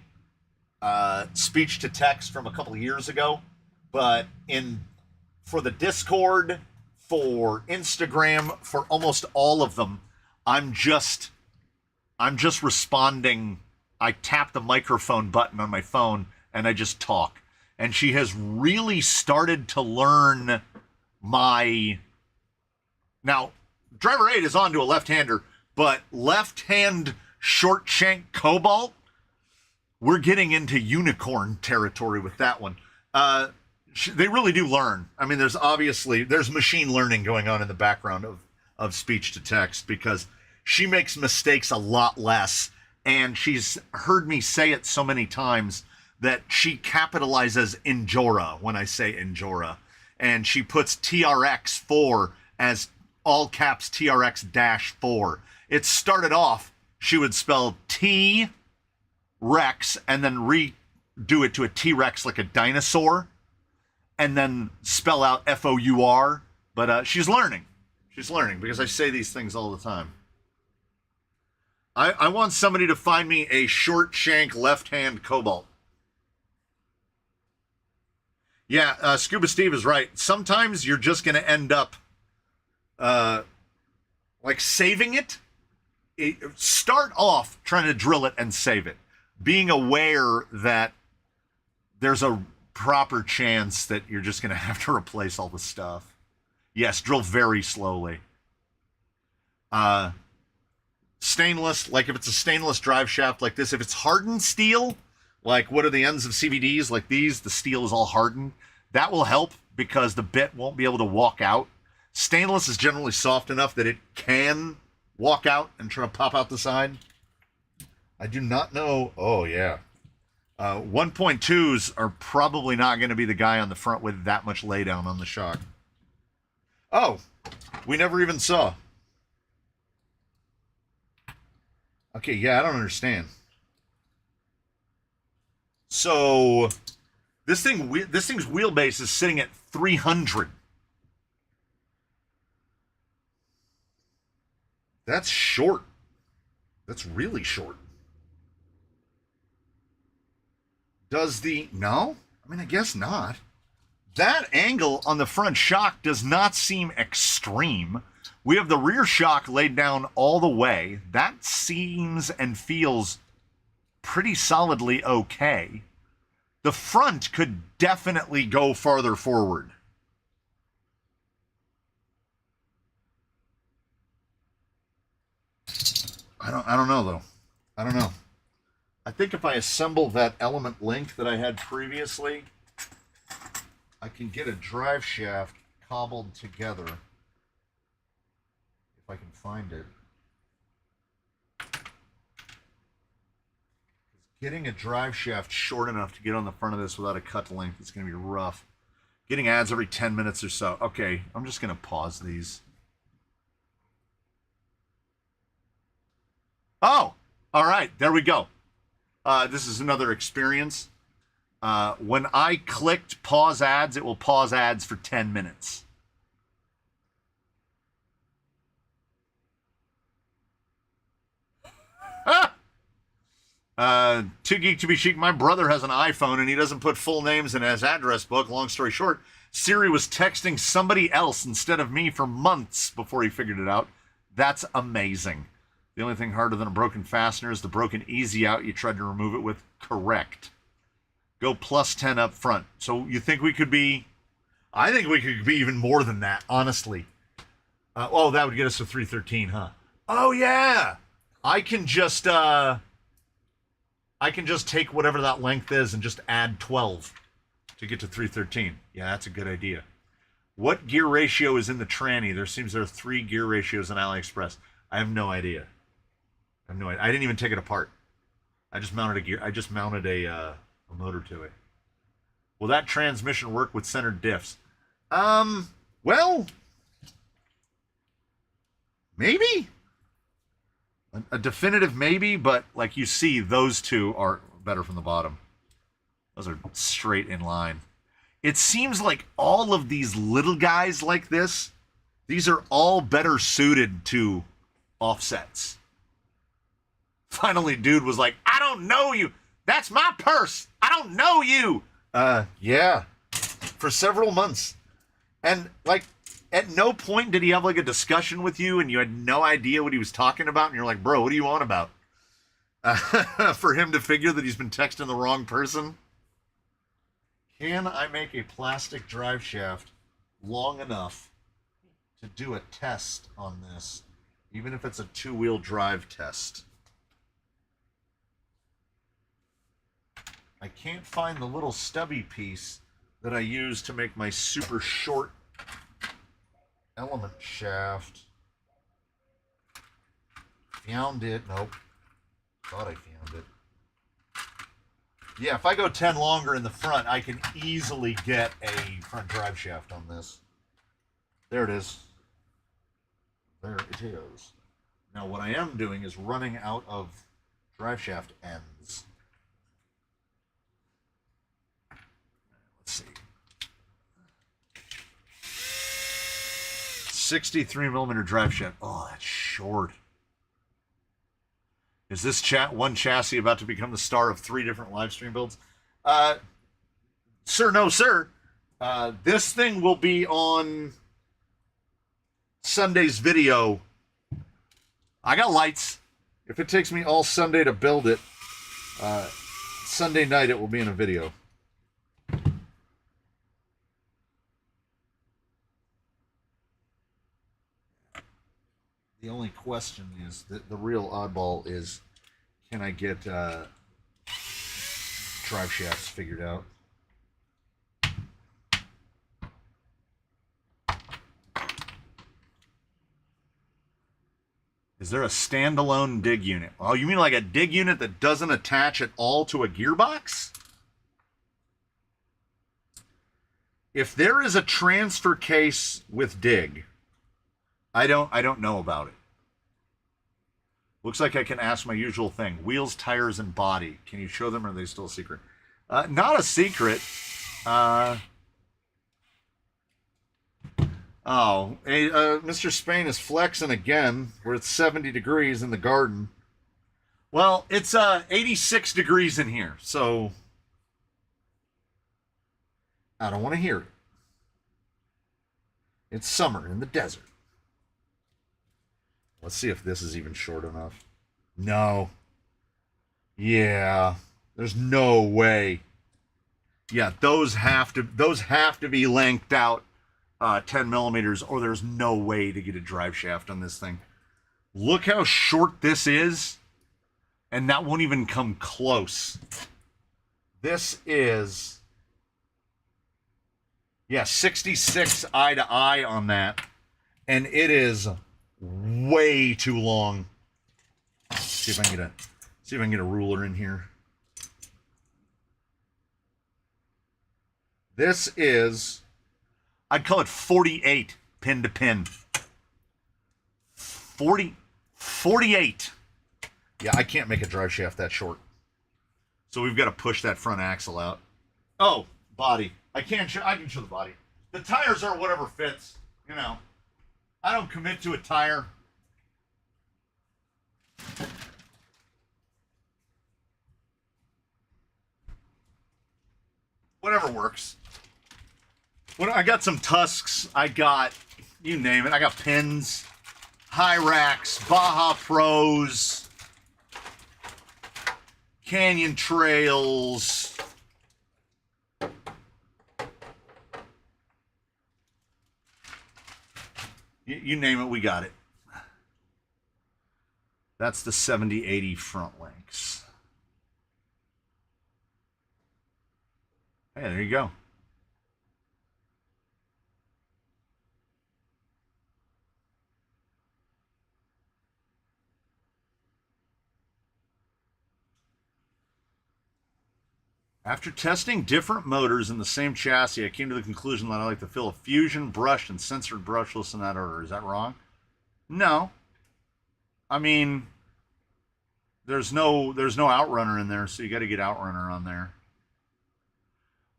speech to text from a couple of years ago. But for the Discord, for Instagram, for almost all of them, I'm just responding. I tap the microphone button on my phone and I just talk. And she has really started to learn my... Now, driver 8 is onto a left-hander, but left-hand short shank cobalt, we're getting into unicorn territory with that one. They really do learn. I mean, there's machine learning going on in the background of speech to text because she makes mistakes a lot less. And she's heard me say it so many times that she capitalizes Injora when I say Injora. And she puts TRX-4 as all caps TRX-4. It started off, she would spell T-Rex and then redo it to a T-Rex like a dinosaur. And then spell out F-O-U-R. But she's learning. She's learning because I say these things all the time. I want somebody to find me a short shank left-hand cobalt. Yeah, Scuba Steve is right. Sometimes you're just going to end up like saving it. Start off trying to drill it and save it. Being aware that there's a proper chance that you're just going to have to replace all the stuff. Yes, drill very slowly. Stainless, like if it's a stainless drive shaft like this, if it's hardened steel, like what are the ends of CVDs like these, the steel is all hardened, that will help because the bit won't be able to walk out. Stainless is generally soft enough that it can walk out and try to pop out the side. I do not know. Oh, yeah. 1.2s are probably not going to be the guy on the front with that much laydown on the shock. Oh, we never even saw. Okay, yeah, I don't understand. So this thing's wheelbase is sitting at 300. That's short. That's really short. Does the... No? I mean, I guess not. That angle on the front shock does not seem extreme. We have the rear shock laid down all the way. That seems and feels pretty solidly okay. The front could definitely go farther forward. I don't know, though. I don't know. I think if I assemble that element link that I had previously, I can get a drive shaft cobbled together. If I can find it. Getting a drive shaft short enough to get on the front of this without a cut length is going to be rough. Getting ads every 10 minutes or so. Okay, I'm just going to pause these. Oh, all right, there we go. This is another experience. When I clicked pause ads, it will pause ads for 10 minutes. Too geek to be chic. My brother has an iPhone and he doesn't put full names in his address book. Long story short, Siri was texting somebody else instead of me for months before he figured it out. That's amazing. The only thing harder than a broken fastener is the broken easy out you tried to remove it with. Correct. Go plus 10 up front. So you think we could be... I think we could be even more than that, honestly. Oh, that would get us to 313, huh? Oh, yeah! I can just take whatever that length is and just add 12 to get to 313. Yeah, that's a good idea. What gear ratio is in the tranny? There are 3 gear ratios on AliExpress. I have no idea. I didn't even take it apart. I just mounted a gear. I just mounted a motor to it. Will that transmission work with centered diffs? Well, maybe. A definitive maybe, but like you see, those two are better from the bottom. Those are straight in line. It seems like all of these little guys like this, these are all better suited to offsets. Finally, dude was like, I don't know you. That's my purse. I don't know you. Yeah. For several months. And, like, at no point did he have, like, a discussion with you and you had no idea what he was talking about. And you're like, bro, what are you on about? For him to figure that he's been texting the wrong person. Can I make a plastic drive shaft long enough to do a test on this? Even if it's a 2-wheel drive test. I can't find the little stubby piece that I use to make my super short element shaft. Found it. Nope. Thought I found it. Yeah, if I go 10 longer in the front, I can easily get a front drive shaft on this. There it is. There it is. Now what I am doing is running out of drive shaft ends. Let's see. 63mm drive shaft. Oh, that's short. Is this one chassis about to become the star of 3 different live stream builds? Sir, no, sir. This thing will be on Sunday's video. I got lights. If it takes me all Sunday to build it, Sunday night it will be in a video. The only question is, the real oddball is, can I get drive shafts figured out? Is there a standalone dig unit? Oh, you mean like a dig unit that doesn't attach at all to a gearbox? If there is a transfer case with dig, I don't know about it. Looks like I can ask my usual thing. Wheels, tires, and body. Can you show them, or are they still a secret? Not a secret. Mr. Spain is flexing again. We're at 70 degrees in the garden. Well, it's 86 degrees in here, so I don't want to hear it. It's summer in the desert. Let's see if this is even short enough. No. Yeah. There's no way. Yeah, those have to be lengthed out 10 millimeters, or there's no way to get a drive shaft on this thing. Look how short this is, and that won't even come close. This is, yeah, 66 eye to eye on that, and it is way too long. See if I can get a ruler in here. This is, I'd call it 48 pin to pin. 48. Yeah, I can't make a drive shaft that short. So we've got to push that front axle out. Oh, body. I can show the body. The tires are whatever fits, you know. I don't commit to a tire. Whatever works. I got some Tusks. I got, you name it. I got pins, Hyrax, Baja Pros, Canyon Trails. You name it, we got it. That's the 7080 front links. Hey, there you go. After testing different motors in the same chassis, I came to the conclusion that I like to fill a fusion, brushed, and censored brushless in that order. Is that wrong? No. I mean, there's no Outrunner in there, so you got to get Outrunner on there.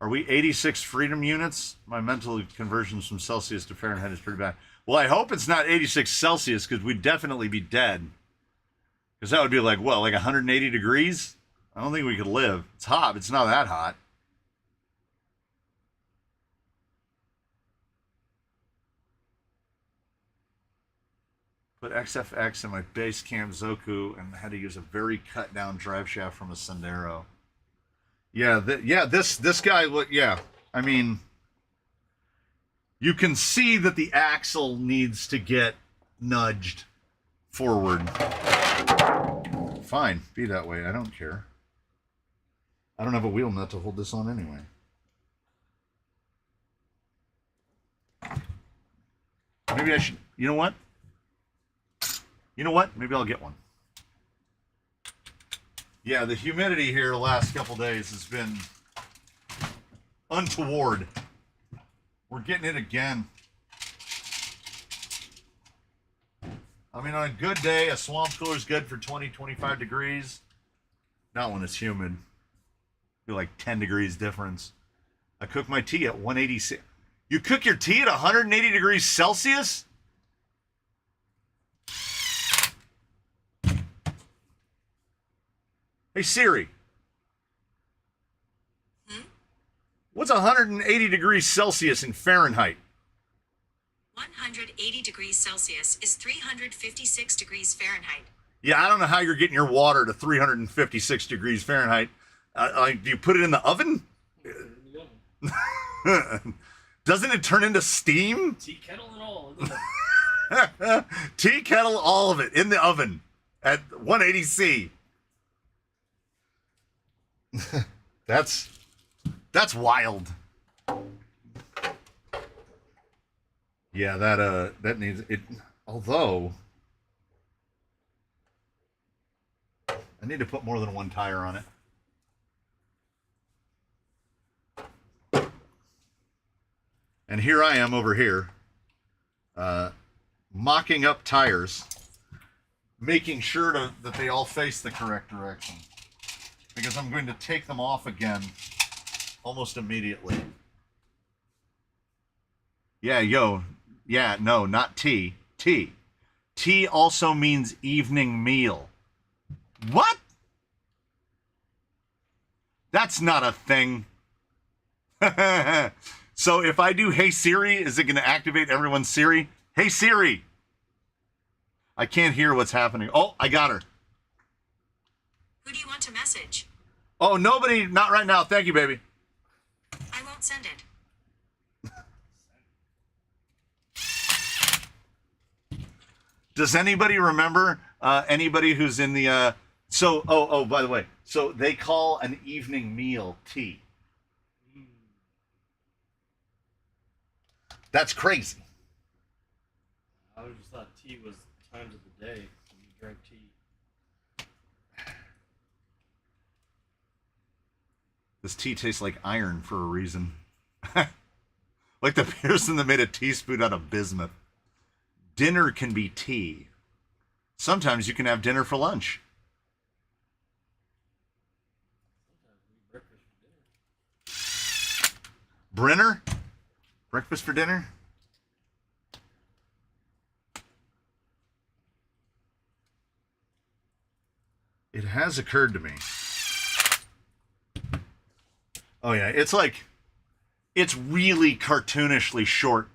Are we 86 freedom units? My mental conversions from Celsius to Fahrenheit is pretty bad. Well, I hope it's not 86 Celsius, because we'd definitely be dead. Because that would be like, what, like 180 degrees? I don't think we could live. It's hot, but it's not that hot. Put XFX in my base camp Zoku and had to use a very cut down drive shaft from a Sendero. Yeah, this guy, yeah. I mean, you can see that the axle needs to get nudged forward. Fine, be that way. I don't care. I don't have a wheel nut to hold this on anyway. Maybe I should, you know what? You know what? Maybe I'll get one. Yeah, the humidity here the last couple days has been untoward. We're getting it again. I mean, on a good day, a swamp cooler is good for 20, 25 degrees. Not when it's humid. Be like 10 degrees difference. I cook my tea at 186. You cook your tea at 180 degrees Celsius? Hey Siri. What's 180 degrees Celsius in Fahrenheit? 180 degrees Celsius is 356 degrees Fahrenheit. Yeah, I don't know how you're getting your water to 356 degrees Fahrenheit. Do you put it in the oven? Doesn't it turn into steam? Tea kettle and all. Tea kettle, all of it, in the oven at 180°C. That's wild. Yeah, that needs it. Although I need to put more than one tire on it. And here I am over here, mocking up tires, making sure that they all face the correct direction. Because I'm going to take them off again almost immediately. Yeah, no, not tea. Tea. Tea also means evening meal. What? That's not a thing. So if I do Hey Siri, is it going to activate everyone's Siri? Hey Siri. I can't hear what's happening. Oh, I got her. Who do you want to message? Oh, nobody. Not right now. Thank you, baby. I won't send it. Does anybody remember anybody who's in the by the way, so they call an evening meal tea. That's crazy. I always just thought tea was times of the day when you drank tea. This tea tastes like iron for a reason. Like the person that made a teaspoon out of bismuth. Dinner can be tea. Sometimes you can have dinner for lunch. Sometimes we eat breakfast for dinner. Brenner? Breakfast for dinner? It has occurred to me. Oh yeah, it's really cartoonishly short.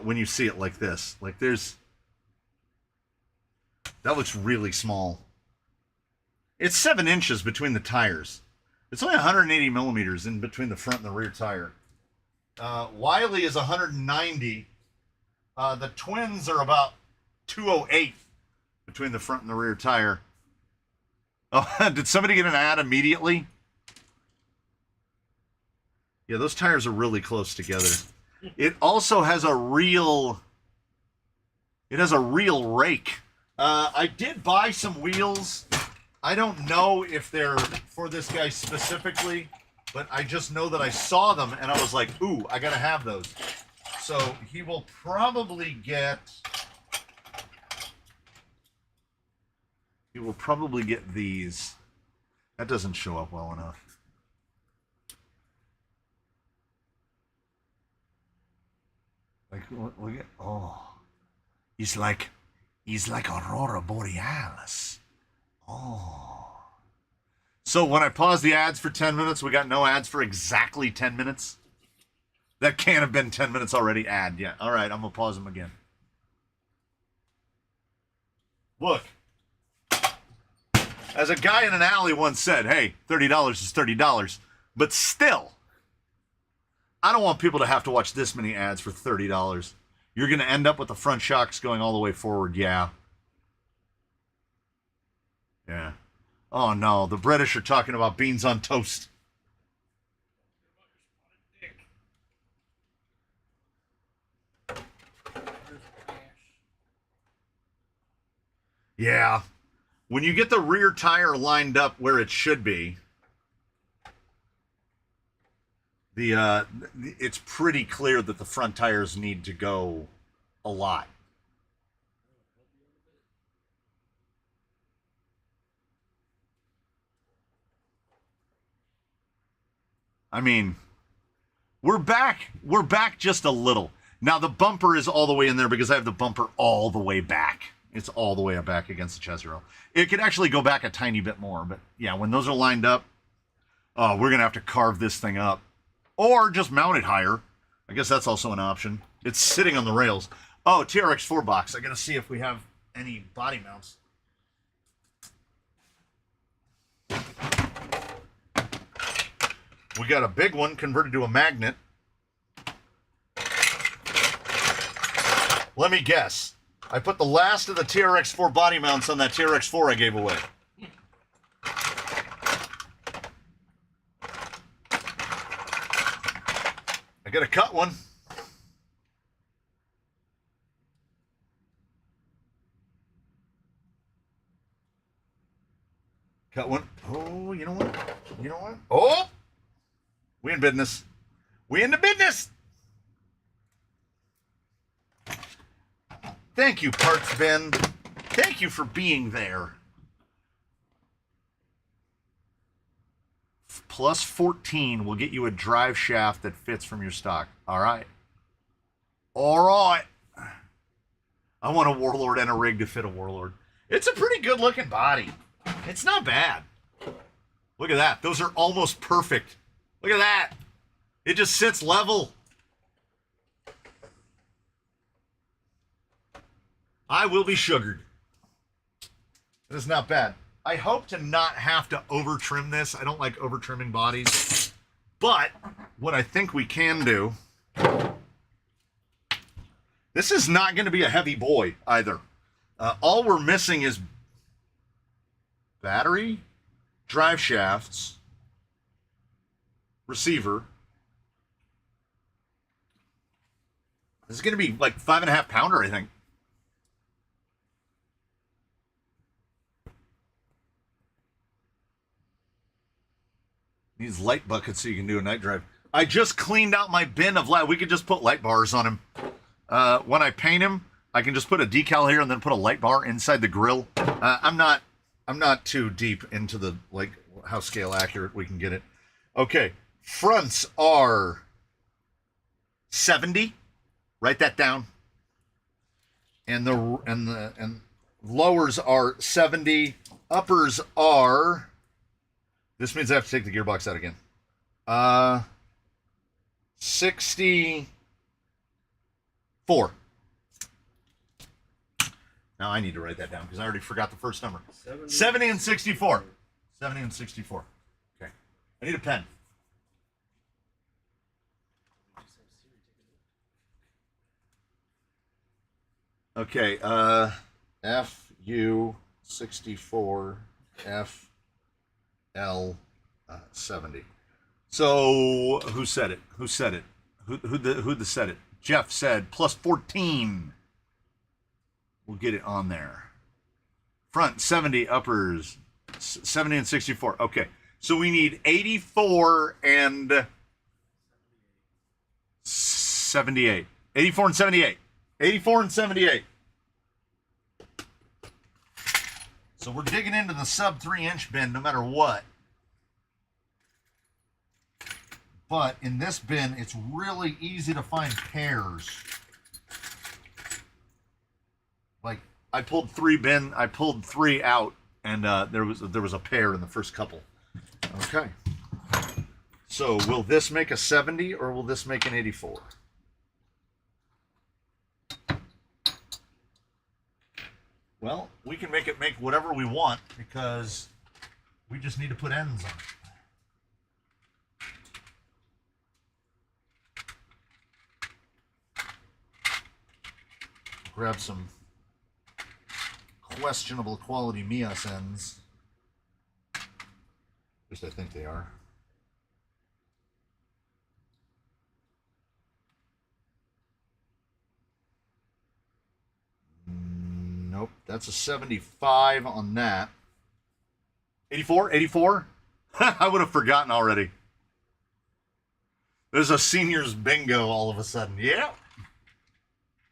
When you see it like this, like that looks really small. It's 7 inches between the tires. It's only 180 millimeters in between the front and the rear tire. Wiley is 190. The twins are about 208 between the front and the rear tire. Oh, did somebody get an ad immediately? Yeah, those tires are really close together. It also has a real rake. I did buy some wheels. I don't know if they're for this guy specifically, but I just know that I saw them and I was like, ooh, I gotta have those. So he will probably get these. That doesn't show up well enough. Like, look at, oh, he's like Aurora Borealis. Oh. So when I pause the ads for 10 minutes, we got no ads for exactly 10 minutes? That can't have been 10 minutes already ad. Yeah, all right, I'm going to pause them again. Look. As a guy in an alley once said, hey, $30 is $30. But still, I don't want people to have to watch this many ads for $30. You're going to end up with the front shocks going all the way forward. Yeah. Yeah. Oh, no. The British are talking about beans on toast. Yeah. When you get the rear tire lined up where it should be, it's pretty clear that the front tires need to go a lot. I mean, we're back just a little. Now the bumper is all the way in there because I have the bumper all the way back. It's all the way back against the chassis rail. It could actually go back a tiny bit more, but yeah, when those are lined up, we're going to have to carve this thing up. Or just mount it higher. I guess that's also an option. It's sitting on the rails. Oh, TRX-4 box. I got to see if we have any body mounts. We got a big one converted to a magnet. Let me guess. I put the last of the TRX-4 body mounts on that TRX-4 I gave away. I gotta cut one. you know what? Oh, we in business. We in the business. Thank you, Parts Bin. Thank you for being there. Plus 14 will get you a drive shaft that fits from your stock. All right. All right. I want a Warlord and a rig to fit a Warlord. It's a pretty good looking body. It's not bad. Look at that. Those are almost perfect. Look at that. It just sits level. I will be sugared. It is not bad. I hope to not have to over trim this. I don't like over trimming bodies. But what I think we can do, this is not going to be a heavy boy either. All we're missing is battery, drive shafts, receiver. This is going to be like 5.5 pounder, I think. Needs light buckets so you can do a night drive. I just cleaned out my bin of light. We could just put light bars on him. When I paint him, I can just put a decal here and then put a light bar inside the grill. I'm not too deep into the like how scale accurate we can get it. Okay, fronts are 70. Write that down. And lowers are 70. Uppers are. This means I have to take the gearbox out again. 64. Now I need to write that down because I already forgot the first number. 70 and 64. 70 and 64. Okay. I need a pen. Okay. FU 64 FL 70. So who said it? Who said it? Who said it? Jeff said plus 14. We'll get it on there. Front 70, uppers 70 and 64. Okay. So we need 84 and 78. 84 and 78. 84 and 78. So we're digging into the sub 3-inch bin no matter what. But in this bin, it's really easy to find pairs. Like I pulled 3 out, and there was a pair in the first couple. Okay. So will this make a 70 or will this make an 84? Well, we can make it make whatever we want because we just need to put ends on it. Grab some questionable quality Mias ends. At least I think they are. Nope, that's a 75 on that. 84? 84? I would have forgotten already. There's a seniors bingo all of a sudden. Yeah.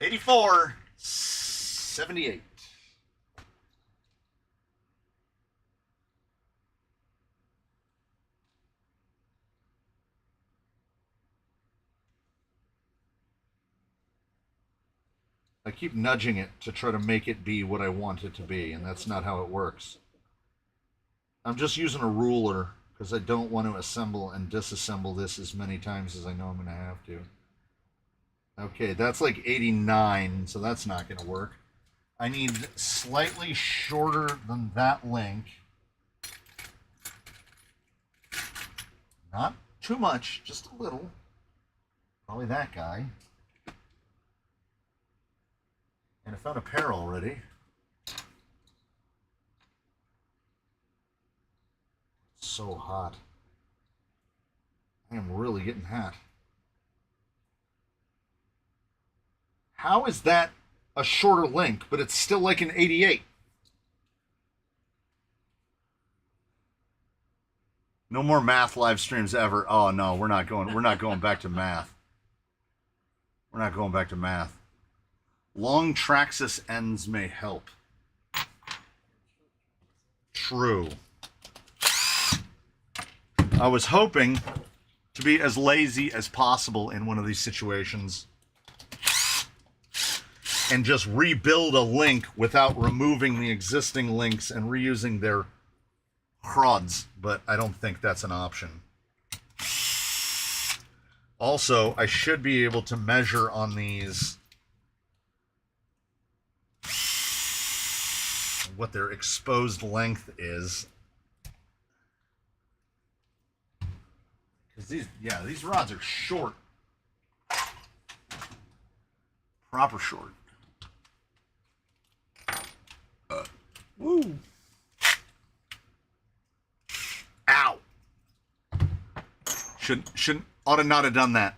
84. 78. I keep nudging it to try to make it be what I want it to be, and that's not how it works. I'm just using a ruler because I don't want to assemble and disassemble this as many times as I know I'm going to have to. Okay, that's like 89, so that's not going to work. I need slightly shorter than that link. Not too much, just a little. Probably that guy. And I found a pair already. It's so hot. I am really getting hot. How is that a shorter link, but it's still like an 88? No more math live streams ever. Oh no, we're not going back to math. We're not going back to math. Long Traxxas ends may help. True. I was hoping to be as lazy as possible in one of these situations and just rebuild a link without removing the existing links and reusing their CRUDs, but I don't think that's an option. Also, I should be able to measure on these what their exposed length is. Because these rods are short. Proper short. Woo. Ow. Ought to not have done that.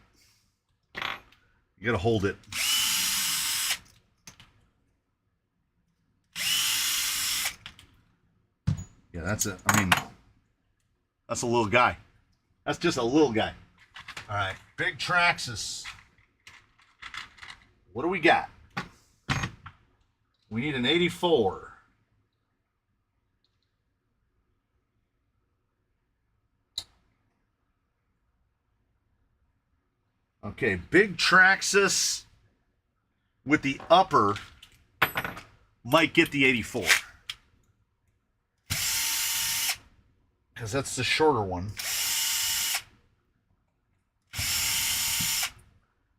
You gotta hold it. Yeah, that's a little guy. That's just a little guy. All right, big Traxxas. What do we got? We need an 84. Okay, big Traxxas with the upper might get the 84. Because that's the shorter one.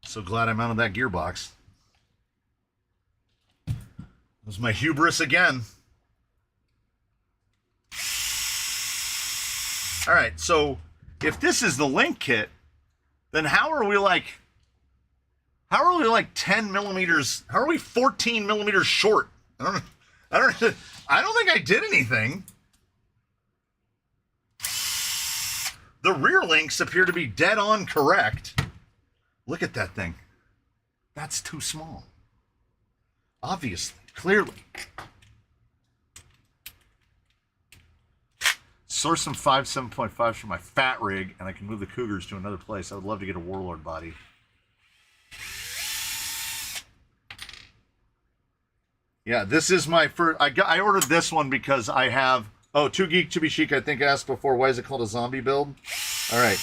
So glad I mounted that gearbox. It was my hubris again. All right, so if this is the link kit, then how are we like 10 millimeters? How are we 14 millimeters short? I don't think I did anything. The rear links appear to be dead on correct. Look at that thing. That's too small. Obviously, clearly. Source some 7.5s for my fat rig, and I can move the Cougars to another place. I would love to get a Warlord body. Yeah, this is my first. I ordered this one because I have. Oh, Too Geek to Be Chic. I think asked before. Why is it called a zombie build? All right.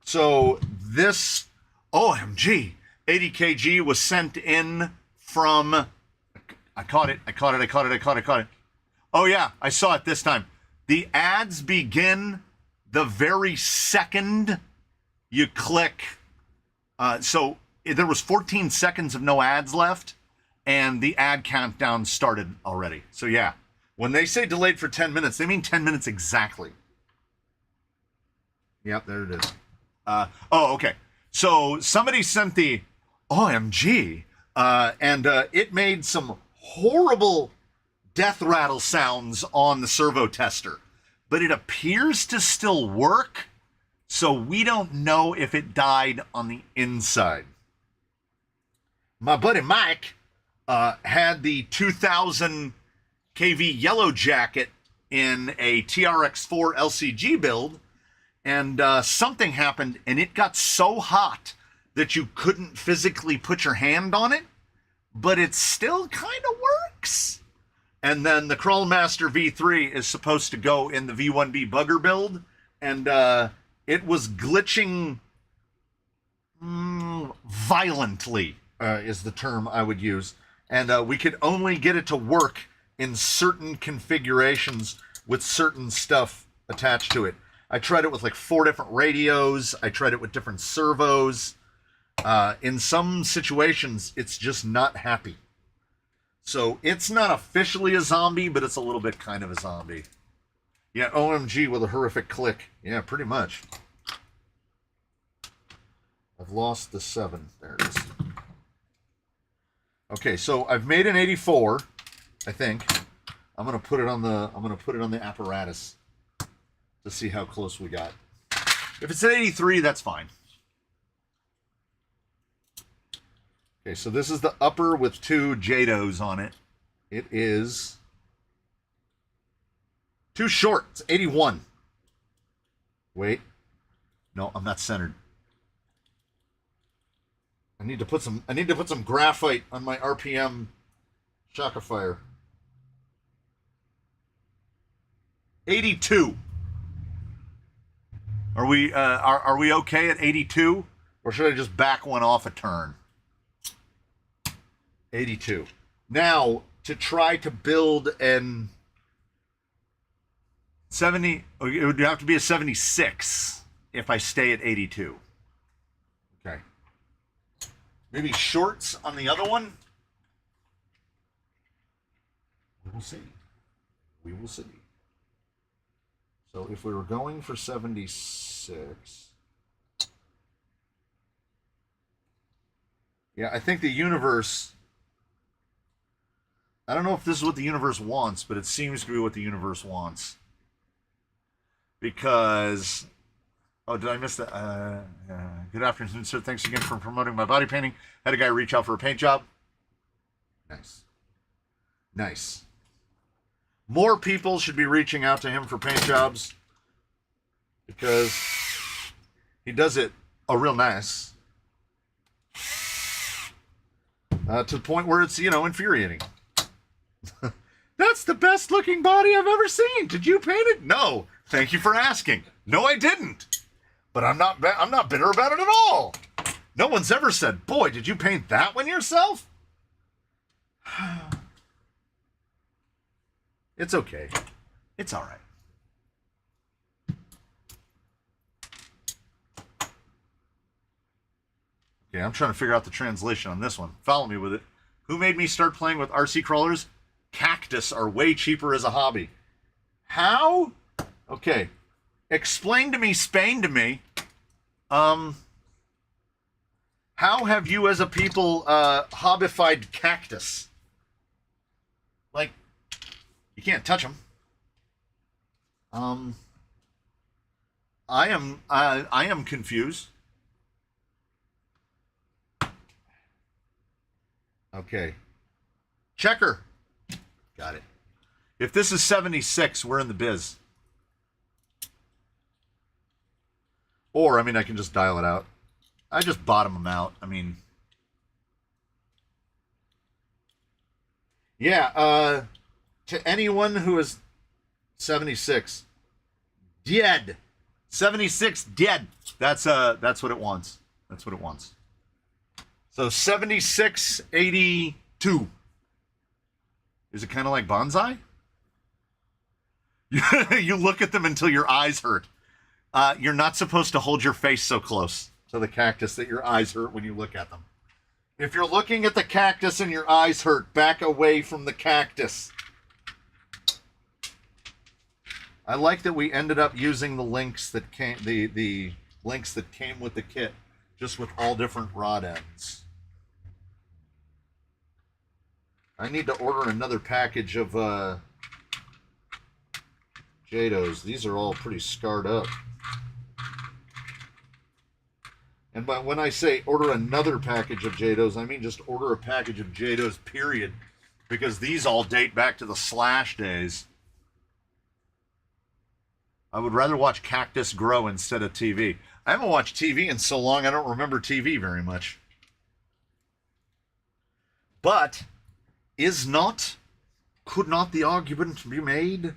So this OMG 80 kg was sent in from. I caught it. Oh yeah, I saw it this time. The ads begin the very second you click. So there was 14 seconds of no ads left, and the ad countdown started already. So yeah, when they say delayed for 10 minutes, they mean 10 minutes exactly. Yep, there it is. Okay. So somebody sent the OMG, and it made some horrible death rattle sounds on the servo tester, but it appears to still work, so we don't know if it died on the inside. My buddy Mike had the 2000 kV Yellow Jacket in a TRX-4 LCG build, and something happened, and it got so hot that you couldn't physically put your hand on it, but it still kind of works. And then the Crawlmaster V3 is supposed to go in the V1B bugger build, and it was glitching violently, is the term I would use. And we could only get it to work in certain configurations with certain stuff attached to it. I tried it with like 4 different radios. I tried it with different servos. In some situations, it's just not happy. So it's not officially a zombie, but it's a little bit kind of a zombie. Yeah, OMG with a horrific click. Yeah, pretty much. I've lost the 7. There it is. Okay, so I've made an 84, I think. I'm gonna put it on the apparatus to see how close we got. If it's an 83, that's fine. Okay, so this is the upper with 2 JADOs on it. It is too short. It's 81. Wait. No, I'm not centered. I need to put some graphite on my RPM shockifier. 82. Are we okay at 82? Or should I just back one off a turn? 82. Now, to try to build an 70, it would have to be a 76 if I stay at 82. Okay. Maybe shorts on the other one? We will see. We will see. So if we were going for 76... Yeah, I think the universe... I don't know if this is what the universe wants, but it seems to be what the universe wants. Because... Oh, did I miss that? Good afternoon, sir. Thanks again for promoting my body painting. Had a guy reach out for a paint job. Nice. Nice. More people should be reaching out to him for paint jobs. Because he does it real nice. To the point where it's, infuriating. That's the best looking body I've ever seen. Did you paint it? No. Thank you for asking. No, I didn't. But I'm not bitter about it at all. No one's ever said, boy, did you paint that one yourself? It's okay. It's all right. Okay, I'm trying to figure out the translation on this one. Follow me with it. Who made me start playing with RC crawlers? Cactus are way cheaper as a hobby. How? Okay. Explain to me, Spain to me. How have you as a people hobbified cactus? Like, you can't touch them. I am confused. Okay. Checker. Got it. If this is 76, we're in the biz. Or, I can just dial it out. I just bottom them out. Yeah, to anyone who is 76, dead. 76, dead. That's what it wants. That's what it wants. So 76, 82. Is it kind of like bonsai? You look at them until your eyes hurt. You're not supposed to hold your face so close to the cactus that your eyes hurt when you look at them. If you're looking at the cactus and your eyes hurt, back away from the cactus. I like that we ended up using the links that came, the links that came with the kit, just with all different rod ends. I need to order another package of JADOs. These are all pretty scarred up. And when I say order another package of JADOs, I mean just order a package of JADOs, period. Because these all date back to the Slash days. I would rather watch cactus grow instead of TV. I haven't watched TV in so long, I don't remember TV very much. But, could not the argument be made?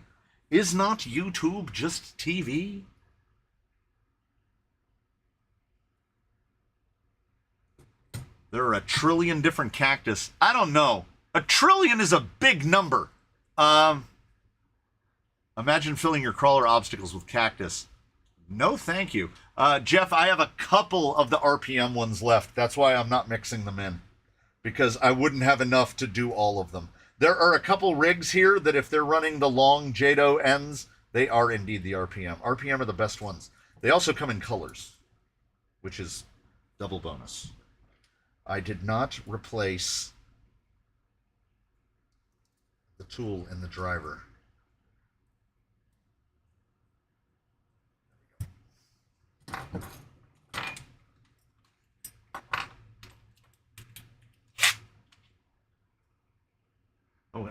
Is not YouTube just TV? There are a trillion different cactus. I don't know. A trillion is a big number. Imagine filling your crawler obstacles with cactus. No, thank you. Jeff, I have a couple of the RPM ones left. That's why I'm not mixing them in. Because I wouldn't have enough to do all of them. There are a couple rigs here that if they're running the long JADO ends, they are indeed the RPM. RPM are the best ones. They also come in colors, which is double bonus. I did not replace the tool in the driver.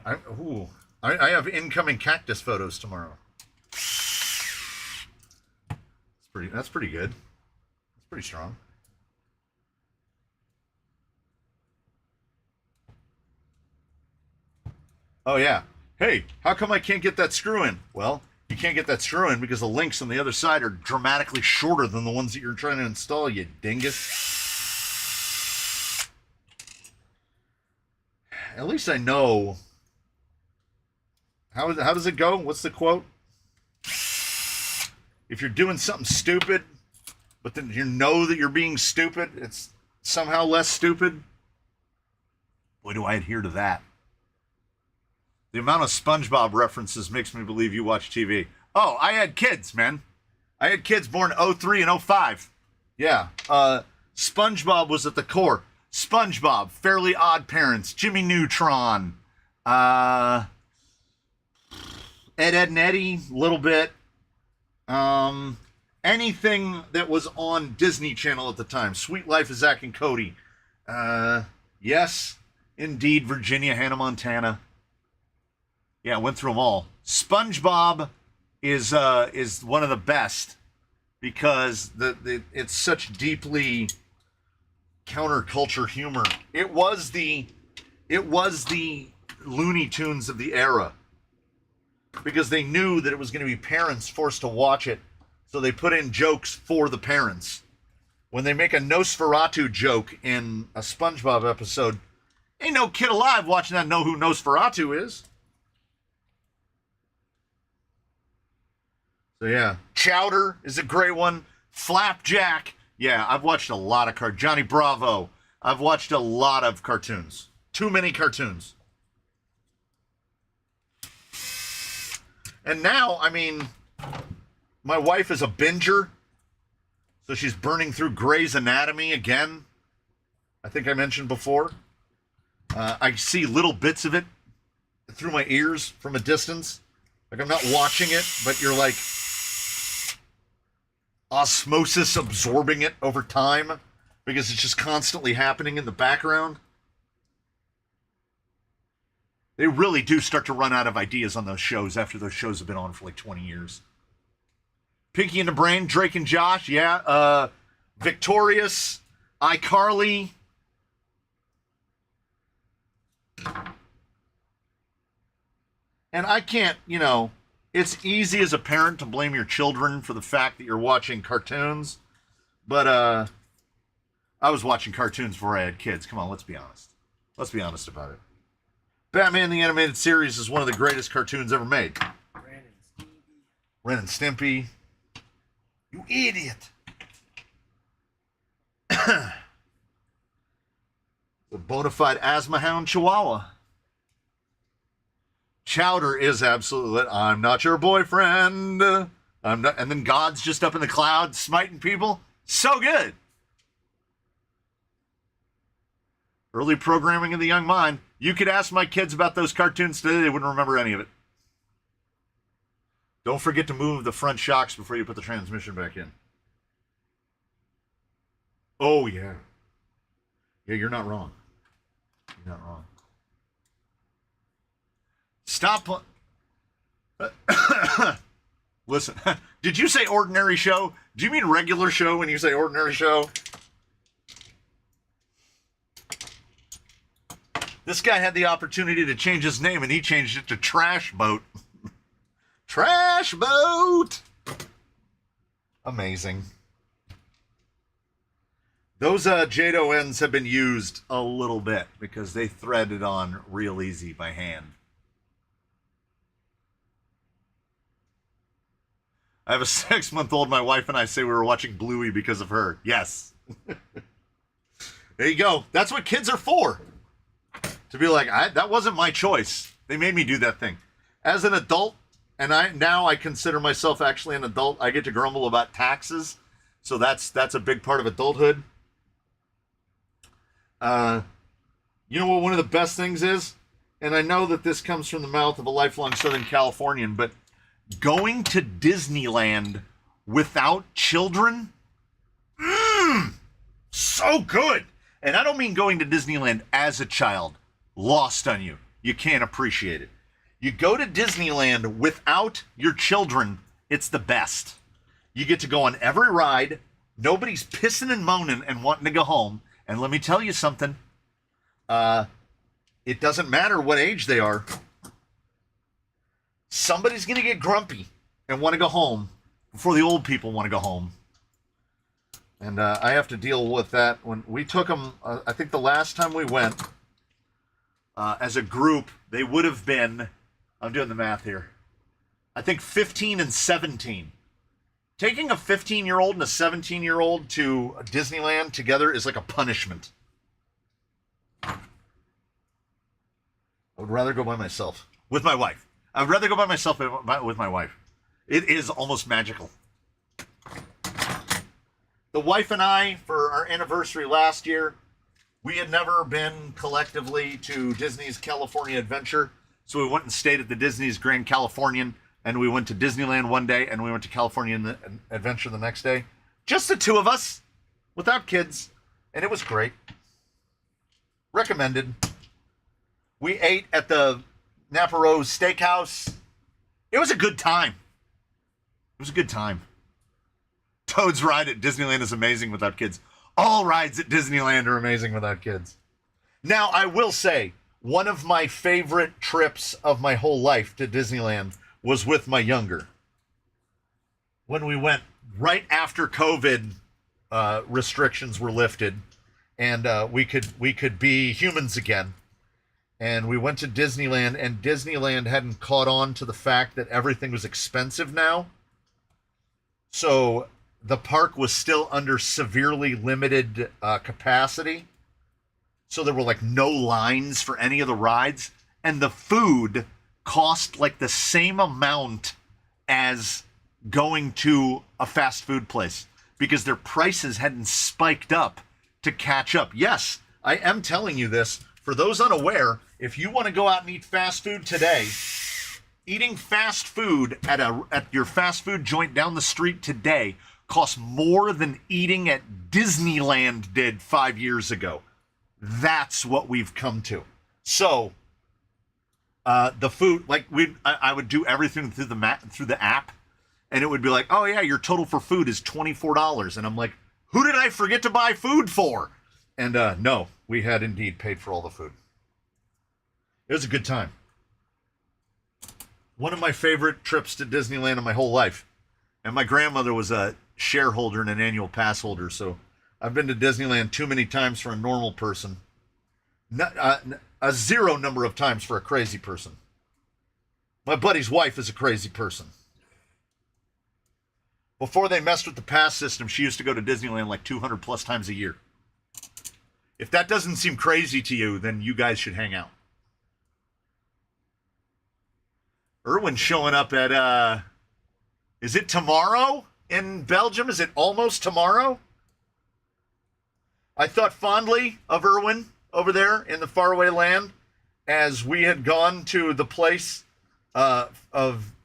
I have incoming cactus photos tomorrow. pretty good. That's pretty strong. Oh yeah. Hey, how come I can't get that screw in? Well, you can't get that screw in because the links on the other side are dramatically shorter than the ones that you're trying to install, you dingus. At least I know. How does it go? What's the quote? If you're doing something stupid, but then you know that you're being stupid, it's somehow less stupid. Boy, do I adhere to that. The amount of SpongeBob references makes me believe you watch TV. Oh, I had kids, man. I had kids born 03 and 05. Yeah. SpongeBob was at the core. SpongeBob, Fairly Odd Parents, Jimmy Neutron, Ed, and Eddie, a little bit. Anything that was on Disney Channel at the time. Sweet Life of Zack and Cody. Yes, indeed, Virginia, Hannah Montana. Yeah, I went through them all. SpongeBob is one of the best because it's such deeply counterculture humor. It was the Looney Tunes of the era because they knew that it was going to be parents forced to watch it, so they put in jokes for the parents. When they make a Nosferatu joke in a SpongeBob episode, ain't no kid alive watching that know who Nosferatu is. So yeah, Chowder is a great one. Flapjack. Yeah, I've watched a lot of Johnny Bravo. I've watched a lot of cartoons. Too many cartoons. And now, I mean, my wife is a binger, so she's burning through Grey's Anatomy again. I think I mentioned before. I see little bits of it through my ears from a distance. Like I'm not watching it, but you're like osmosis absorbing it over time because it's just constantly happening in the background. They really do start to run out of ideas on those shows after those shows have been on for like 20 years. Pinky and the Brain, Drake and Josh, yeah. Victorious, iCarly. And I can't, it's easy as a parent to blame your children for the fact that you're watching cartoons. But I was watching cartoons before I had kids. Come on, let's be honest. Let's be honest about it. Batman the Animated Series is one of the greatest cartoons ever made. Ren and Stimpy. You idiot. The bona fide asthma hound Chihuahua. Chowder is absolutely, I'm not your boyfriend. I'm not, and then God's just up in the clouds smiting people. So good. Early programming of the young mind. You could ask my kids about those cartoons today, they wouldn't remember any of it. Don't forget to move the front shocks before you put the transmission back in. Oh, yeah. Yeah, you're not wrong. You're not wrong. Stop. Listen, did you say ordinary show? Do you mean regular show when you say ordinary show? This guy had the opportunity to change his name and he changed it to Trash Boat. Trash Boat! Amazing. Those Jado ends have been used a little bit because they threaded on real easy by hand. I have a 6-month-old. My wife and I say we were watching Bluey because of her. Yes. There you go. That's what kids are for. To be like, that wasn't my choice. They made me do that thing. As an adult, and now I consider myself actually an adult, I get to grumble about taxes. So that's a big part of adulthood. You know what one of the best things is? And I know that this comes from the mouth of a lifelong Southern Californian, but going to Disneyland without children? So good. And I don't mean going to Disneyland as a child. Lost on you. You can't appreciate it. You go to Disneyland without your children, it's the best. You get to go on every ride. Nobody's pissing and moaning and wanting to go home. And let me tell you something. It doesn't matter what age they are. Somebody's going to get grumpy and want to go home before the old people want to go home. And I have to deal with that. When we took them, I think the last time we went, as a group, they would have been, I'm doing the math here, I think 15 and 17. Taking a 15-year-old and a 17-year-old to Disneyland together is like a punishment. I would rather go by myself. With my wife. I would rather go by myself with my wife. It is almost magical. The wife and I, for our anniversary last year, we had never been collectively to Disney's California Adventure. So we went and stayed at the Disney's Grand Californian. And we went to Disneyland one day, and we went to California Adventure the next day. Just the two of us, without kids. And it was great. Recommended. We ate at the Napa Rose Steakhouse. It was a good time. It was a good time. Toad's ride at Disneyland is amazing without kids. All rides at Disneyland are amazing without kids. Now, I will say, one of my favorite trips of my whole life to Disneyland was with my younger. When we went right after COVID restrictions were lifted, and we could be humans again. And we went to Disneyland, and Disneyland hadn't caught on to the fact that everything was expensive now. So the park was still under severely limited capacity. So there were like no lines for any of the rides. And the food cost like the same amount as going to a fast food place because their prices hadn't spiked up to catch up. Yes, I am telling you this. For those unaware, if you want to go out and eat fast food today, eating fast food at your fast food joint down the street today costs more than eating at Disneyland did 5 years ago. That's what we've come to. So the food, like I would do everything through the app, and it would be like, oh yeah, your total for food is $24, and I'm like, who did I forget to buy food for? And no, we had indeed paid for all the food. It was a good time. One of my favorite trips to Disneyland in my whole life, and my grandmother was a shareholder and an annual pass holder, so I've been to Disneyland too many times for a normal person. A zero number of times for a crazy person. My buddy's wife is a crazy person. Before they messed with the pass system, she used to go to Disneyland like 200 plus times a year. If that doesn't seem crazy to you, then you guys should hang out. Erwin's showing up at, is it tomorrow in Belgium? Is it almost tomorrow? I thought fondly of Erwin over there in the faraway land as we had gone to the place of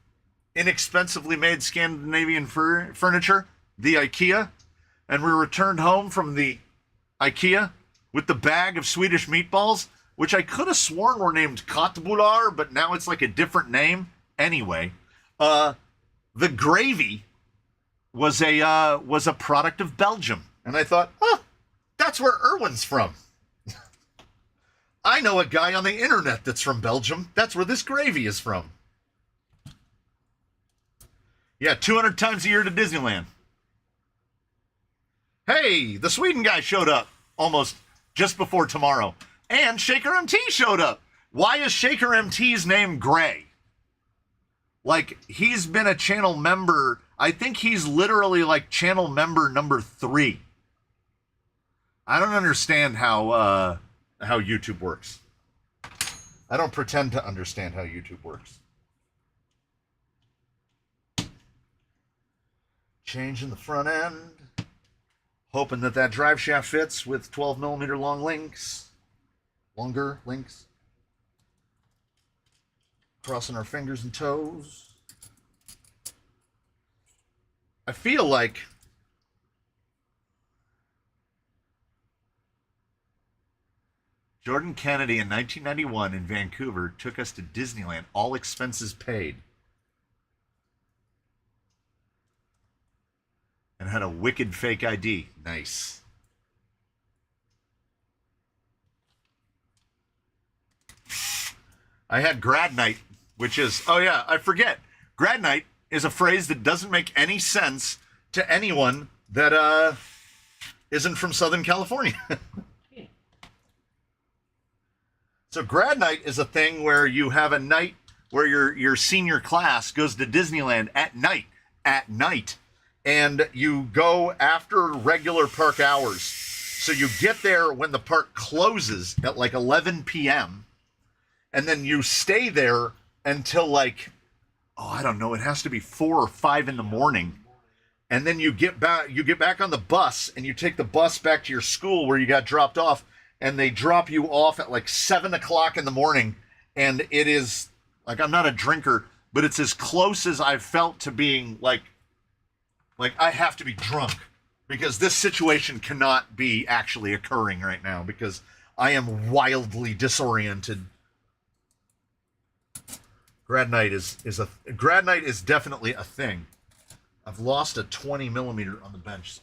inexpensively made Scandinavian furniture, the IKEA, and we returned home from the IKEA with the bag of Swedish meatballs, which I could have sworn were named Köttbullar, but now it's like a different name. Anyway, the gravy was a product of Belgium, and I thought, oh, that's where Erwin's from. I know a guy on the internet that's from Belgium. That's where this gravy is from. Yeah, 200 times a year to Disneyland. Hey, the Sweden guy showed up almost just before tomorrow. And Shaker MT showed up. Why is Shaker MT's name Gray? Like, he's been a channel member. I think he's literally like channel member number 3. I don't understand how YouTube works. I don't pretend to understand how YouTube works. Changing the front end. Hoping that drive shaft fits with 12 millimeter long links. Longer links. Crossing our fingers and toes. I feel like Jordan Kennedy in 1991 in Vancouver took us to Disneyland, all expenses paid. and had a wicked fake ID. Nice. I had grad night, which is, oh yeah, I forget. Grad night is a phrase that doesn't make any sense to anyone that isn't from Southern California. So grad night is a thing where you have a night where your senior class goes to Disneyland at night, and you go after regular park hours. So you get there when the park closes at like 11 p.m., and then you stay there until like, oh, I don't know, it has to be 4 or 5 in the morning. And then you get back on the bus, and you take the bus back to your school where you got dropped off, and they drop you off at like 7 o'clock in the morning. And it is like, I'm not a drinker, but it's as close as I've felt to being like I have to be drunk, because this situation cannot be actually occurring right now because I am wildly disoriented. Grad night is definitely a thing. I've lost a 20 millimeter on the bench.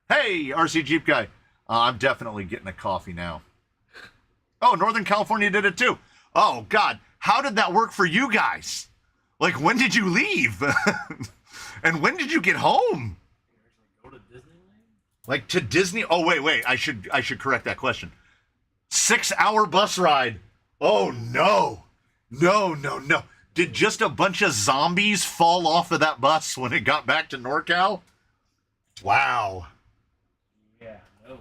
Hey, RC Jeep guy. I'm definitely getting a coffee now. Oh, Northern California did it too. Oh, God. How did that work for you guys? Like, when did you leave? And when did you get home? Go to Disneyland? Like, to Disney? Oh, wait. I should correct that question. 6-hour bus ride. Oh, no. No. Did just a bunch of zombies fall off of that bus when it got back to NorCal? Wow. Yeah, no.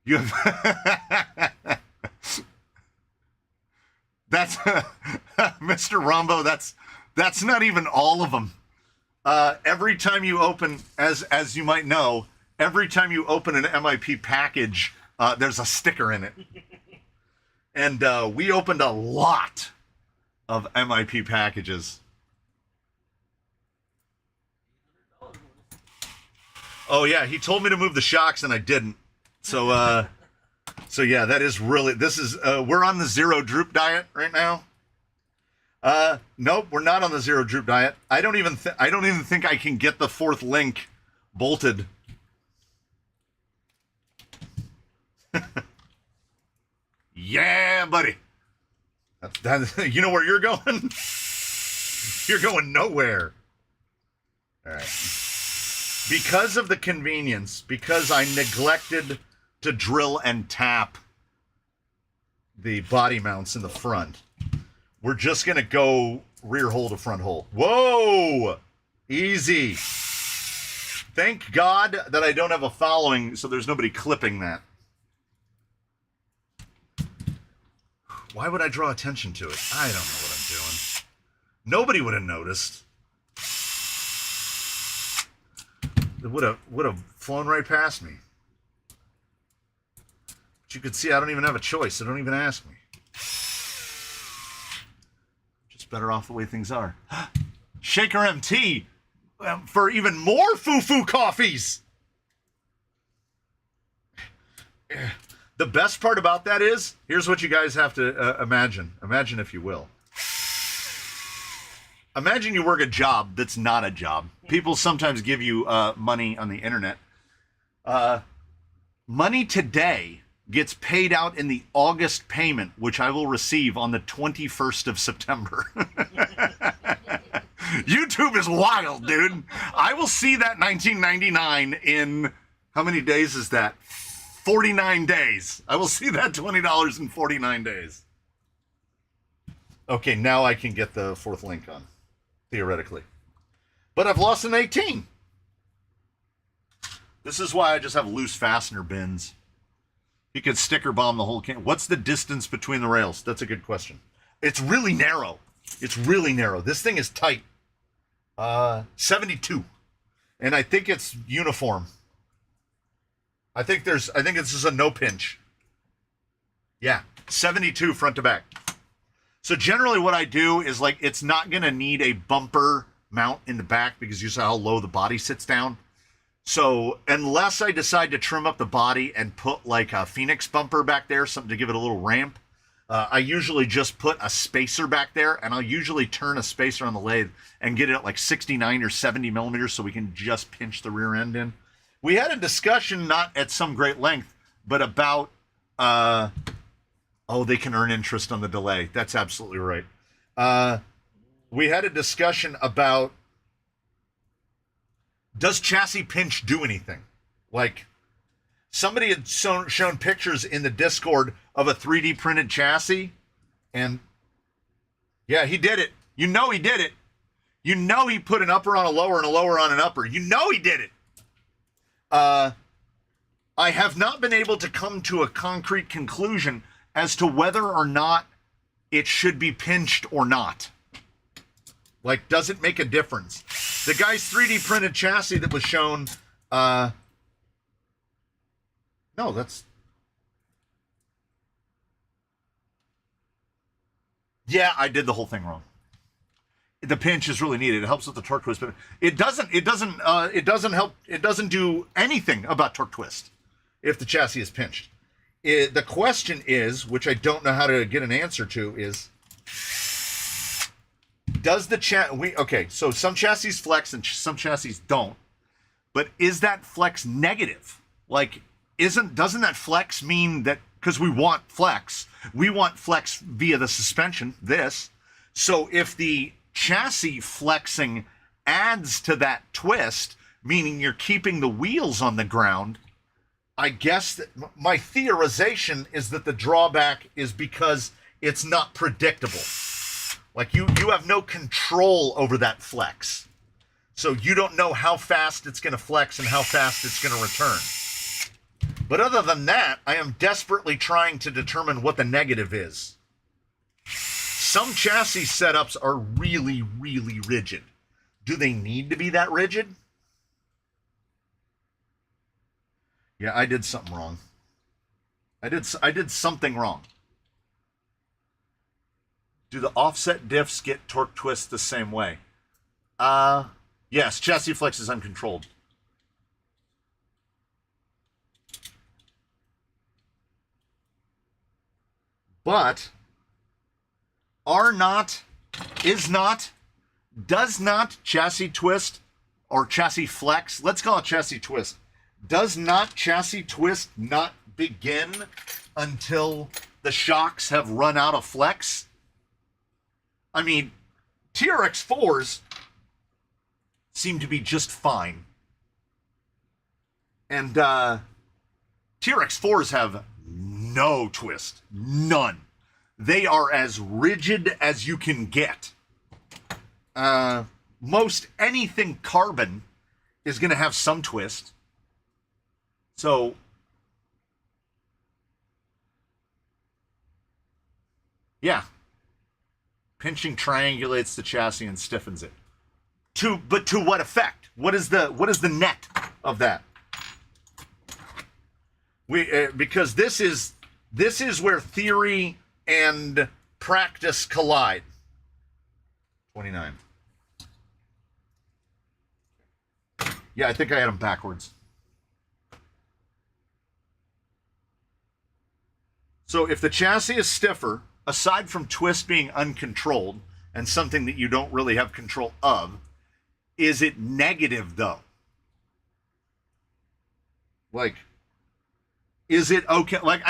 You have that's Mr. Rombo. That's not even all of them. Every time you open, as you might know, every time you open an MIP package, there's a sticker in it, and we opened a lot of MIP packages. Oh yeah, he told me to move the shocks, and I didn't. So yeah, that is really, we're on the zero droop diet right now. Nope, we're not on the zero droop diet. I don't even think I can get the 4th link bolted. Yeah, buddy. That's you know where you're going? You're going nowhere. All right. Because of the convenience, because I neglected to drill and tap the body mounts in the front, we're just going to go rear hole to front hole. Whoa! Easy. Thank God that I don't have a following, so there's nobody clipping that. Why would I draw attention to it? I don't know what I'm doing. Nobody would have noticed. It would have flown right past me. But you could see I don't even have a choice, so don't even ask me. Just better off the way things are. Shaker MT for even more foo-foo coffees. The best part about that is, here's what you guys have to imagine. Imagine, if you will. Imagine you work a job that's not a job. People sometimes give you money on the internet. Money today gets paid out in the August payment, which I will receive on the 21st of September. YouTube is wild, dude. I will see that $19.99 in, how many days is that? 49 days. I will see that $20 in 49 days. Okay, now I can get the 4th link on, theoretically. But I've lost an 18. This is why I just have loose fastener bins. You could sticker bomb the whole can. What's the distance between the rails? That's a good question. It's really narrow. It's really narrow. This thing is tight. 72. And I think it's uniform. I think it's just a no pinch. Yeah, 72 front to back. So generally what I do is, like, it's not going to need a bumper mount in the back because you saw how low the body sits down. So unless I decide to trim up the body and put like a Phoenix bumper back there, something to give it a little ramp, I usually just put a spacer back there, and I'll usually turn a spacer on the lathe and get it at like 69 or 70 millimeters so we can just pinch the rear end in. We had a discussion, not at some great length, but about, oh, they can earn interest on the delay. That's absolutely right. We had a discussion about, does chassis pinch do anything? Like, somebody had shown pictures in the Discord of a 3D printed chassis, and yeah, he did it. You know he did it. You know he put an upper on a lower and a lower on an upper. You know he did it. I have not been able to come to a concrete conclusion as to whether or not it should be pinched or not. Like, does it make a difference? The guy's 3D printed chassis that was shown, no, that's... Yeah, I did the whole thing wrong. The pinch is really needed. It helps with the torque twist, but it doesn't help. It doesn't do anything about torque twist if the chassis is pinched. The question is, which I don't know how to get an answer to, is, does the okay, so some chassis flex and some chassis don't, but is that flex negative? Like, doesn't that flex mean that, because we want flex via the suspension, this. So if the chassis flexing adds to that twist, meaning you're keeping the wheels on the ground, I guess that my theorization is that the drawback is because it's not predictable. Like, you have no control over that flex. So you don't know how fast it's going to flex and how fast it's going to return. But other than that, I am desperately trying to determine what the negative is. Some chassis setups are really, really rigid. Do they need to be that rigid? Yeah, I did something wrong. I did something wrong. Do the offset diffs get torque twists the same way? Yes, chassis flex is uncontrolled. But does not chassis twist or chassis flex, let's call it chassis twist, does not chassis twist not begin until the shocks have run out of flex? I mean, TRX-4s seem to be just fine. And TRX-4s have no twist. None. They are as rigid as you can get. Most anything carbon is going to have some twist. So, yeah. Pinching triangulates the chassis and stiffens it. But to what effect? What is the net of that? Because this is where theory and practice collide. 29. Yeah, I think I had them backwards. So if the chassis is stiffer, aside from twist being uncontrolled and something that you don't really have control of, is it negative though? Like, is it okay? Like,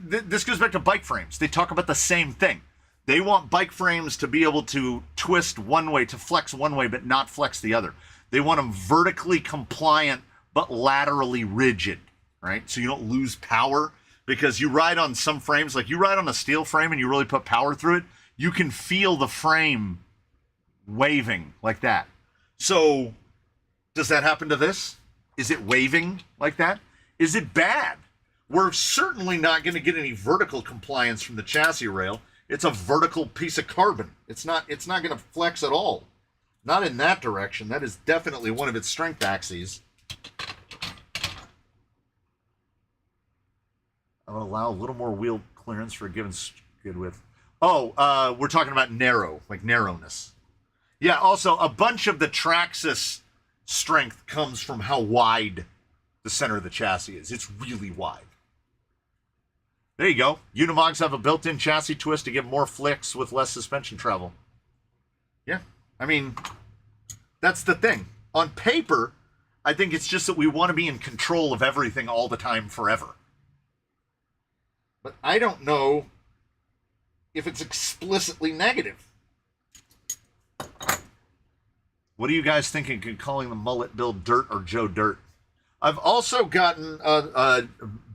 this goes back to bike frames. They talk about the same thing. They want bike frames to be able to twist one way, to flex one way, but not flex the other. They want them vertically compliant, but laterally rigid, right? So you don't lose power, because you ride on some frames, like you ride on a steel frame and you really put power through it, you can feel the frame waving like that. So does that happen to this? Is it waving like that? Is it bad? We're certainly not going to get any vertical compliance from the chassis rail. It's a vertical piece of carbon. It's not going to flex at all. Not in that direction. That is definitely one of its strength axes. I would allow a little more wheel clearance for a given skid width. Oh, we're talking about narrow, like narrowness. Yeah, also, a bunch of the Traxxas strength comes from how wide the center of the chassis is. It's really wide. There you go. Unimogs have a built-in chassis twist to give more flicks with less suspension travel. Yeah. I mean, that's the thing. On paper, I think it's just that we want to be in control of everything all the time forever. But I don't know if it's explicitly negative. What are you guys thinking of calling the mullet Bill Dirt or Joe Dirt? I've also gotten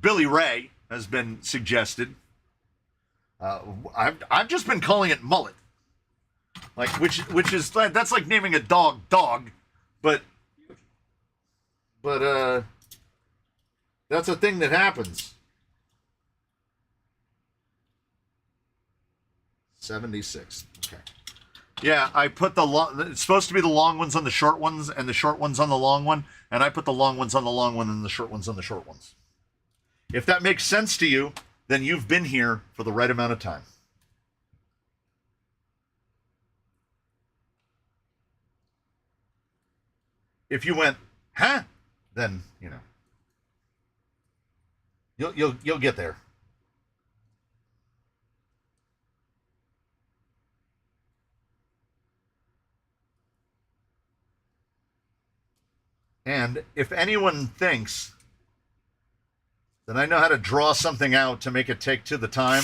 Billy Ray has been suggested. I've just been calling it mullet, like which is that's like naming a dog, but that's a thing that happens. 76. Okay. Yeah, I put the long. It's supposed to be the long ones on the short ones, and the short ones on the long one, and I put the long ones on the long one, and the short ones on the short ones. If that makes sense to you, then you've been here for the right amount of time. If you went, huh? Then you know you'll get there. And if anyone thinks that I know how to draw something out to make it take to the time,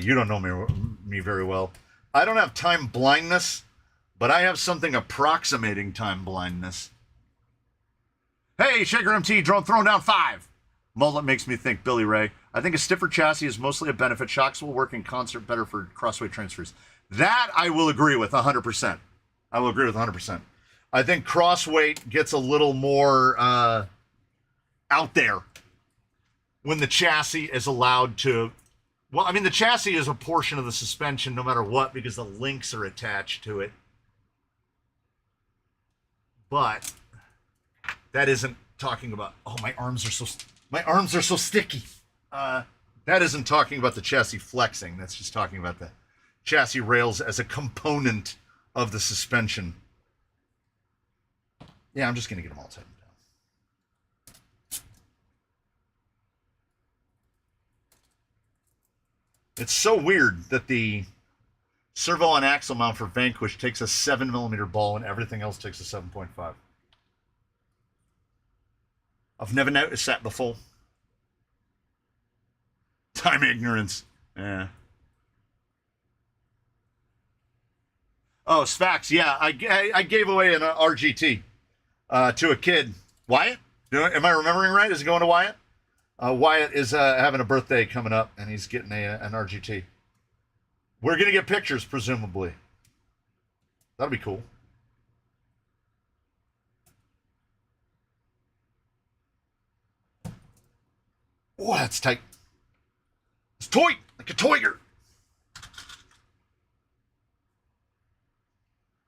you don't know me very well. I don't have time blindness, but I have something approximating time blindness. Hey, Shaker MT, drone thrown down 5. Mullet makes me think Billy Ray. I think a stiffer chassis is mostly a benefit. Shocks will work in concert better for crossway transfers. That I will agree with 100%. I will agree with 100%. I think crossweight gets a little more out there when the chassis is allowed to. Well, I mean, the chassis is a portion of the suspension no matter what because the links are attached to it. But that isn't talking about, oh, my arms are so sticky. That isn't talking about the chassis flexing. That's just talking about the chassis rails as a component of the suspension. Yeah, I'm just going to get them all tightened down. It's so weird that the servo on axle mount for Vanquish takes a 7mm ball and everything else takes a 7.5. I've never noticed that before. Time ignorance. Yeah. Oh, Sfax. Yeah, I gave away an RGT to a kid. Wyatt? Am I remembering right? Is it going to Wyatt? Wyatt is having a birthday coming up, and he's getting an RGT. We're going to get pictures, presumably. That'll be cool. Oh, that's tight. It's toy, like a toiger.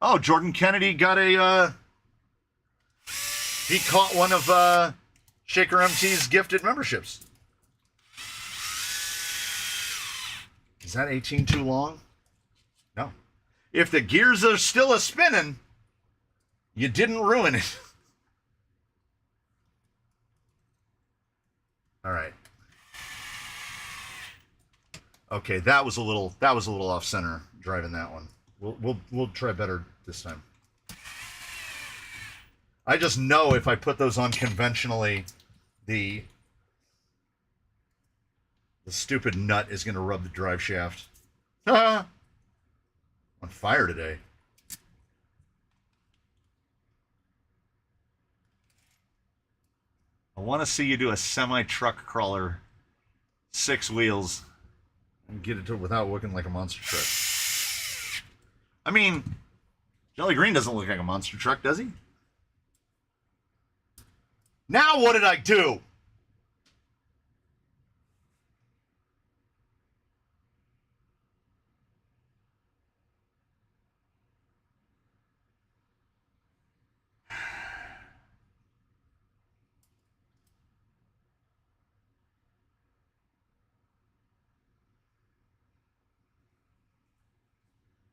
Oh, Jordan Kennedy got a, he caught one of Shaker MT's gifted memberships. Is that 18 too long? No. If the gears are still a-spinning, you didn't ruin it. All right. Okay, that was a little off center driving that one. We'll try better this time. I just know if I put those on conventionally, the stupid nut is going to rub the drive shaft. On fire today. I want to see you do a semi-truck crawler, 6 wheels, and get it to without looking like a monster truck. I mean, Jelly Green doesn't look like a monster truck, does he? Now what did I do?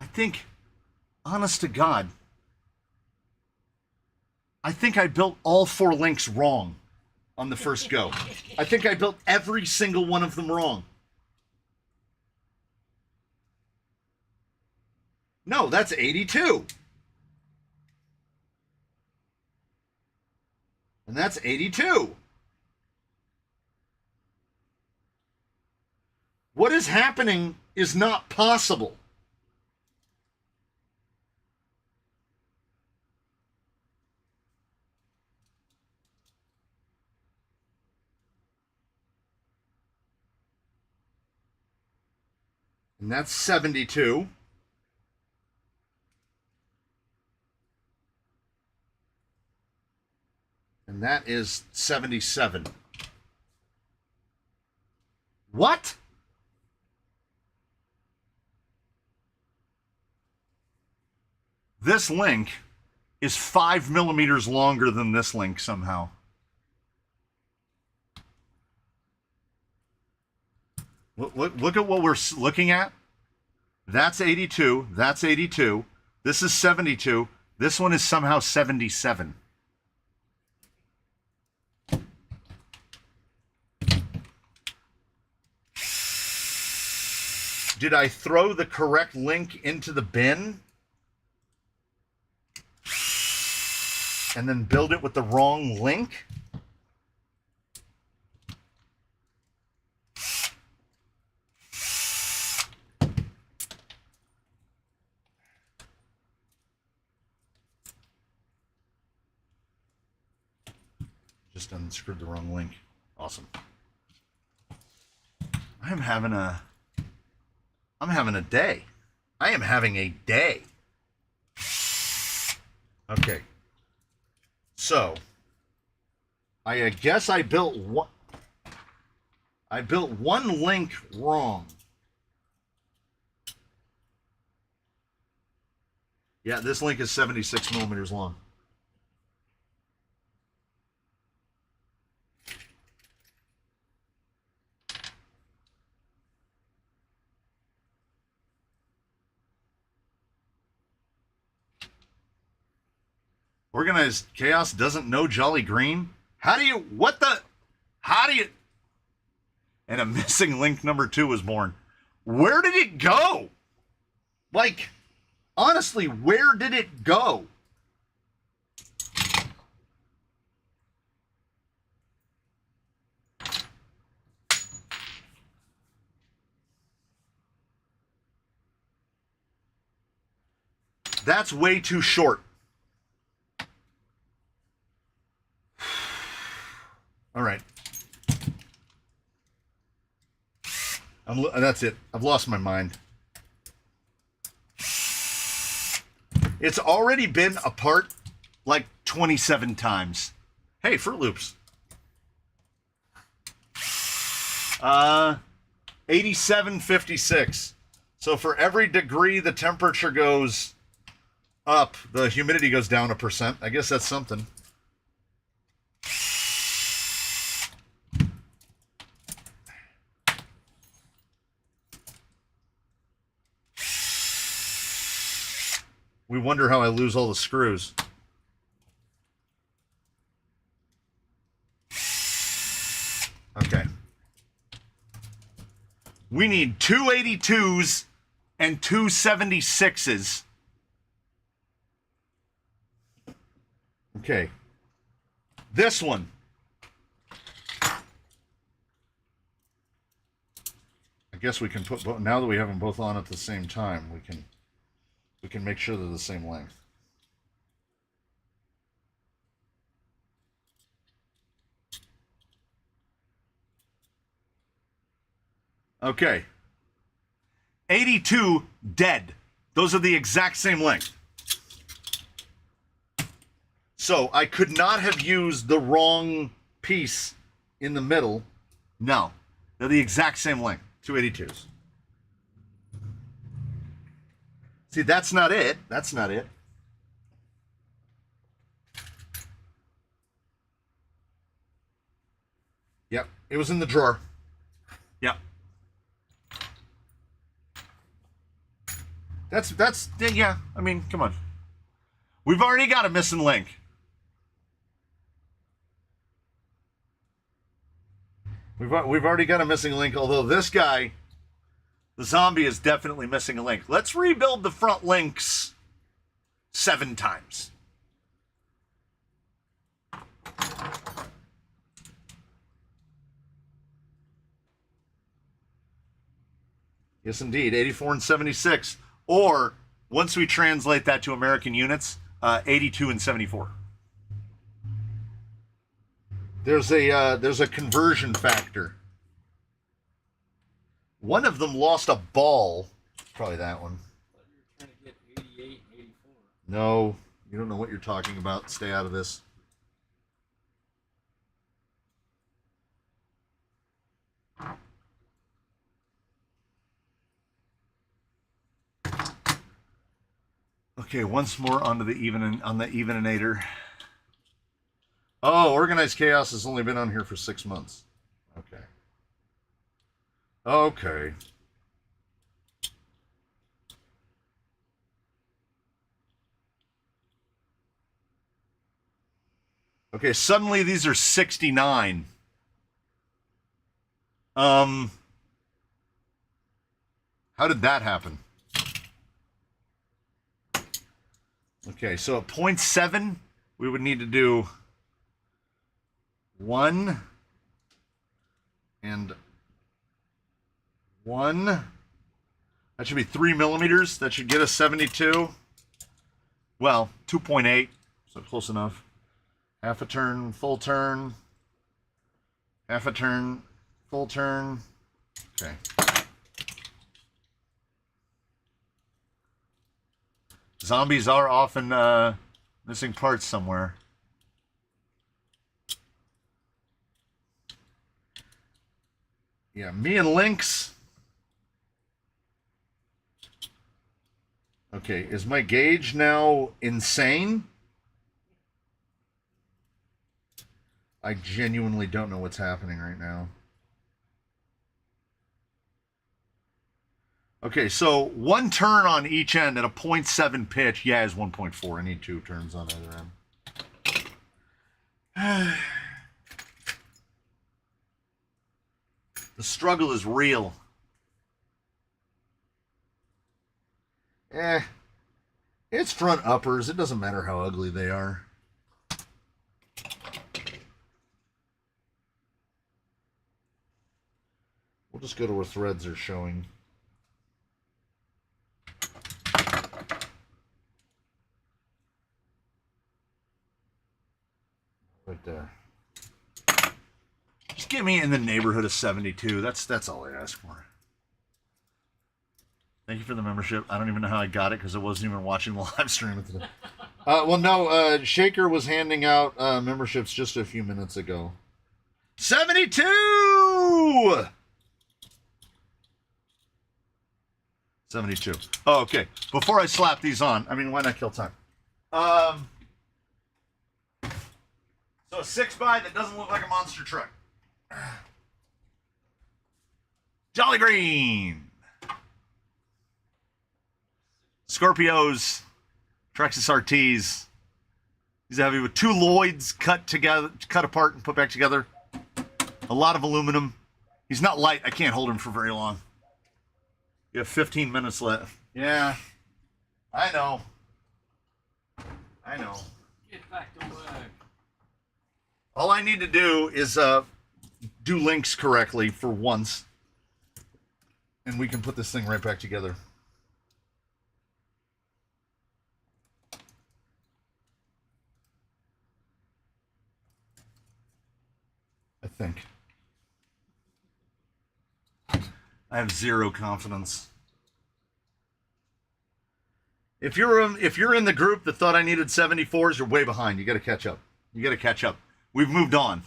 I think, honest to God, I think I built all 4 links wrong on the first go. I think I built every single one of them wrong. No, that's 82. And that's 82. What is happening is not possible. And that's 72. And that is 77. What? This link is 5 millimeters longer than this link somehow. Look at what we're looking at. That's 82. That's 82. This is 72. This one is somehow 77. Did I throw the correct link into the bin? And then build it with the wrong link? Just unscrewed the wrong link. Awesome. I'm having a day. I am having a day. Okay. So, I guess I built one link wrong. Yeah, this link is 76 millimeters long. Organized chaos doesn't know Jolly Green? How do you... And a missing link number 2 was born. Where did it go? Like, honestly, where did it go? That's way too short. All right. That's it. I've lost my mind. It's already been apart like 27 times. Hey, Fruit Loops. 87.56. So for every degree the temperature goes up, the humidity goes down 1%. I guess that's something. We wonder how I lose all the screws. Okay. We need 282s and 276s. Okay. This one. I guess we can put both, now that we have them both on at the same time, we can make sure they're the same length. Okay. 82 dead. Those are the exact same length. So I could not have used the wrong piece in the middle. No. They're the exact same length. 282s. See, that's not it. That's not it. Yep, it was in the drawer. Yep. That's yeah, I mean, come on. We've already got a missing link. We've already got a missing link, although this guy, the zombie, is definitely missing a link. Let's rebuild the front links 7 times. Yes, indeed, 84 and 76. Or, once we translate that to American units, 82 and 74. There's a conversion factor. One of them lost a ball. Probably that one. But you're trying to get 88 and 84. No, you don't know what you're talking about. Stay out of this. Okay, once more onto the eveninator. Oh, Organized Chaos has only been on here for 6 months. Okay. Okay. Okay, suddenly these are 69. How did that happen? Okay, so at 0.7, we would need to do 1 and 1. That should be 3 millimeters. That should get us 72. Well, 2.8, so close enough. Half a turn, full turn. Half a turn, full turn. Okay. Zombies are often missing parts somewhere. Yeah, me and Lynx. Okay, is my gauge now insane? I genuinely don't know what's happening right now. Okay, so 1 turn on each end at a 0.7 pitch. Yeah, is 1.4. I need 2 turns on either end. The struggle is real. It's front uppers. It doesn't matter how ugly they are. We'll just go to where threads are showing. Right there. Just get me in the neighborhood of 72. That's all I ask for. Thank you for the membership. I don't even know how I got it because I wasn't even watching the live stream today. Well, no, Shaker was handing out memberships just a few minutes ago. 72! 72. Oh, okay. Before I slap these on, I mean, why not kill time? So a 6x that doesn't look like a monster truck. Jolly Green. Scorpios. Traxxas RTs. He's heavy with 2 Lloyds cut apart and put back together. A lot of aluminum. He's not light. I can't hold him for very long. You have 15 minutes left. Yeah. I know. Get back to work. All I need to do is do links correctly for once. And we can put this thing right back together. I think. I have 0 confidence. If you're in the group that thought I needed 74s, you're way behind. You got to catch up. We've moved on.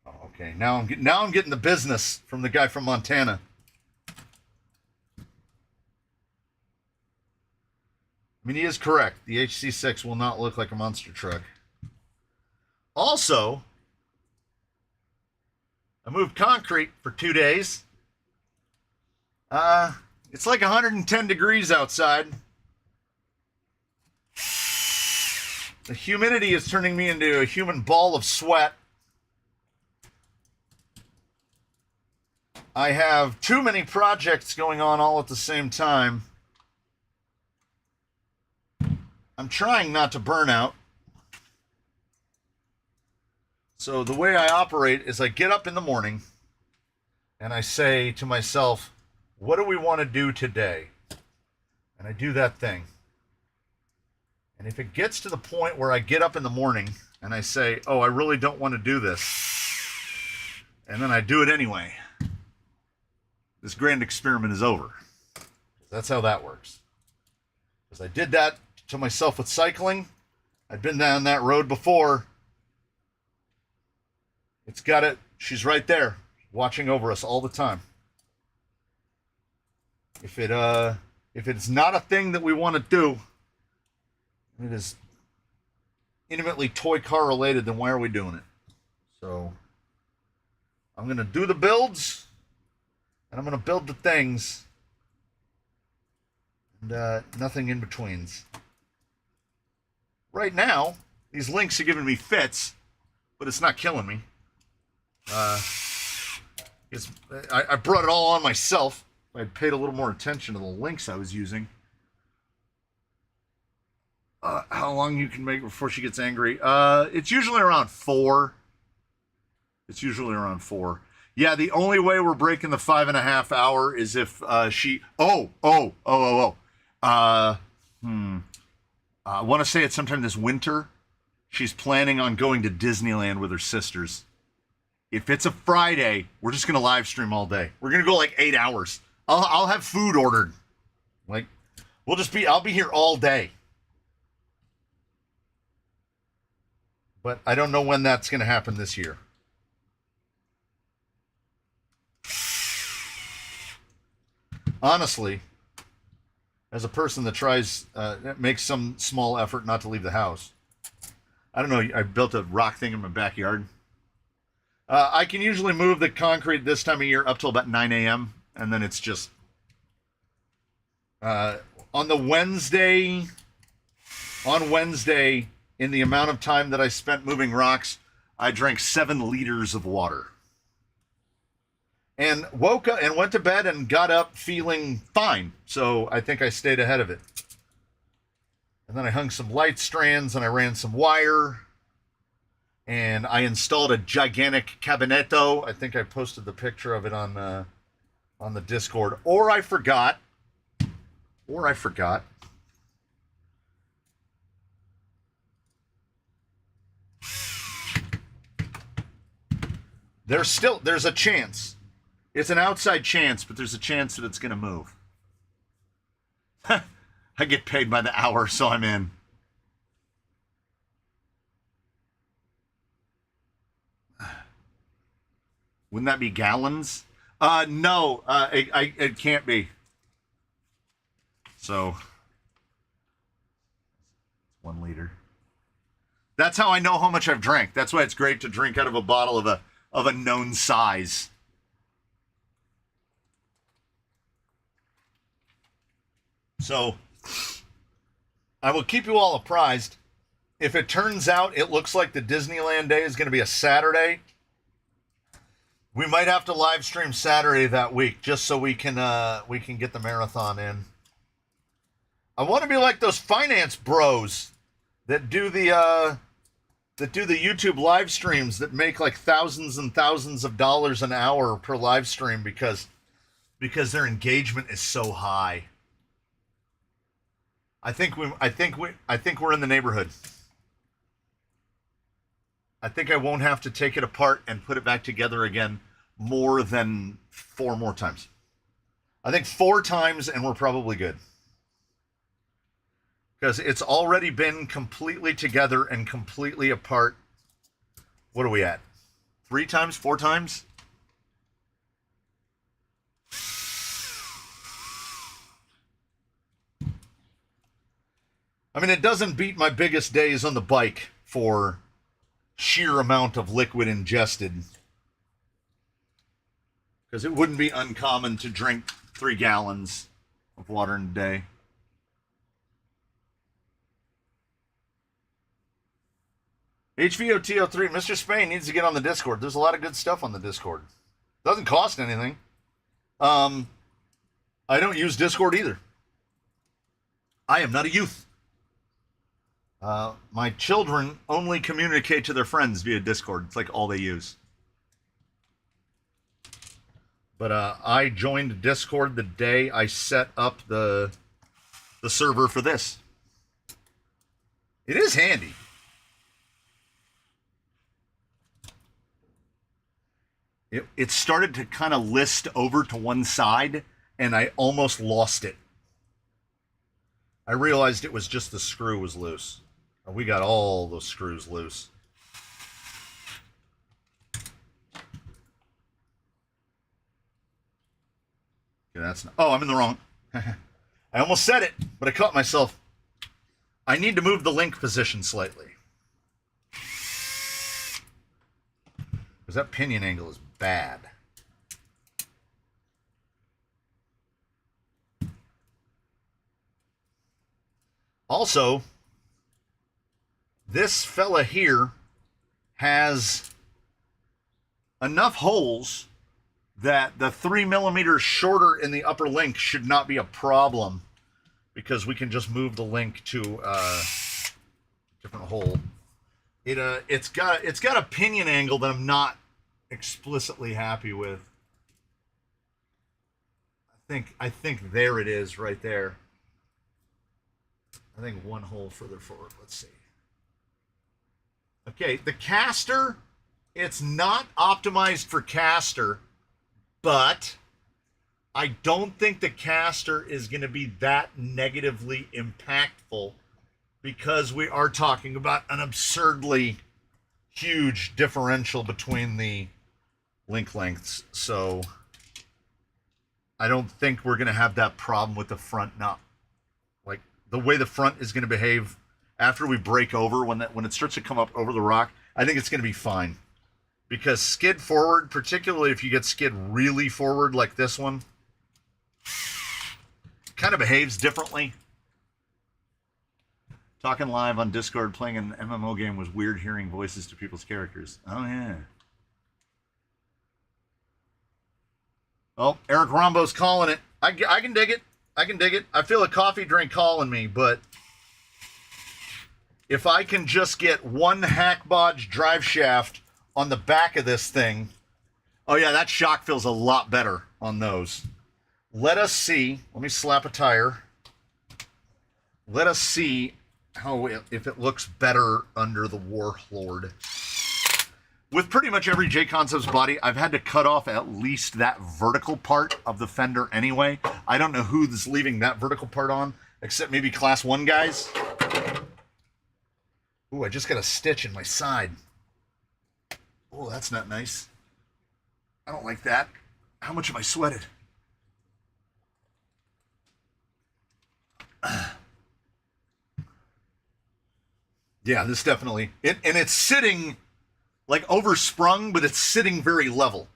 Oh, okay, now I'm getting the business from the guy from Montana. I mean, he is correct. The HC6 will not look like a monster truck. Also, I moved concrete for 2 days. It's like 110 degrees outside. The humidity is turning me into a human ball of sweat. I have too many projects going on all at the same time. I'm trying not to burn out. So the way I operate is I get up in the morning and I say to myself, what do we want to do today? And I do that thing. And if it gets to the point where I get up in the morning and I say, oh, I really don't want to do this, and then I do it anyway, this grand experiment is over. That's how that works. Because I did that to myself with cycling. I'd been down that road before. It's got it. She's right there, watching over us all the time. If it's not a thing that we want to do, it is intimately toy car related, then why are we doing it? So I'm going to do the builds, and I'm going to build the things, and nothing in betweens. Right now, these links are giving me fits, but it's not killing me. I brought it all on myself. I'd paid a little more attention to the links I was using. How long you can make before she gets angry? It's usually around 4. It's usually around 4. Yeah, the only way we're breaking the 5.5 hour is if she. I want to say it's sometime this winter. She's planning on going to Disneyland with her sisters. If it's a Friday, we're just gonna live stream all day. We're gonna go like 8 hours. I'll have food ordered. Like, I'll be here all day. But I don't know when that's gonna happen this year. Honestly, as a person that tries, makes some small effort not to leave the house. I don't know, I built a rock thing in my backyard. I can usually move the concrete this time of year up till about 9 a.m. And then it's just... on Wednesday, in the amount of time that I spent moving rocks, I drank 7 liters of water. And woke up and went to bed and got up feeling fine. So I think I stayed ahead of it. And then I hung some light strands and I ran some wire. And I installed a gigantic cabinetto. I think I posted the picture of it on the Discord. Or I forgot. There's a chance. It's an outside chance, but there's a chance that it's going to move. I get paid by the hour, so I'm in. Wouldn't that be gallons? No, it can't be. So, 1 liter. That's how I know how much I've drank. That's why it's great to drink out of a bottle of a known size. So, I will keep you all apprised. If it turns out it looks like the Disneyland day is going to be a Saturday, we might have to live stream Saturday that week just so we can get the marathon in. I want to be like those finance bros that do the YouTube live streams that make like thousands and thousands of dollars an hour per live stream because their engagement is so high. I think we're in the neighborhood. I think I won't have to take it apart and put it back together again more than 4 more times. I think 4 times and we're probably good. Because it's already been completely together and completely apart. What are we at? 3 times? 4 times? I mean, it doesn't beat my biggest days on the bike for sheer amount of liquid ingested. Because it wouldn't be uncommon to drink 3 gallons of water in a day. HVOTO3, Mr. Spain needs to get on the Discord. There's a lot of good stuff on the Discord. Doesn't cost anything. I don't use Discord either. I am not a youth. My children only communicate to their friends via Discord. It's like all they use. But I joined Discord the day I set up the server for this. It is handy. It started to kind of list over to one side, and I almost lost it. I realized it was just the screw was loose. We got all those screws loose. Okay, that's not, oh, I'm in the wrong. I almost said it, but I caught myself. I need to move the link position slightly. Because that pinion angle is bad. Also, this fella here has enough holes that the 3 millimeters shorter in the upper link should not be a problem, because we can just move the link to a different hole. It's got a pinion angle that I'm not explicitly happy with. I think there it is right there. I think one hole further forward. Let's see. Okay, the caster, it's not optimized for caster, but I don't think the caster is going to be that negatively impactful, because we are talking about an absurdly huge differential between the link lengths. So I don't think we're going to have that problem with the front nut. Like the way the front is going to behave after we break over, when it starts to come up over the rock, I think it's going to be fine. Because skid forward, particularly if you get skid really forward like this one, kind of behaves differently. Talking live on Discord, playing an MMO game was weird hearing voices to people's characters. Oh, yeah. Oh, Eric Rombo's calling it. I can dig it. I can dig it. I feel a coffee drink calling me, but if I can just get one Hackbodge drive shaft on the back of this thing, oh yeah, that shock feels a lot better on those. Let us see. Let me slap a tire. Let us see if it looks better under the Warlord. With pretty much every J-Concepts body, I've had to cut off at least that vertical part of the fender anyway. I don't know who's leaving that vertical part on, except maybe Class 1 guys. Ooh, I just got a stitch in my side. Oh, that's not nice. I don't like that. How much have I sweated? Yeah, this definitely, and it's sitting like oversprung, but it's sitting very level.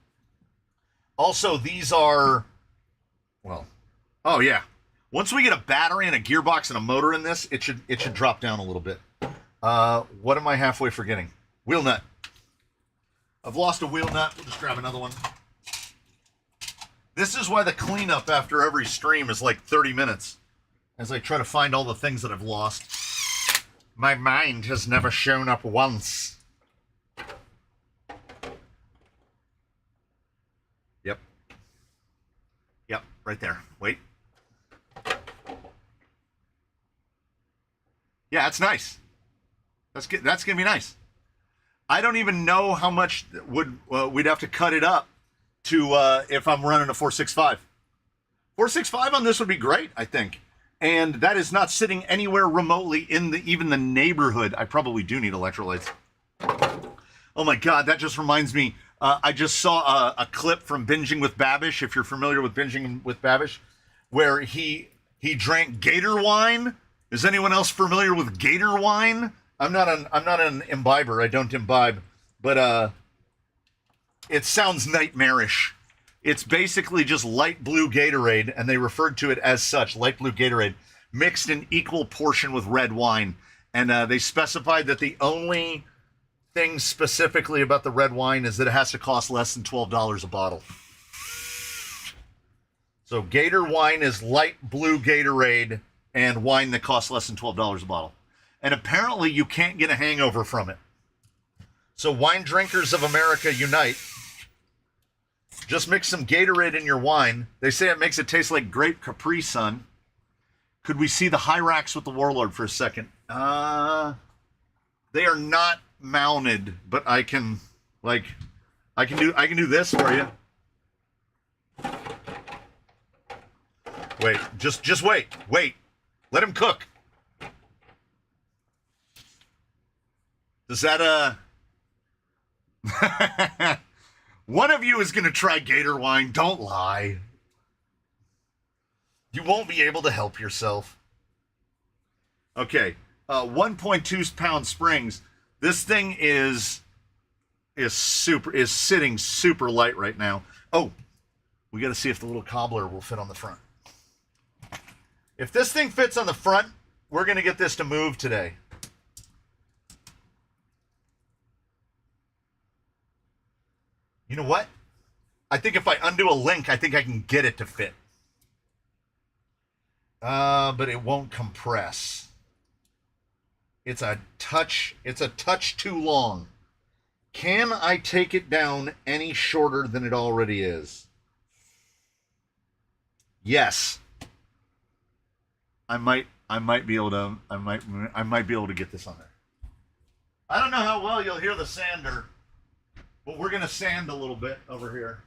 Also, these are, well, oh yeah. Once we get a battery and a gearbox and a motor in this, it should drop down a little bit. What am I halfway forgetting? Wheel nut. I've lost a wheel nut. We'll just grab another one. This is why the cleanup after every stream is like 30 minutes, as I try to find all the things that I've lost. My mind has never shown up once. Yep. Yep, right there. Wait. Yeah, that's nice. That's gonna be nice. I don't even know how much we'd have to cut it up to if I'm running a 465. 465 on this would be great, I think. And that is not sitting anywhere remotely in even the neighborhood. I probably do need electrolytes. Oh my God, that just reminds me. I just saw a clip from Binging with Babish, if you're familiar with Binging with Babish, where he drank gator wine. Is anyone else familiar with gator wine? I'm not an imbiber. I don't imbibe, but it sounds nightmarish. It's basically just light blue Gatorade, and they referred to it as such, light blue Gatorade, mixed in equal portion with red wine. And they specified that the only thing specifically about the red wine is that it has to cost less than $12 a bottle. So Gator wine is light blue Gatorade and wine that costs less than $12 a bottle. And apparently you can't get a hangover from it. So wine drinkers of America unite. Just mix some Gatorade in your wine. They say it makes it taste like grape Capri Sun. Could we see the Hyrax with the Warlord for a second? They are not mounted, but I can do this for you. Wait, just wait. Let him cook. Does that one of you is going to try Gator wine. Don't lie. You won't be able to help yourself. Okay, 1.2 pound springs. This thing is sitting super light right now. Oh, we got to see if the little cobbler will fit on the front. If this thing fits on the front, we're going to get this to move today. You know what? I think if I undo a link, I think I can get it to fit. But it won't compress. It's a touch too long. Can I take it down any shorter than it already is? Yes. I might be able to get this on there. I don't know how well you'll hear the sander, but we're gonna sand a little bit over here.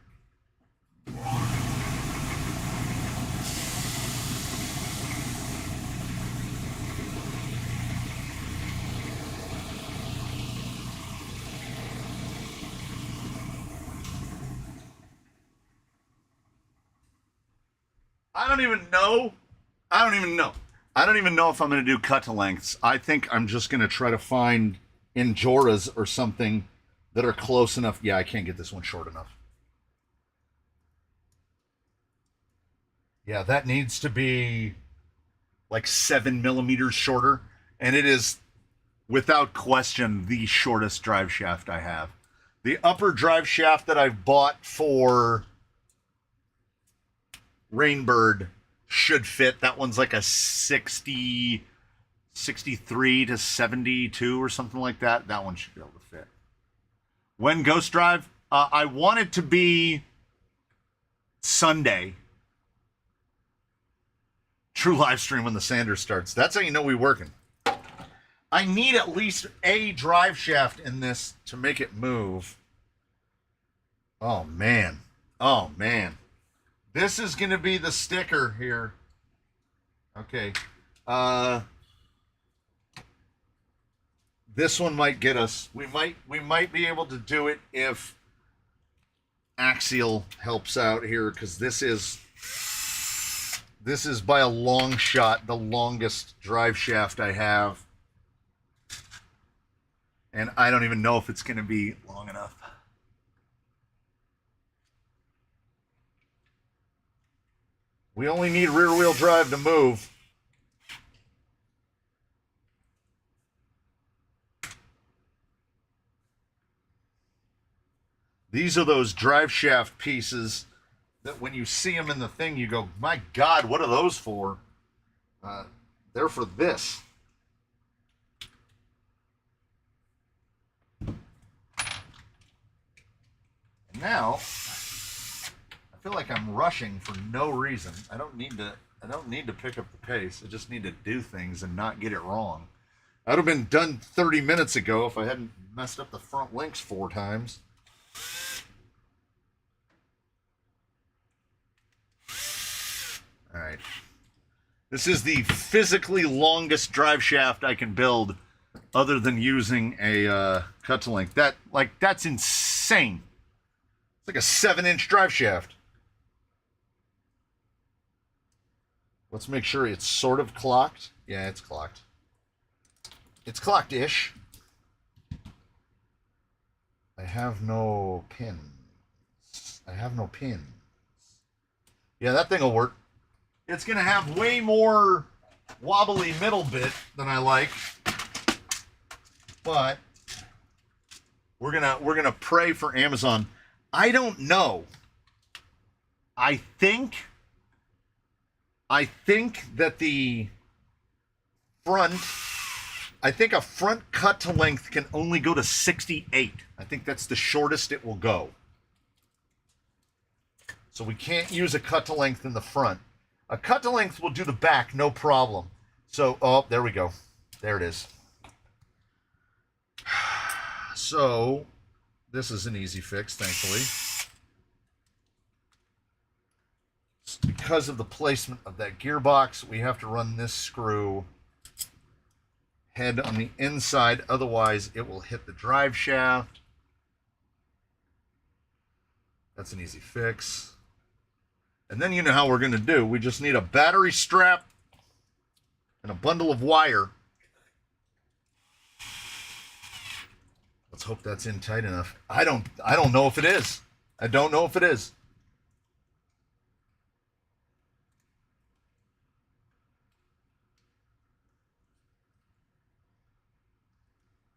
I don't even know if I'm going to do cut to lengths. I think I'm just going to try to find Injoras or something that are close enough. Yeah, I can't get this one short enough. Yeah, that needs to be like 7 millimeters shorter. And it is, without question, the shortest drive shaft I have. The upper drive shaft that I've bought for Rainbird should fit. That one's like a 63 to 72 or something like that. That one should be able to fit. When Ghost Drive? I want it to be Sunday. True live stream when the sander starts. That's how you know we're working. I need at least a drive shaft in this to make it move. Oh, man. Oh, man. This is going to be the sticker here. Okay. This one might get us. We might be able to do it if Axial helps out here, because this is by a long shot the longest drive shaft I have. And I don't even know if it's going to be long enough. We only need rear-wheel drive to move. These are those drive shaft pieces that when you see them in the thing, you go, my God, what are those for? They're for this. Now, I feel like I'm rushing for no reason. I don't need to pick up the pace. I just need to do things and not get it wrong. I'd have been done 30 minutes ago if I hadn't messed up the front links 4 times. All right. This is the physically longest drive shaft I can build other than using a cut to length. That's insane. It's like a 7-inch drive shaft. Let's make sure it's sort of clocked. Yeah, it's clocked. It's clocked-ish. I have no pins. Yeah, that thing will work. It's going to have way more wobbly middle bit than I like. But we're going to pray for Amazon. I don't know. I think I think that the front, I think a front cut to length can only go to 68. I think that's the shortest it will go. So we can't use a cut to length in the front. A cut to length will do the back, no problem. So, oh, there we go. There it is. So, this is an easy fix, thankfully. Because of the placement of that gearbox, we have to run this screw head on the inside, otherwise it will hit the drive shaft. That's an easy fix. And then you know how we're going to do. We just need a battery strap and a bundle of wire. Let's hope that's in tight enough. I don't know if it is. I don't know if it is.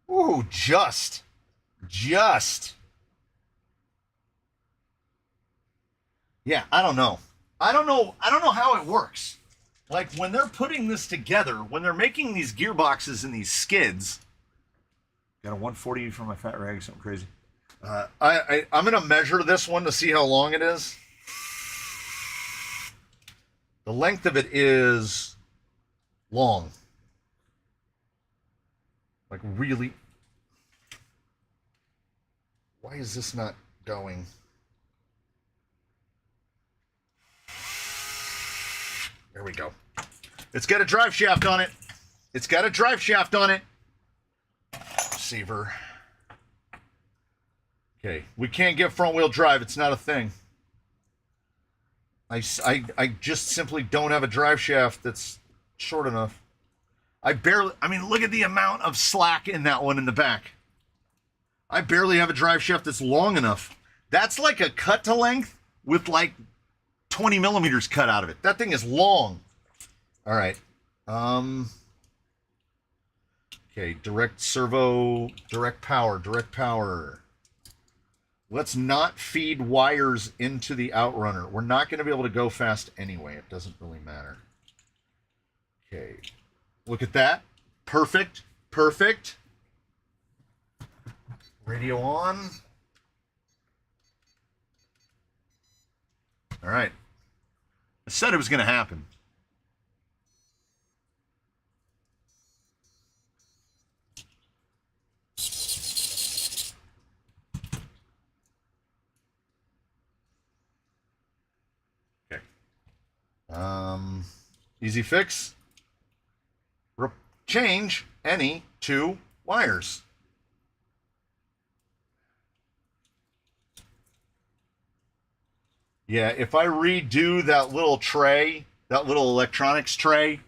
Ooh, just. Yeah, I don't know. I don't know how it works. Like when they're putting this together, when they're making these gearboxes and these skids. Got a 140 for my fat rag, something crazy. I'm gonna measure this one to see how long it is. The length of it is long. Like really. Why is this not going? There we go. It's got a drive shaft on it. It's got a drive shaft on it. Receiver. Okay, we can't get front wheel drive. It's not a thing. I just simply don't have a drive shaft that's short enough. I mean, look at the amount of slack in that one in the back. I barely have a drive shaft that's long enough. That's like a cut to length with like 20 millimeters cut out of it. That thing is long. All right. Okay, direct servo, direct power. Let's not feed wires into the outrunner. We're not going to be able to go fast anyway. It doesn't really matter. Okay. Look at that. Perfect. Radio on. All right. I said it was going to happen. Okay. Easy fix. Change any two wires. Yeah, if I redo that little tray, that little electronics tray,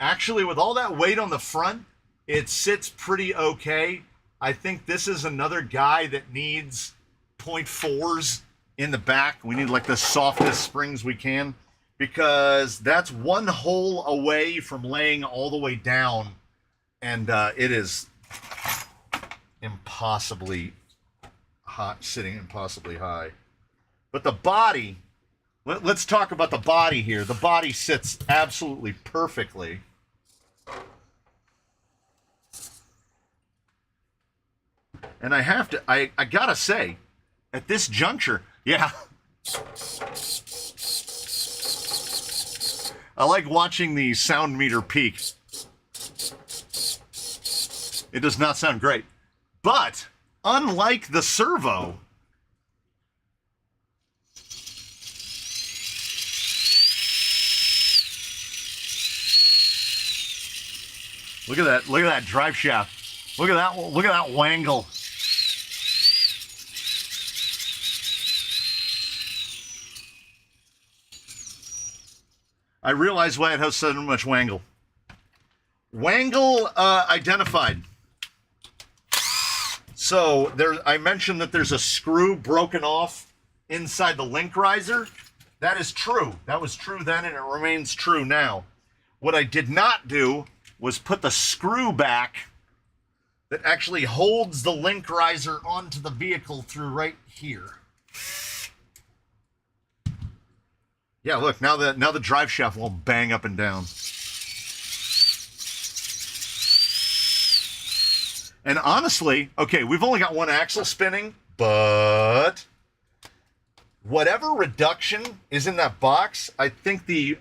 actually with all that weight on the front, it sits pretty okay. I think this is another guy that needs 0.4s in the back. We need like the softest springs we can, because that's one hole away from laying all the way down, and it is impossibly hot, sitting impossibly high. But the body, let's talk about the body here. The body sits absolutely perfectly. And I gotta say, at this juncture, yeah. I like watching the sound meter peak. It does not sound great. But, unlike the servo, look at that drive shaft. Look at that wangle. I realize why it has so much wangle. Wangle identified. So I mentioned that there's a screw broken off inside the link riser. That is true. That was true then, and it remains true now. What I did not do was put the screw back that actually holds the link riser onto the vehicle through right here. Yeah, look, now the drive shaft won't bang up and down. And honestly, okay, we've only got one axle spinning, but whatever reduction is in that box, I think the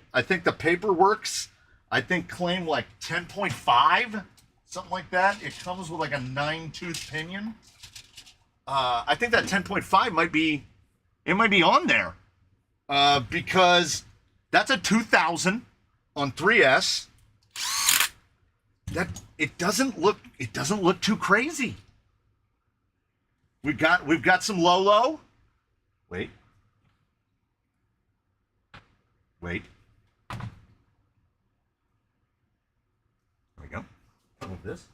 paperwork's claim like 10.5, something like that. It comes with like a 9-tooth pinion. I think that 10.5 might be on there. Because that's a 2000 on 3S. That it doesn't look too crazy. We've got some low. Wait. There we go. Move this.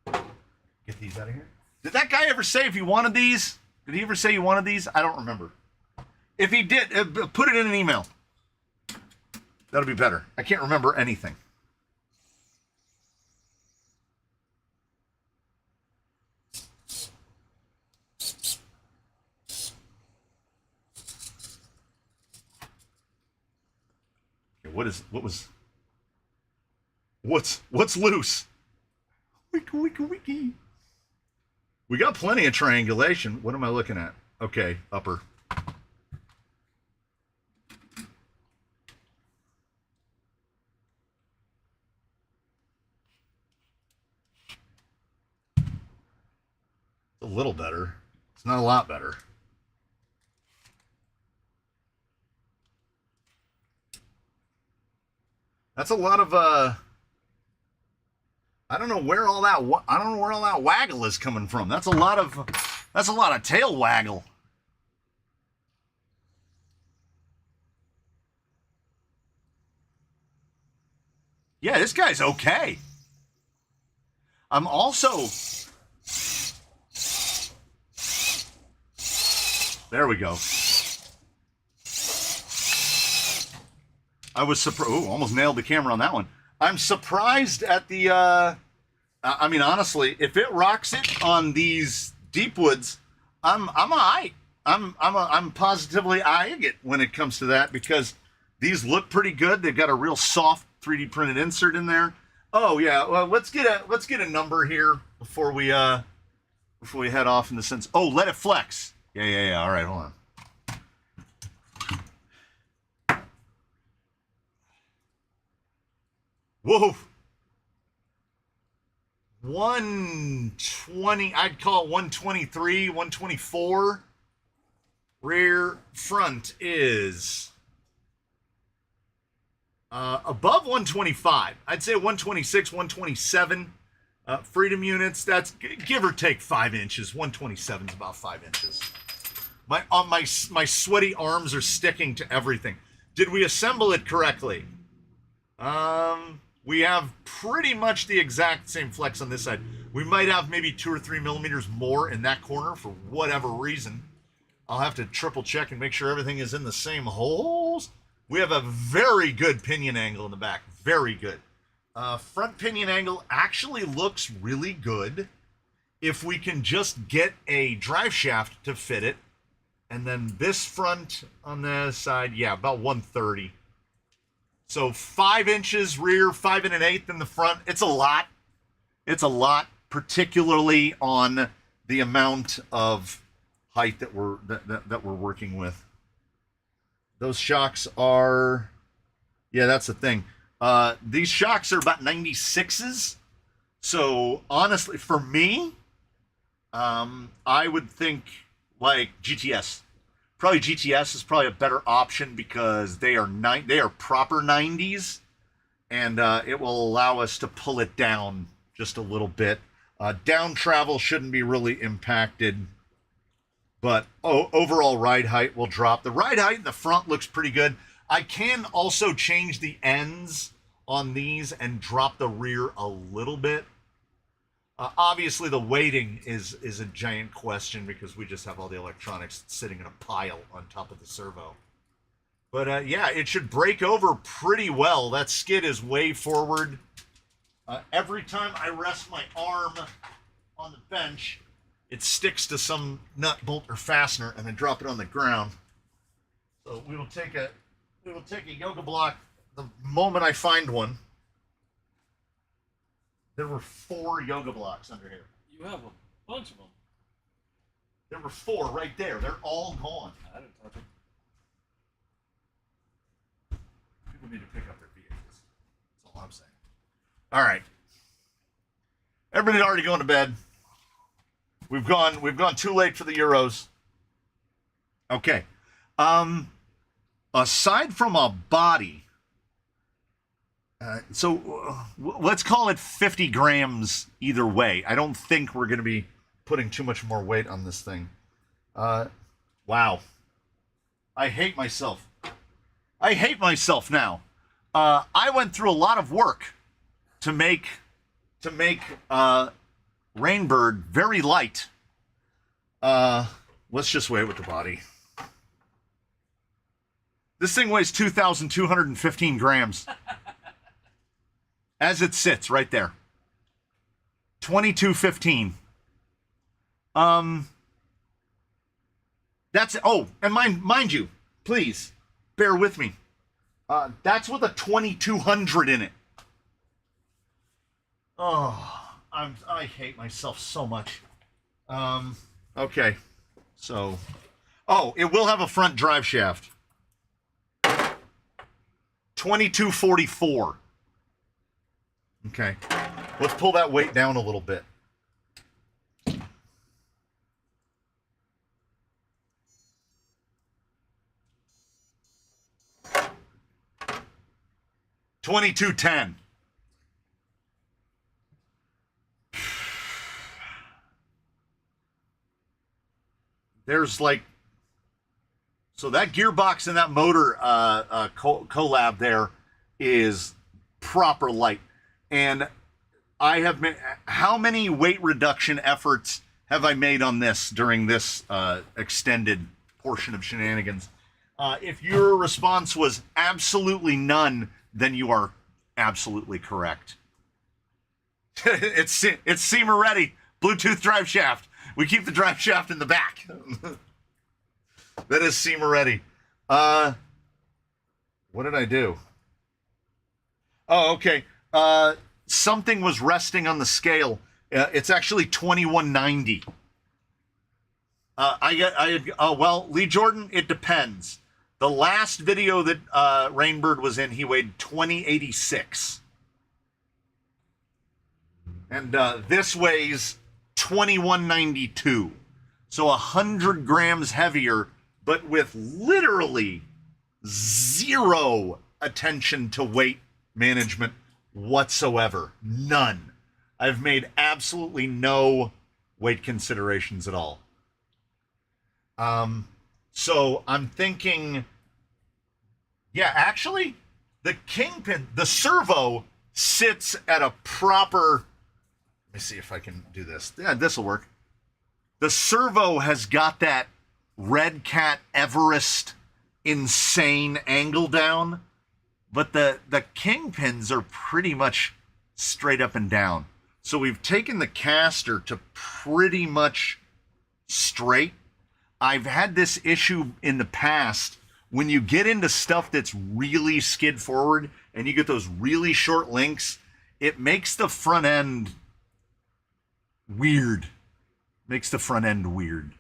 Get these out of here. Did that guy ever say if he wanted these? Did he ever say he wanted these? I don't remember. If he did, put it in an email. That'll be better. I can't remember anything. Okay, what's loose? Wiki. We got plenty of triangulation. What am I looking at? Okay, upper. A little better. It's not a lot better. That's a lot of I don't know where all that waggle is coming from. That's a lot of tail waggle. Yeah, this guy's okay. I'm also There we go. I was surprised. Oh, almost nailed the camera on that one. I'm surprised at the. I mean, honestly, if it rocks it on these deep woods, I'm alright. I'm positively eyeing it when it comes to that because these look pretty good. They've got a real soft 3D printed insert in there. Oh yeah. Well, let's get a number here before we head off in the sense. Oh, let it flex. Yeah. All right, hold on. Whoa. 120, I'd call it 123, 124. Rear front is above 125. I'd say 126, 127. Freedom units, that's give or take 5 inches. 127 is about 5 inches. My sweaty arms are sticking to everything. Did we assemble it correctly? We have pretty much the exact same flex on this side. We might have maybe 2 or 3 millimeters more in that corner for whatever reason. I'll have to triple check and make sure everything is in the same holes. We have a very good pinion angle in the back. Very good. Front pinion angle actually looks really good if we can just get a drive shaft to fit it. And then this front on the side, yeah, about 130. So 5 inches rear, 5 1/8 in the front. It's a lot. It's a lot, particularly on the amount of height that we're working with. Those shocks are, yeah, that's the thing. These shocks are about 96s. So honestly, for me, I would think like GTS. Probably GTS is probably a better option because they are proper 90s, and it will allow us to pull it down just a little bit. Down travel shouldn't be really impacted, but overall ride height will drop. The ride height in the front looks pretty good. I can also change the ends on these and drop the rear a little bit. Obviously, the weighting is a giant question because we just have all the electronics sitting in a pile on top of the servo. But yeah, it should break over pretty well. That skid is way forward. Every time I rest my arm on the bench, it sticks to some nut, bolt, or fastener, and then drop it on the ground. So we'll take We will take a yoga block the moment I find one. There were 4 yoga blocks under here. You have a bunch of them. There were 4 right there. They're all gone. I didn't touch them. People need to pick up their vehicles. That's all I'm saying. All right. Everybody's already going to bed. We've gone too late for the Euros. Okay. Aside from a body, let's call it 50 grams either way. I don't think we're going to be putting too much more weight on this thing. Wow. I hate myself. I hate myself now. I went through a lot of work to make Rainbird very light. Let's just weigh it with the body. This thing weighs 2,215 grams. As it sits right there. 2215. That's, oh, and mind you, please, bear with me. That's with a 2200 in it. Oh, I hate myself so much. Okay, so, oh, it will have a front drive shaft. 2244. Okay, let's pull that weight down a little bit. $22.10. There's like, so that gearbox and that motor collab there is proper light. And I have made, how many weight reduction efforts have I made on this during this extended portion of shenanigans? If your response was absolutely none, then you are absolutely correct. It's Seamer ready. Bluetooth drive shaft. We keep the drive shaft in the back. That is Seamer ready. What did I do? Oh, okay. Something was resting on the scale. It's actually 2190. Well, Lee Jordan, it depends. The last video that Rainbird was in, he weighed 2086. And this weighs 2192. So 100 grams heavier, but with literally zero attention to weight management whatsoever. None. I've made absolutely no weight considerations at all. So I'm thinking, yeah, actually, the kingpin, the servo sits at a proper, let me see if I can do this. Yeah, this will work. The servo has got that Red Cat Everest insane angle down, but the kingpins are pretty much straight up and down. So we've taken the caster to pretty much straight. I've had this issue in the past when you get into stuff that's really skid forward and you get those really short links, it makes the front end weird. Makes the front end weird.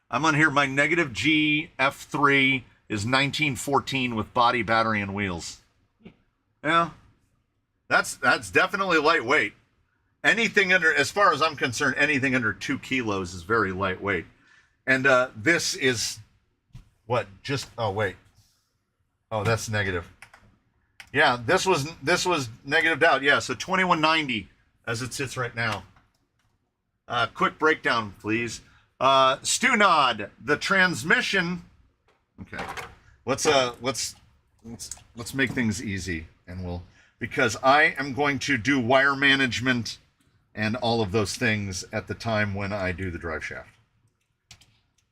I'm on here. My negative G F3 is 1914 with body, battery, and wheels. Yeah, that's definitely lightweight. Anything under, as far as I'm concerned, anything under 2 kilos is very lightweight. And this is what? Just, oh wait, oh that's negative. Yeah, this was negative out. Yeah, so 2190 as it sits right now. Quick breakdown, please. Stu Nod, the transmission. Okay, let's make things easy, and we'll, because I am going to do wire management and all of those things at the time when I do the drive shaft.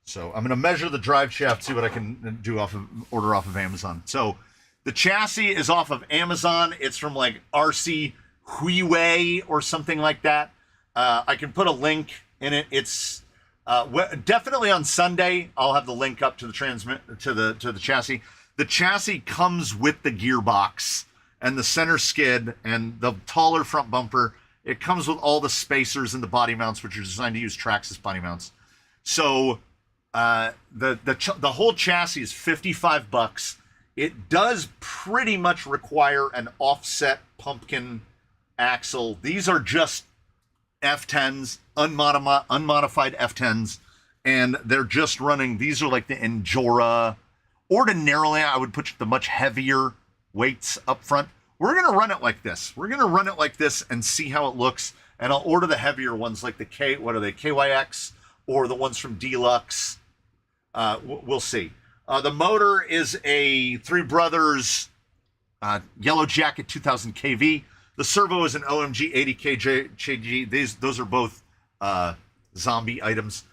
So I'm going to measure the drive shaft, see what I can do order off of Amazon. So the chassis is off of Amazon. It's from like RC Huiwei or something like that. I can put a link in it. It's Definitely on Sunday, I'll have the link up to the chassis. The chassis comes with the gearbox and the center skid and the taller front bumper. It comes with all the spacers and the body mounts, which are designed to use Traxxas body mounts. So the whole chassis is $55. It does pretty much require an offset pumpkin axle. These are just F10s, unmodified F10s, and they're just running. These are like the Endura. Ordinarily, I would put the much heavier weights up front. We're going to run it like this. We're going to run it like this and see how it looks. And I'll order the heavier ones like the KYX or the ones from Deluxe. We'll see. The motor is a Three Brothers Yellow Jacket 2000 kV. The servo is an OMG 80 kg. Those are both zombie items.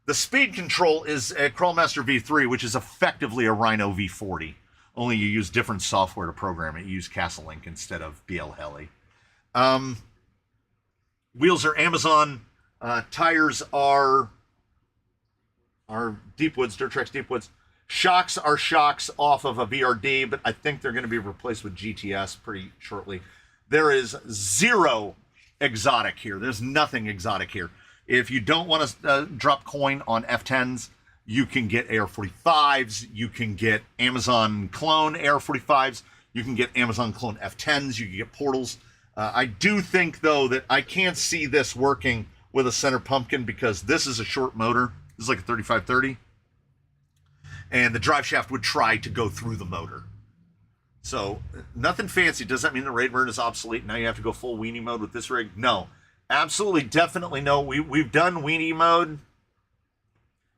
The speed control is a Crawlmaster V3, which is effectively a Rhino V40. Only you use different software to program it. You use Castle Link instead of BL Heli. Wheels are Amazon. Tires are Deepwoods, Dirt Trax Deepwoods. Shocks are shocks off of a VRD, but I think they're going to be replaced with GTS pretty shortly. There is zero exotic here. There's nothing exotic here. If you don't want to drop coin on F10s, you can get AR-45s. You can get Amazon clone AR-45s. You can get Amazon clone F10s. You can get portals. I do think, though, that I can't see this working with a center pumpkin because this is a short motor. This is like a 3530. And the drive shaft would try to go through the motor. So nothing fancy. Does that mean the raid burn is obsolete? Now you have to go full weenie mode with this rig? No. Absolutely, definitely no. We've done weenie mode.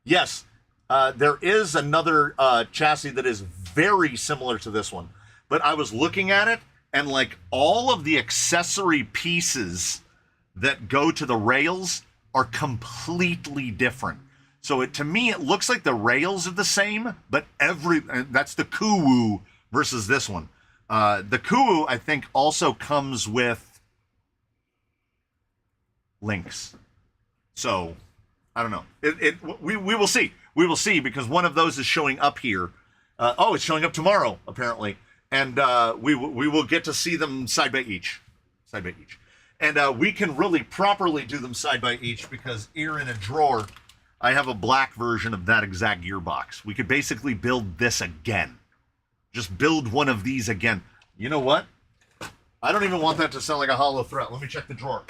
Yes, there is another chassis that is very similar to this one. But I was looking at it, and like all of the accessory pieces that go to the rails are completely different. So to me, it looks like the rails are the same, but that's the Kuwu versus this one. The Kuwu, I think, also comes with links. So I don't know. We will see. We will see because one of those is showing up here. It's showing up tomorrow apparently, and we will get to see them side by each, and we can really properly do them side by each because here in a drawer, I have a black version of that exact gearbox. We could basically build this again. Just build one of these again. You know what? I don't even want that to sound like a hollow threat. Let me check the drawer.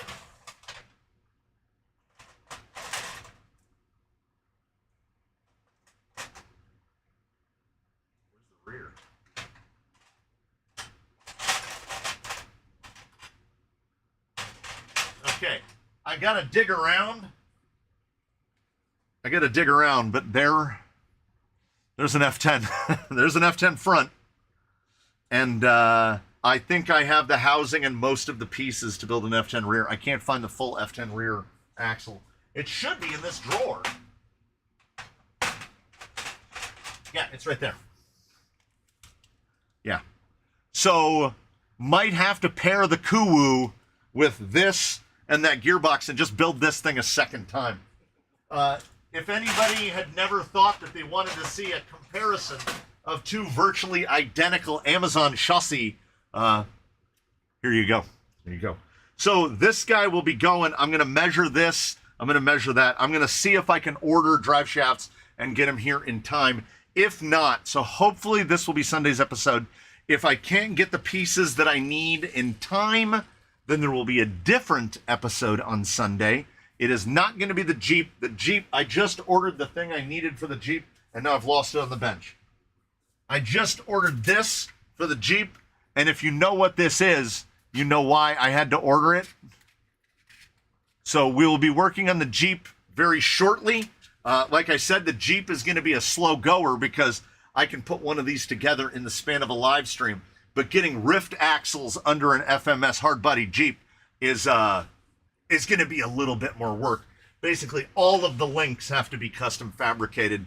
Okay, I gotta dig around. But there's an F10. There's an F10 front. And I think I have the housing and most of the pieces to build an F10 rear. I can't find the full F10 rear axle. It should be in this drawer. Yeah, it's right there. Yeah. So, might have to pair the Kuwu with this and that gearbox and just build this thing a second time. If anybody had never thought that they wanted to see a comparison of two virtually identical Amazon chassis, here you go. There you go. So this guy will be going. I'm going to measure this. I'm going to measure that. I'm going to see if I can order drive shafts and get them here in time. If not, so hopefully this will be Sunday's episode. If I can't get the pieces that I need in time, then there will be a different episode on Sunday. It is not going to be the Jeep. The Jeep, I just ordered the thing I needed for the Jeep, and now I've lost it on the bench. I just ordered this for the Jeep, and if you know what this is, you know why I had to order it. So we will be working on the Jeep very shortly. Like I said, the Jeep is going to be a slow goer because I can put one of these together in the span of a live stream. But getting rift axles under an FMS hard body Jeep is going to be a little bit more work. Basically, all of the links have to be custom fabricated.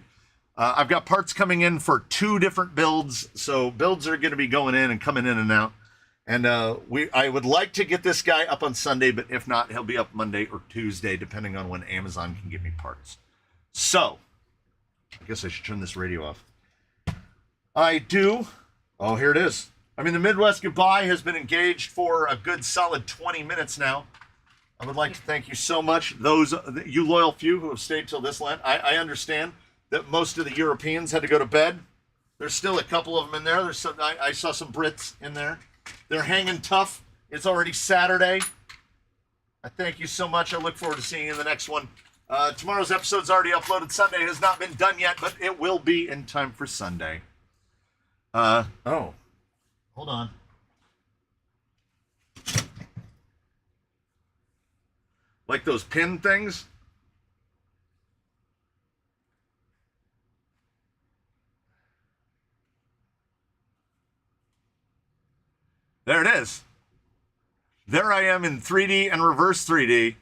I've got parts coming in for 2 different builds, so builds are going to be going in and coming in and out. And I would like to get this guy up on Sunday, but if not, he'll be up Monday or Tuesday, depending on when Amazon can give me parts. So, I guess I should turn this radio off. I do. Oh, here it is. I mean, the Midwest Goodbye has been engaged for a good solid 20 minutes now. I would like to thank you so much, those you loyal few who have stayed till this length. I understand that most of the Europeans had to go to bed. There's still a couple of them in there. There's some. I saw some Brits in there. They're hanging tough. It's already Saturday. I thank you so much. I look forward to seeing you in the next one. Tomorrow's episode's already uploaded. Sunday has not been done yet, but it will be in time for Sunday. Oh, hold on. Like those pin things? There it is. There I am in 3D and reverse 3D.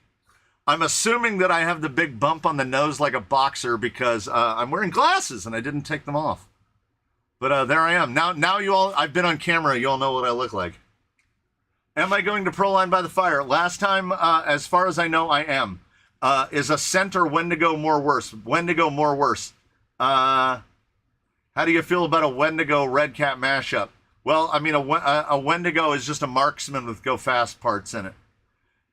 I'm assuming that I have the big bump on the nose like a boxer because I'm wearing glasses and I didn't take them off. But there I am. Now you all, I've been on camera. You all know what I look like. Am I going to Proline by the Fire? Last time, as far as I know, I am. Is Ascent or Wendigo more worse? Wendigo more worse. How do you feel about a Wendigo Red Cat mashup? Well, I mean, a Wendigo is just a marksman with go fast parts in it.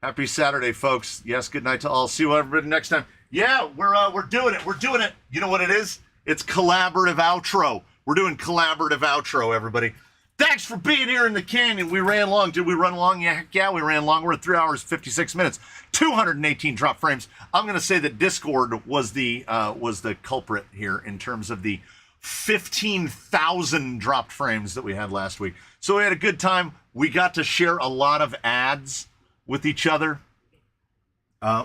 Happy Saturday, folks. Yes, good night to all. See you everybody next time. Yeah, we're doing it. We're doing it. You know what it is? It's collaborative outro. We're doing collaborative outro, everybody. Thanks for being here in the canyon. We ran long. Did we run long? Yeah, heck yeah, we ran long. We're at 3 hours, 56 minutes, 218 drop frames. I'm going to say that Discord was the culprit here in terms of the 15,000 dropped frames that we had last week. So we had a good time. We got to share a lot of ads with each other.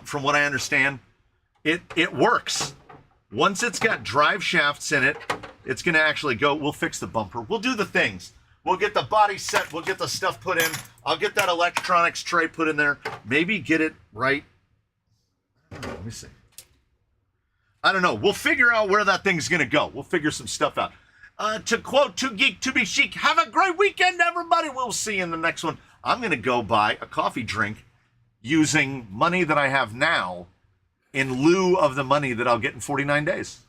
From what I understand, it works. Once it's got drive shafts in it, it's going to actually go. We'll fix the bumper. We'll do the things. We'll get the body set. We'll get the stuff put in. I'll get that electronics tray put in there. Maybe get it right. Let me see. I don't know. We'll figure out where that thing's going to go. We'll figure some stuff out. To quote Too Geek to Be Chic, have a great weekend, everybody. We'll see you in the next one. I'm going to go buy a coffee drink using money that I have now in lieu of the money that I'll get in 49 days.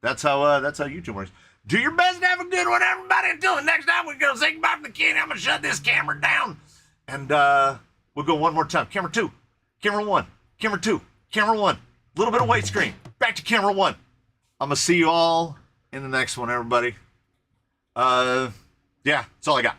That's how YouTube works. Do your best to have a good one, everybody. Until the next time we go say goodbye from the canyon, I'm going to shut this camera down. And we'll go one more time. Camera 2, camera 1, camera 2, camera 1. A little bit of white screen. Back to camera 1. I'm going to see you all in the next one, everybody. Yeah, that's all I got.